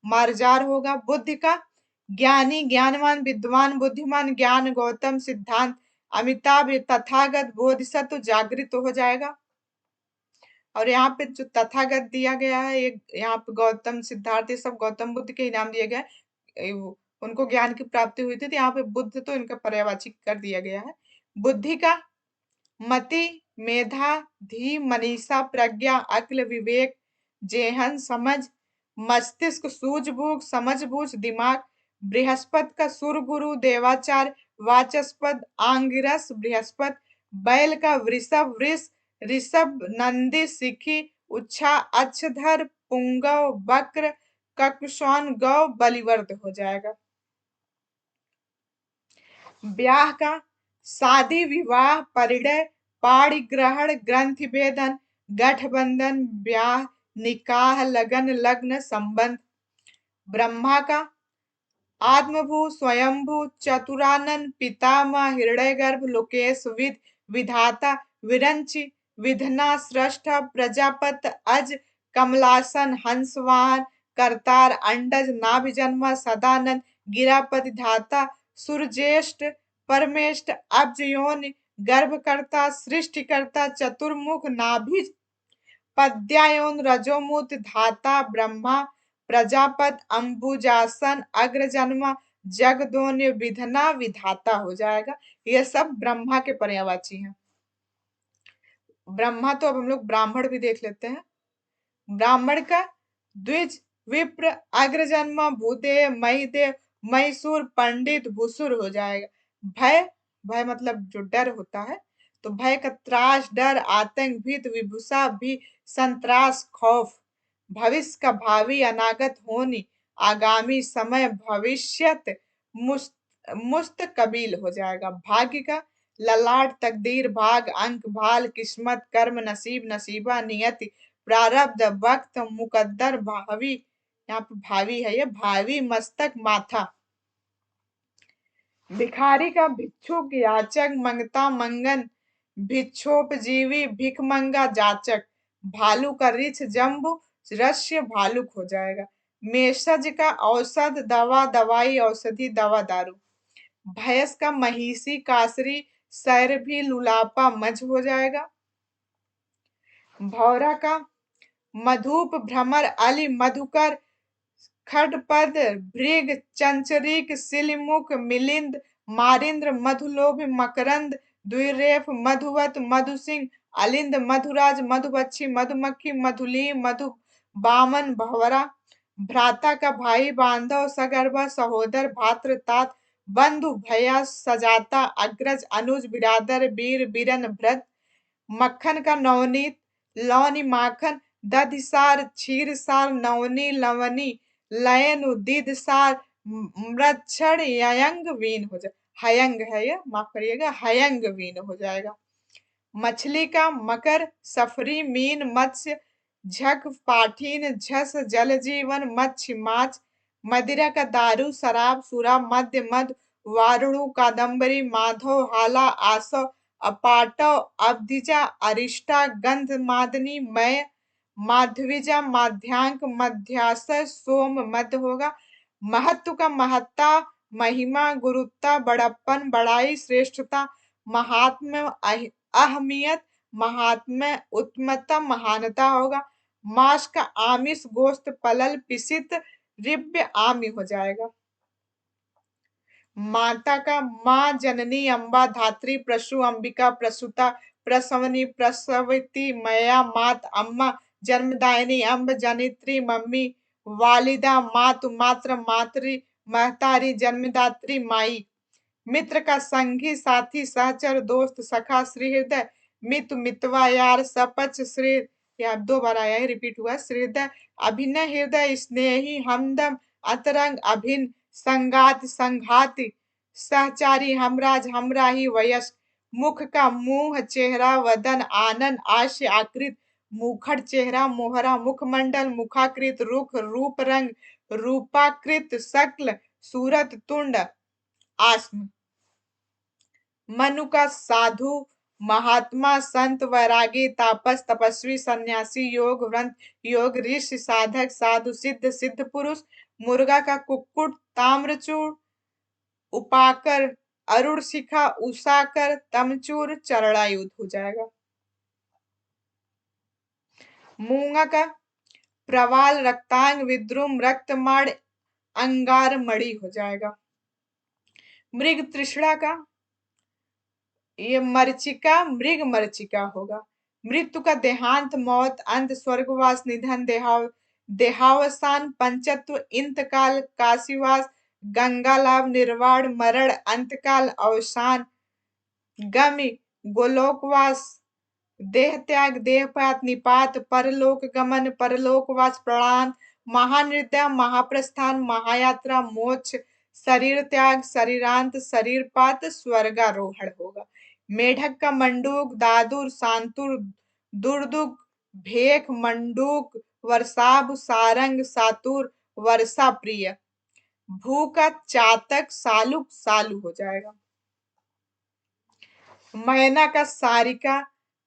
A: मार्जार होगा। बुद्धि का ज्ञानी ज्ञानवान विद्वान बुद्धिमान ज्ञान गौतम सिद्धांत अमिताभ तथागत बोधिसत्व जागृत हो जाएगा। और यहाँ पे जो तथागत दिया गया है ये यहाँ पे गौतम सिद्धार्थ ये सब गौतम बुद्ध के इनाम दिए गए। उनको ज्ञान की प्राप्ति हुई थी तो यहाँ पे बुद्ध तो इनका पर्यायवाची कर दिया गया है। बुद्धि का मति मेधा धी मनीषा प्रज्ञा अक्ल विवेक जेहन समझ मस्तिष्क सूझबूझ समझबूझ दिमाग। बृहस्पति का सुर गुरु देवाचार वाचस्पद आंगिरस बृहस्पति। बैल का वृषभ वृष ऋषभ नंदी सिखी उच्छा अक्षधर पुंगव बक्र ककुशौन गौ बलिवर्द हो जाएगा। ब्याह का शादी विवाह परिणय पाणी ग्रहण ग्रंथि भेदन गठबंधन ब्याह निकाह लगन लग्न संबंध। ब्रह्मा का आत्मभू स्वयंभू चतुरानन पितामह हृदय गर्भ लोकेश विद विधाता विरंचि विधना सृष्टा प्रजापत अज कमलासन हंसवाहन करतार अंडज नाभिजन्मा सदानंद गिरापति धाता सुरज्येष्ठ परमेष्ठ अब्ज योनि गर्भकर्ता सृष्टिकर्ता चतुर्मुख नाभि पद्यायोन रजोमुत धाता ब्रह्मा प्रजापत अंबुजासन अग्रजन्मा जगदोन्य विधना विधाता हो जाएगा। ये सब ब्रह्मा के पर्यायवाची हैं। ब्रह्मा तो अब हम लोग ब्राह्मण भी देख लेते हैं। ब्राह्मण का द्विज विप्र अग्रजन्म भूदेव महीदेव मैसूर पंडित भूसुर हो जाएगा। भय, भय मतलब जो डर होता है, तो भय का त्रास डर आतंक भीत विभूषा भी संत्रास खौफ। भविष्य का भावी अनागत होनी आगामी समय भविष्यत मुस्तकबिल हो जाएगा। भाग्य का ललाट तकदीर भाग अंक भाल किस्मत कर्म नसीब नसीबा नियति प्रारब्ध वक्त मुकद्दर भावी, यहाँ पे भावी है, ये भावी मस्तक माथा। भिखारी का भिक्षुक याचक मंगता मंगन भिक्षोपजीवी भिखमंगा जाचक। भालू का रिछ जम्बू रस्य भालुक हो जाएगा। मेषज का औषध दवा दवाई औषधि दवा दारू। भैंस का महिषी कासरी सैरभी लुलापा मज हो जाएगा। भौरा का मधुप भ्रमर अली मधुकर खडपद भृग चंचरीक सिलिमुख मिलिंद मारिंद्र मधुलोभ मकरंद द्विरेफ मधुवत मधुसिंह अलिंद मधुराज मधुबच्छी मधुमक्खी मधुली मधु बामन भवरा। भ्राता का भाई बांधव सगर्भा सहोदर भात्र तात बंधु भैया सजाता अग्रज अनुज बिरादर वीर बीरन भ्रत। मक्खन का नवनीत लौनी माखन दधिसार क्षीरसार नवनी लवनी लयन उदित सार मृक्षण ययंग वीन हो जाए। हयंग है ये, माफ करिएगा, हयंग वीन हो जाएगा। मछली का मकर सफरी मीन मत्स्य झक पाठीन झस जल जीवन मत्स्य माछ। मदिरा का दारू शराब सुरा मध्य मद वारुणु कादम्बरी माधव हाला आसव अपाटव अब्धिजा अरिष्टा गंध मादनी मय माधविजा माध्यांक मध्याशय सोम मध्य होगा। महत्व का महत्ता महिमा गुरुत्ता बड़प्पन बड़ाई श्रेष्ठता महात्म्य अहमियत महात्म्य उत्तमतम महानता होगा। मांस का आमिष गोश्त पलल पिसित रिव्य आमि हो जाएगा। माता का माँ जननी अम्बा धात्री प्रसु अंबिका प्रसूता प्रसवनी प्रसवती मया मात अम्मा जन्मदायिनी अम्ब जनित्री मम्मी वालिदा मातु मात्र मातृ महतारी जन्मदात्री माई। मित्र का संगी साथी सहचर दोस्त सखा श्रीहृदय मित मितवा यार सपच श्री, या 2 बार आया है, रिपीट हुआ श्रीहृदय अभिनय हृदय स्नेही हमदम अतरंग अभिन संगात संघाति सहचारी हमराज हमराही वयस्क। मुख का मुंह चेहरा वदन आनन आश्य आकृत मुखर चेहरा मोहरा मुखमंडल मुखाकृत रुख रूप रंग रूपाकृत शक्ल सूरत तुंड आस्म। मनु का साधु महात्मा संत वैरागी तापस तपस्वी सन्यासी योग व्रत योग ऋषि साधक साधु सिद्ध सिद्ध पुरुष। मुर्गा का कुक्कुट ताम्रचूर उपाकर अरुण शिखा उषाकर तमचूर चरणायुध हो जाएगा। मूंगा का प्रवाल रक्तांग विद्रुम रक्तमाण अंगार मणि हो जाएगा। मृग तृष्णा का ये मरीचिका मृग मरीचिका होगा। मृत्यु का देहांत मौत अंत स्वर्गवास निधन देहावसान पंचत्व इंतकाल काशीवास गंगा लाभ निर्वाण मरण अंतकाल अवसान गमि गोलोकवास देह त्याग देहपात निपात परलोक गमन परलोकवास प्रणाम महानृत्य महाप्रस्थान महायात्रा मोक्ष शरीर त्याग शरीरांत शरीरपात स्वर्गारोहण होगा। मेढक का मंडूक दादुर सांतुर दुर्दुग भेख मंडूक वर्षाभ सारंग सातुर वर्षा प्रिय। भू का चातक सालुक सालू हो जाएगा। मैना का सारिका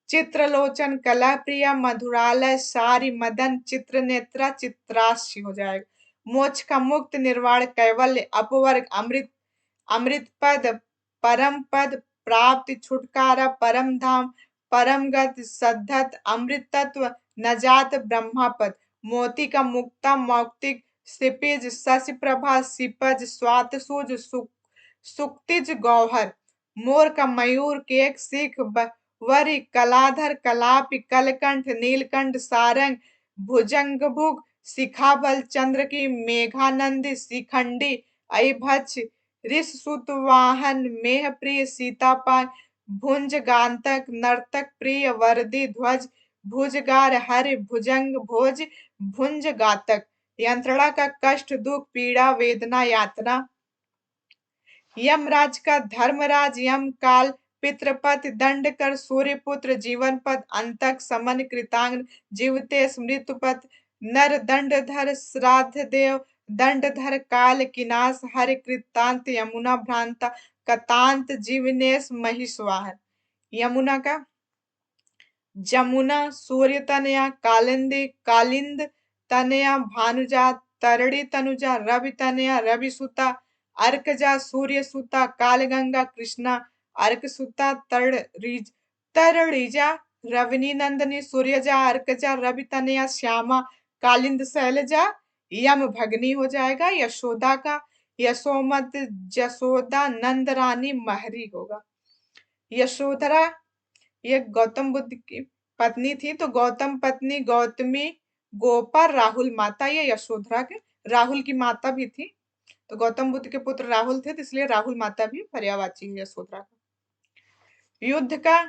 A: चित्रलोचन कला प्रिया मधुरालय सारी मदन चित्रनेत्रा चित्राशी हो जाएगा। मोक्ष का मुक्त निर्वाण कैवल्य अपवर्ग अमृत अमृत पद परम पद प्राप्ति छुटकारा परम धाम परम गति सद्धत अमृत तत्व नजात ब्रह्मापद, मोती का मुक्ता मौक्तिक, सिपिज शशि प्रभा सिपज, स्वात सूज सुक्तिज गौहर, मोर का मयूर केक सिख वरि कलाधर कलापि कलकंठ नीलकंठ सारंग भुजंगभुग शिखाबल चंद्र की मेघानंदी शिखंडी अभक्ष ऋष सुत वाहन मेह प्रिय सीतापान भुंज गांतक नर्तक प्रिय वर्दी ध्वज भुजगार हरि भुजंग भोज भुंज गातक, यंत्रणा का कष्ट दुख पीड़ा वेदना यातना, यमराज का धर्मराज यम काल पितृपति दंड कर सूर्यपुत्र जीवन पद अंतक समन कृतांग जीवते मृत्युपत नर दंड धर श्राद्ध देव दंड धर काल किनाश हरि कृतांत यमुना भ्रांता कतांत जीवनेश महिषवाहन, यमुना का जमुना सूर्य तनया कालिंदी कालिंद तनया भानुजा तरड़ी तनुजा रवि तनया रवि सुता अर्कजा सूर्य सुता कालगंगा कृष्णा अर्क सुता तरणिजा रविनी नंदनी सूर्यजा अर्कजा रवि तनया श्यामा कालिंद शैलजा यम भगनी हो जाएगा। यशोदा का यशोमत जसोदा नंद रानी महरी होगा। यशोधरा ये गौतम बुद्ध की पत्नी थी, तो गौतम पत्नी गौतमी गोपा राहुल माता, ये यशोधरा के राहुल की माता भी थी, तो गौतम बुद्ध के पुत्र राहुल थे, तो इसलिए राहुल माता भी पर्यायवाची है यशोधरा का। युद्ध का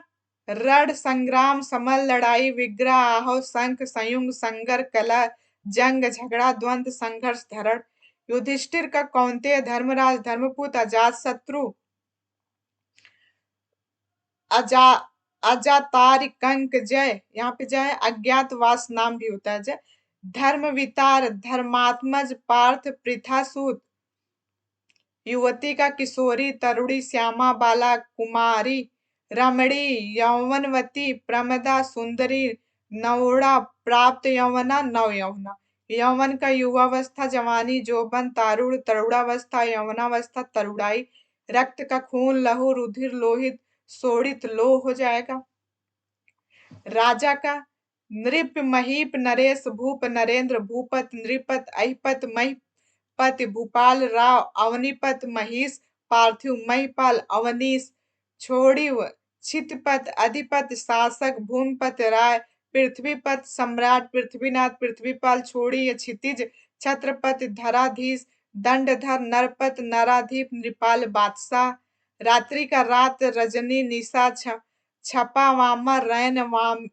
A: रण संग्राम समल लड़ाई विग्रह आहो शंख संयुग संगर कला जंग झगड़ा द्वंद संघर्ष धरण, युधिष्ठिर का कौन्तेय धर्मराज धर्मपुत अजात शत्रु अजा अजातार कंक जय, यहाँ पे जय अज्ञातवास नाम भी होता है जय, धर्मवितार धर्मात्मज पार्थ पृथासूत, युवती का किशोरी तरुणी श्यामा बाला कुमारी रमणी यौवनवती प्रमदा सुंदरी नवोड़ा प्राप्त यौवना नव यौवना, यौवन का युवावस्था जवानी जोबन तारुड़ तरुणावस्था यौवनावस्था तरुड़ाई, रक्त का खून लहू रुधिर लोहित शोणित लोह हो जाएगा। राजा का नृप महीप नरेश भूप नरेंद्र भूपत नृपत अहिपत महिपत भूपाल राव अवनीपत महिष पार्थिव महिपाल अवनीश छोड़िव छितपत अधिपत शासक भूमिपत राय पृथ्वीपत सम्राट पृथ्वीनाथ पृथ्वीपाल छोड़ी क्षितिज छत्रपति धराधीश दंडधर नरपत नराधीप नृपाल बादशाह, रात्रि का रात रजनी निशा छपा वामा रैन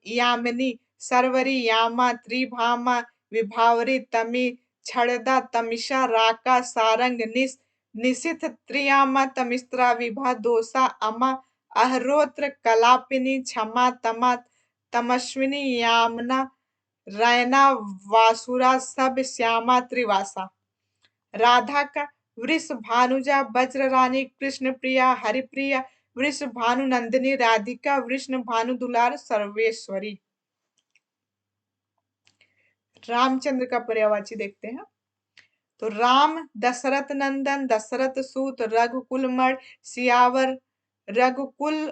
A: यामिनी सरवरी यामा त्रिभामा विभावरी तमी छड़दा तमिषा राका सारंग निशिथ त्रियामा तमिस्त्रा विभा दोसा अमा अहरोत्र कलापिनी क्षमा तमा तमस्विनी यामना रैना वासुरा सब श्यामा त्रिवासा, राधा का वृष भानुजा वज्र रानी कृष्ण प्रिया हरिप्रिया वृष भानु नंदिनी राधिका वृष्ण भानु दुलार सर्वेश्वरी। रामचंद्र का पर्यायवाची देखते हैं, तो राम दशरथ नंदन दशरथ सूत रघुकुल मण सियावर रघुकुल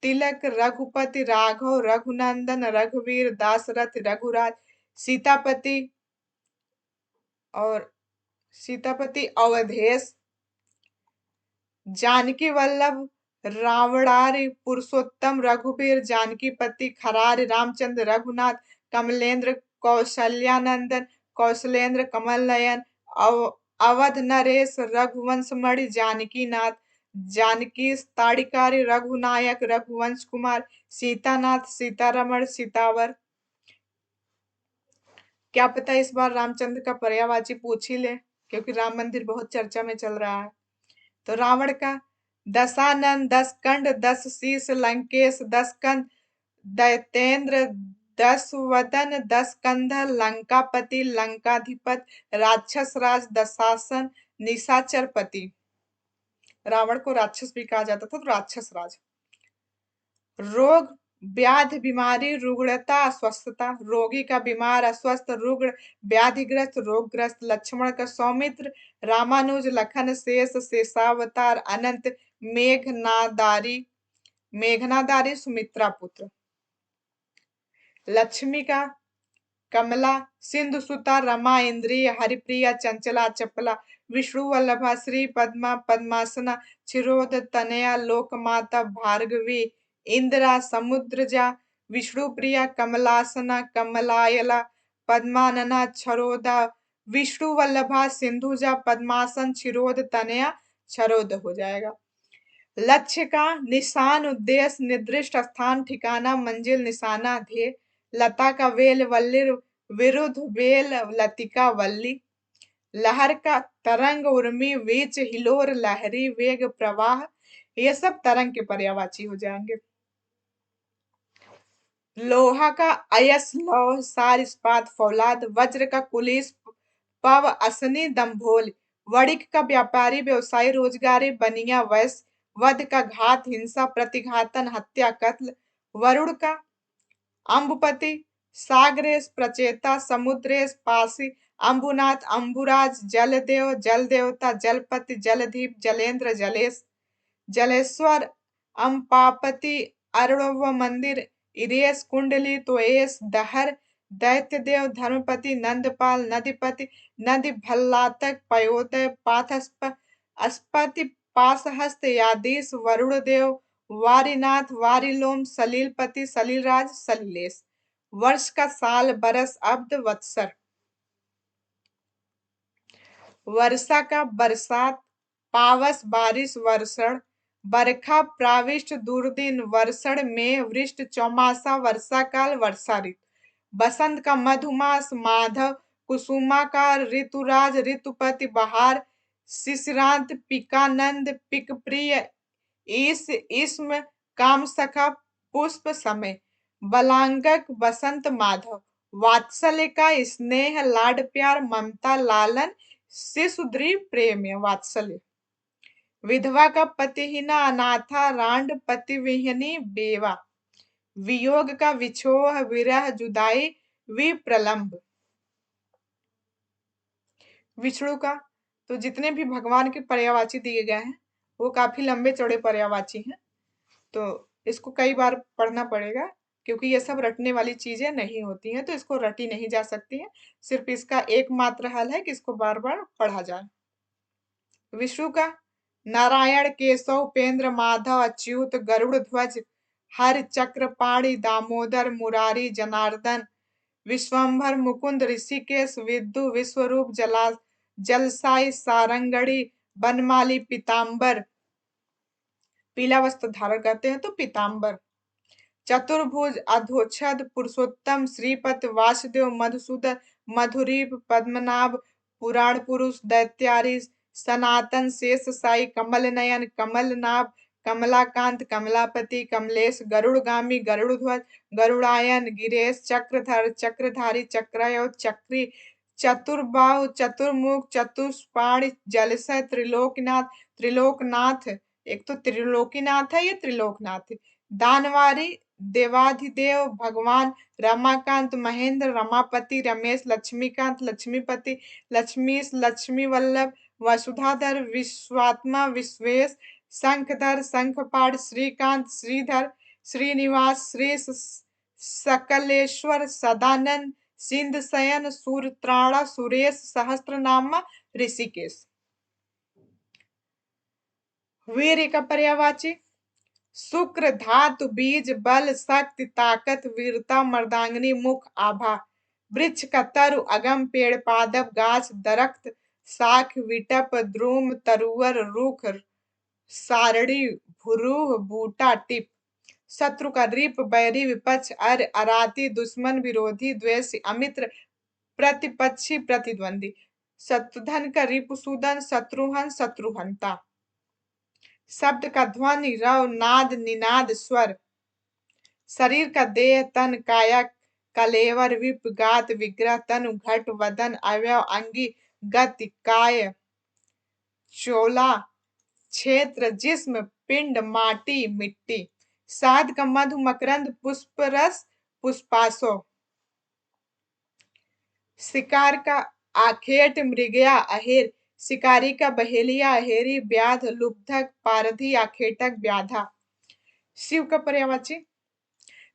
A: तिलक रघुपति राघव रघुनंदन रघुवीर दासरथ रघुराज, सीतापति और सीतापति अवधेश जानकी वल्लभ रावणारि पुरुषोत्तम रघुबीर जानकी पति खरार रामचंद्र रघुनाथ कमलेंद्र कौशल्यानंदन कौशलेंद्र कमल नयन अवध नरेश रघुवंश मणि जानकी नाथ जानकी ताड़िकारी रघुनायक रघुवंश कुमार सीतानाथ सीतारमण सीतावर। क्या पता इस बार रामचंद्र का पर्यायवाची पूछ ही ले, क्योंकि राम मंदिर बहुत चर्चा में चल रहा है। तो रावण का दशानन 10 कंड 10 शीश लंकेश 10 कंद दैतेंद्र 10 वदन 10 कंधर लंकापति लंकाधिपत राक्षस राज दशासन निशाचर पति, रावण को राक्षस भी कहा जाता था, तो राक्षस राज। रोग व्याधि बीमारी रुग्णता अस्वस्थता, रोगी का बीमार अस्वस्थ रुग्ण व्याधिग्रस्त रोगग्रस्त, लक्ष्मण का सौमित्र रामानुज लखन शेष शेषावतार अनंत मेघनादारी मेघनादारी सुमित्रा पुत्र, लक्ष्मी का कमला, सिंधु सुता, रमा इंद्रिय, हरिप्रिया, चंचला, चपला, विष्णु वल्लभा, श्री पद्मा, पद्मासना, क्षीरोद तनया, लोकमाता, भार्गवी, इंदिरा, समुद्रजा, विष्णुप्रिया, कमलासना, कमलायला, पद्मानना, क्षरोदा, विष्णु वल्लभा, सिंधुजा, पद्मासन, क्षीरोद तनया, क्षरोद हो जाएगा। लक्ष्य का निशान, उद्देश्य, निर्दिष्ट स्थान, ठिकाना, मंजिल, निशाना, ध्येय। लता का वेल, वल्ली, विरुद्ध वेल, लतिका, वल्ली। लहर का तरंग, उर्मी, वीच, हिलोर, लहरी, वेग, प्रवाह। ये सब तरंग के पर्यायवाची हो जाएंगे। लोहा का अयस, लौह, सार, इस्पात, फौलाद। वज्र का कुलिस, पव, असनी, दंभोल। वणिक का व्यापारी, व्यवसायी, रोजगारी, बनिया, वैश्य। वध का घात, हिंसा, प्रतिघातन, हत्या, कत्ल। वरुण का अम्बुपति, सागरेश, प्रचेता, समुद्रेश, पासी। अम्बुनाथ, अम्बुराज, जलदेव, जल देवता, जलपति, जलधीप, जलेंद्र, जलेश, जलेश्वर, अम्पापति, अरुणव मंदिर, इरेश, कुंडली, त्वेष, दहर, दैत्यदेव, धर्मपति, नंदपाल, नदीपति, नदी भल्लातक, पयोदय, पाथस्प, अस्पति, पासहस्त, यादीश, वरुणदेव, वारीनाथ, वारीलोम, सलीलपति, सलीलराज, सलीलेश। वर्ष का साल, बरस, अब्द, वत्सर। वर्षा का बरसात, पावस, बारिश, वर्षण। बरखा, प्राविष्ट, दुर्दिन, वर्षण में, वृष्ट, चौमासा, वर्षा काल, वर्षा ऋतु। बसंत का मधुमास, माधव, कुसुमाकार, ऋतुराज, ऋतुपति, बहार, शिशिरांत, पिकानंद, पिकप्रिय, इसम, कामसखा, पुष्प, समय। बलांगक, बसंत, माधव। वात्सल्य का स्नेह, लाड प्यार, ममता, लालन, शिशुद्री, प्रेम, वात्सल्य। विधवा का पतिहीना, अनाथा, रांड, पतिविहीनी, बेवा। वियोग का विछोह, विरह, जुदाई, विप्रलंब। विष्णु का तो जितने भी भगवान के पर्यायवाची दिए गए हैं वो काफी लंबे चौड़े पर्यायवाची हैं, तो इसको कई बार पढ़ना पड़ेगा क्योंकि ये सब रटने वाली चीजें नहीं होती हैं, तो इसको रटी नहीं जा सकती है। सिर्फ इसका एकमात्र हल है कि इसको बार बार पढ़ा जाए। विष्णु का नारायण, केशव, उपेंद्र, माधव, अच्युत, गरुड़ ध्वज, हर, चक्रपाणी, दामोदर, मुरारी, जनार्दन, विश्वंभर, मुकुंद, ऋषिकेश, विद्यु, विश्वरूप, जलसाई, सारंगड़ी, बनमाली, पीताम्बर। पीला वस्त्र धारण करते हैं तो पीताम्बर। चतुर्भुज, अधोक्षज, पुरुषोत्तम, श्रीपति, वासुदेव, मधुसूदन, मधुरीप, पद्मनाभ, पुराण पुरुष, दैत्यारी, सनातन, शेष साई, कमल नयन, कमलनाभ, कमलाकांत, कमलापति, कमलेश, गरुड़गामी, गरुड़ध्वज, गरुड़ायन, गिरेश, चक्रधर, चक्रधारी, चक्रयोत, चक्री, चतुर्बाहु, चतुर्मुख, चतुष्पाण, जलसय, त्रिलोकनाथ, त्रिलोकनाथ। एक तो त्रिलोकीनाथ है, ये त्रिलोकनाथ है। दानवारी, देवाधिदेव, भगवान, रमाकांत, महेंद्र, रमापति, रमेश, लक्ष्मीकांत, लक्ष्मीपति, लक्ष्मीश, लक्ष्मी वल्लभ, वसुधाधर, विश्वात्मा, विश्वेश, शंखधर, शंखपाण, श्रीकांत, श्रीधर, श्रीनिवास, श्री सकलेश्वर, सदानंद, सिंध शयन, सूरत्राणा, सुरेश, सहस्त्रनामा, ऋषिकेश। वीर का पर्यायवाची शुक्र, धातु, बीज, बल, शक्ति, ताकत, वीरता, मर्दांगनी, मुख, आभा। वृक्ष का तरु, अगम, पेड़, पादप, गाछ, दरख्त, शाख, विटप, द्रुम, तरुवर, रुख, सारणी, भुरूह, बूटा, टिप। शत्रु का रिप, बैरी, विपक्ष, अराती, दुश्मन, विरोधी, द्वेष, अमित्र, प्रतिपक्षी, प्रतिद्वंदी। शत्रुधन का रिपुसूदन, शत्रुहन, शत्रुहंता। शब्द का ध्वनि, रव, नाद, निनाद, स्वर। शरीर का देह, तन, काया, कलेवर, विप, गात, विग्रह, तनु, घट, वदन, अवयव, अंगी, गति, काय, चोला, क्षेत्र, जिस्म, पिंड, माटी, मिट्टी। शहद का मधु, मकरंद, पुष्परस, पुष्पासो। शिकार का आखेट, मृगया, अहेर। शिकारी का बहेलिया, अहेरी, व्याध, लुब्धक, पारधी, आखेटक, व्याधा। शिव का पर्यायवाची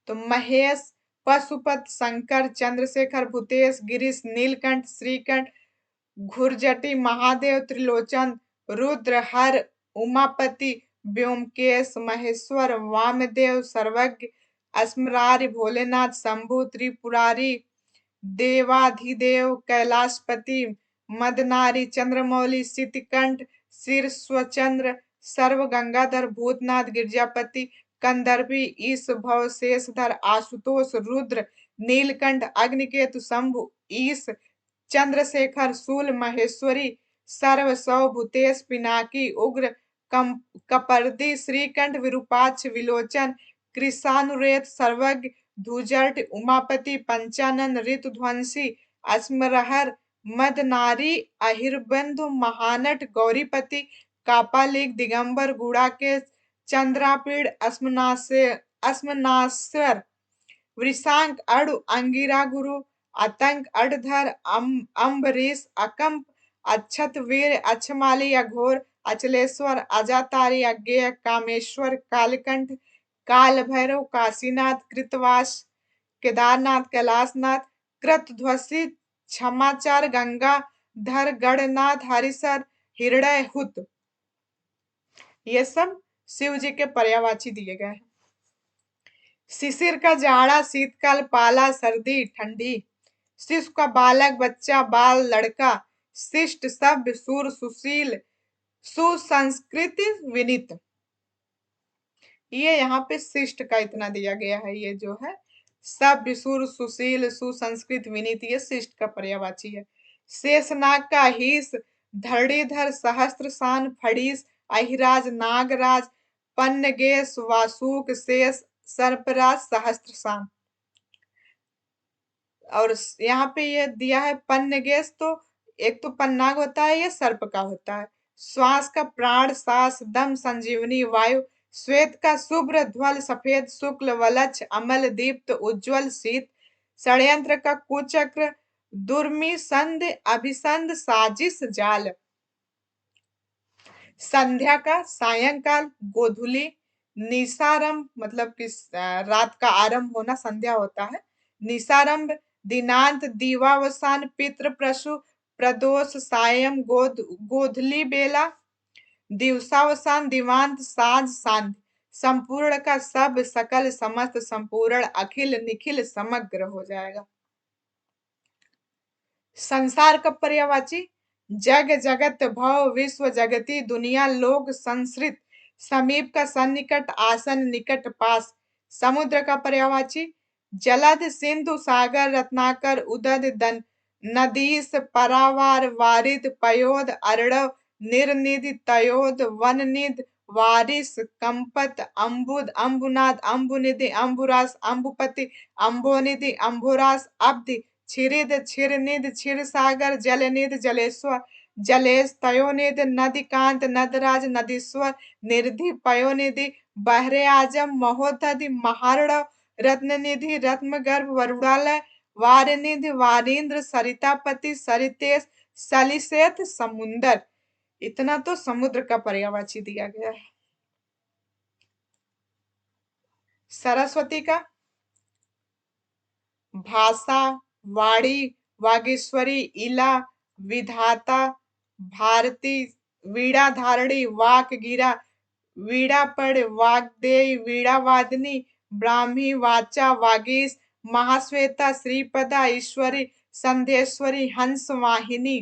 A: तो महेश, पशुपत, शंकर, चंद्रशेखर, भूतेश, गिरीश, नीलकंठ, श्रीकंठ, घुरजटी, महादेव, त्रिलोचन, रुद्र, हर, उमापति, व्योमकेश, महेश्वर, वामदेव, सर्वज्ञ, अस्मरारि, भोलेनाथ, शंभु, त्रिपुरारी, देवाधिदेव, कैलाशपति, मदनारी, चंद्रमौली, शीतकंठ, शीर्षचंद्र, सर्व, गंगाधर, भूतनाथ, गिरजापति, कंदर्पी, ईश, भव, शेषधर, आशुतोष, रुद्र, नीलकंठ, अग्निकेतु, शंभु, ईश, चंद्रशेखर, शूल, महेश्वरी, सर्व, सौ, भूतेश, पिनाकी, उग्र, कपर्दी, श्रीकंठ, विरूपाक्ष, विलोचन, कृषानुरेत, सर्वज्ञ, धूजट, उमापति, पंचानन, ऋतुध्वंसी, अस्मरहर, मदनारी, अहिरबंधु, महानट, गौरीपति, कापालिक, दिगंबर, गुड़ाकेश, चंद्रापीड़, अस्मनास्वर, वृषांक, अड़ु, अंगिरा, गुरु, आतंक, अडधर, अम्बरीश, अकंप, अक्षत, वीर, अक्षमाली, अघोर, अचलेश्वर, अजातारी, अज्ञेय, कामेश्वर, कालकंठ, काल भैरव, काशीनाथ, कृतवास, केदारनाथ, कैलाशनाथ, कृतध्वसी, क्षमाचार, गंगा धर, गणनाथ, हरिसर, हिरण्य हुत। ये सब शिव जी के पर्यायवाची दिए गए हैं। शिशिर का जाड़ा, शीतकाल, पाला, सर्दी, ठंडी, शिशु का बालक, बच्चा, बाल, लड़का, शिष्ट, सभ्य, सूर, सुशील, सुसंस्कृत, विनीत। ये यहाँ पे शिष्ट का इतना दिया गया है। ये जो है सभ्य, सूर, सुशील, सुसंस्कृत, विनीत, ये शिष्ट का पर्यायवाची है। शेषनाग का हिस, धरणीधर, सहस्त्रशान, फड़ीस, अहिराज, नागराज, पन्नगेश, वासुक, शेष, सर्पराज, सहस्त्रशान। और यहाँ पे ये दिया है पन्नगेश, तो एक तो पन्नाग होता है, ये सर्प का होता है। श्वास का प्राण, सांस, दम, संजीवनी, वायु, श्वेत का शुभ्र, ध्वल, सफेद, शुक्ल, वलक्ष, अमल, दीप्त, उज्ज्वल, शीत, षड्यंत्र का कुचक्र, दुर्मि, संध, अभिसंध, साजिश, जाल, संध्या का सायंकाल, गोधुली, निशारंभ मतलब कि रात का आरंभ होना संध्या होता है। निशारंभ, दिनांत, दीवावसान, पितृ, प्रसु, प्रदोष, सायं, गोधली बेला, दिवसावसान, दिवांत, साँझ, सांध्य, संपूर्ण का सब, सकल, समस्त, संपूर्ण, अखिल, निखिल, समग्र हो जाएगा। संसार का पर्यायवाची जग, जगत, भव, विश्व, जगती, दुनिया, लोक, संसृत, समीप का सन्निकट, आसन, निकट, पास। समुद्र का पर्यायवाची जलद, सिंधु, सागर, रत्नाकर, उदद, दन, नदीस, परावार, वारिद, पयोद, अर्णव, निर्निधि, तयोद, वननिध, वारिस, कंपत, अम्बुद, अम्बुनाद, अम्बुनिधि, अम्बुरास, अम्बुपति, अम्बोनिधि, अम्बुरास, अब्धि, क्षीरिद, क्षीरनिध, क्षीरसागर, जलनिध, जलेश्वर, जलेश, तयोनिध, नदिकांत, नदराज, नदीश्वर, निर्धि, पयोनिधि, बहरे आजम, महोदधि, महारणव, रत्ननिधि, रत्नगर्भ, वरुणालय, वारनिधि, वारिंद्र, सरितापति, सरितेश, सलिसेत, समुंदर। इतना तो समुद्र का पर्यायवाची दिया गया है। सरस्वती का भाषा, वाणी, वागीश्वरी, इला, विधाता, भारती, वीणा धारणी, वाक गिरा, वीणा पड़, वाग्देय, वीणा वादनी, ब्राह्मी, वाचा, वागीश, महाश्वेता, श्रीपदा, ईश्वरी, संध्येश्वरी, हंस वाहिनी,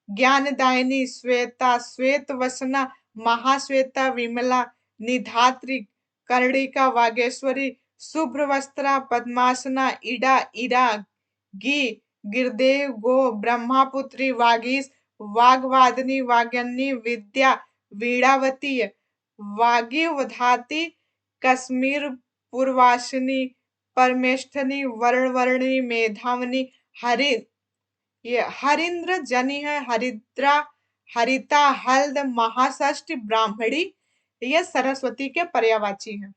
A: ज्ञानदायिनी, श्वेता, श्वेत वसना, महाश्वेता, विमला, निधात्री, कर्णिका, वागेश्वरी, शुभ्रवस्त्रा, पद्मासना, इडा, इरा, गी, गिरदेव, गो, ब्रह्मापुत्री, वागीश, वाग्वादिनी, वाग्यनी, विद्या, वीणावती, वागीवधाती, कश्मीर, पूर्वासिनी, परमेष्ठनी, वर्णवर्णी, मेधावनी, हरि, ये हरिंद्र जनी है, हरिद्रा, हरिता, हल्द, महाषष्ठी, ब्राह्मणी, ये सरस्वती के पर्यायवाची हैं।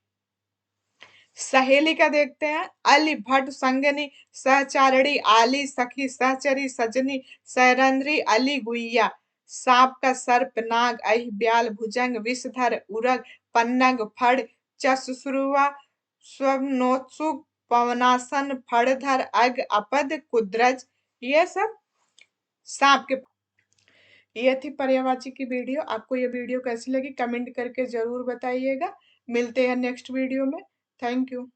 A: सहेली का देखते हैं, अली, भट्ट, संगनी, सहचारणी, आली, सखी, सहचरी, सजनी, सैरंद्री, अली, गुइया, सांप का सर्प, नाग, अहि, ब्याल, भुजंग, विषधर, उरग, पन्नग, फड़, चसुरुआ, स्वनोत्सुक, पवनासन, फड़धर, अग, अपद, कुद्रज, ये सब सांप के। ये थी पर्यायवाची की वीडियो। आपको ये वीडियो कैसी लगी कमेंट करके जरूर बताइएगा। मिलते हैं नेक्स्ट वीडियो में। Thank you.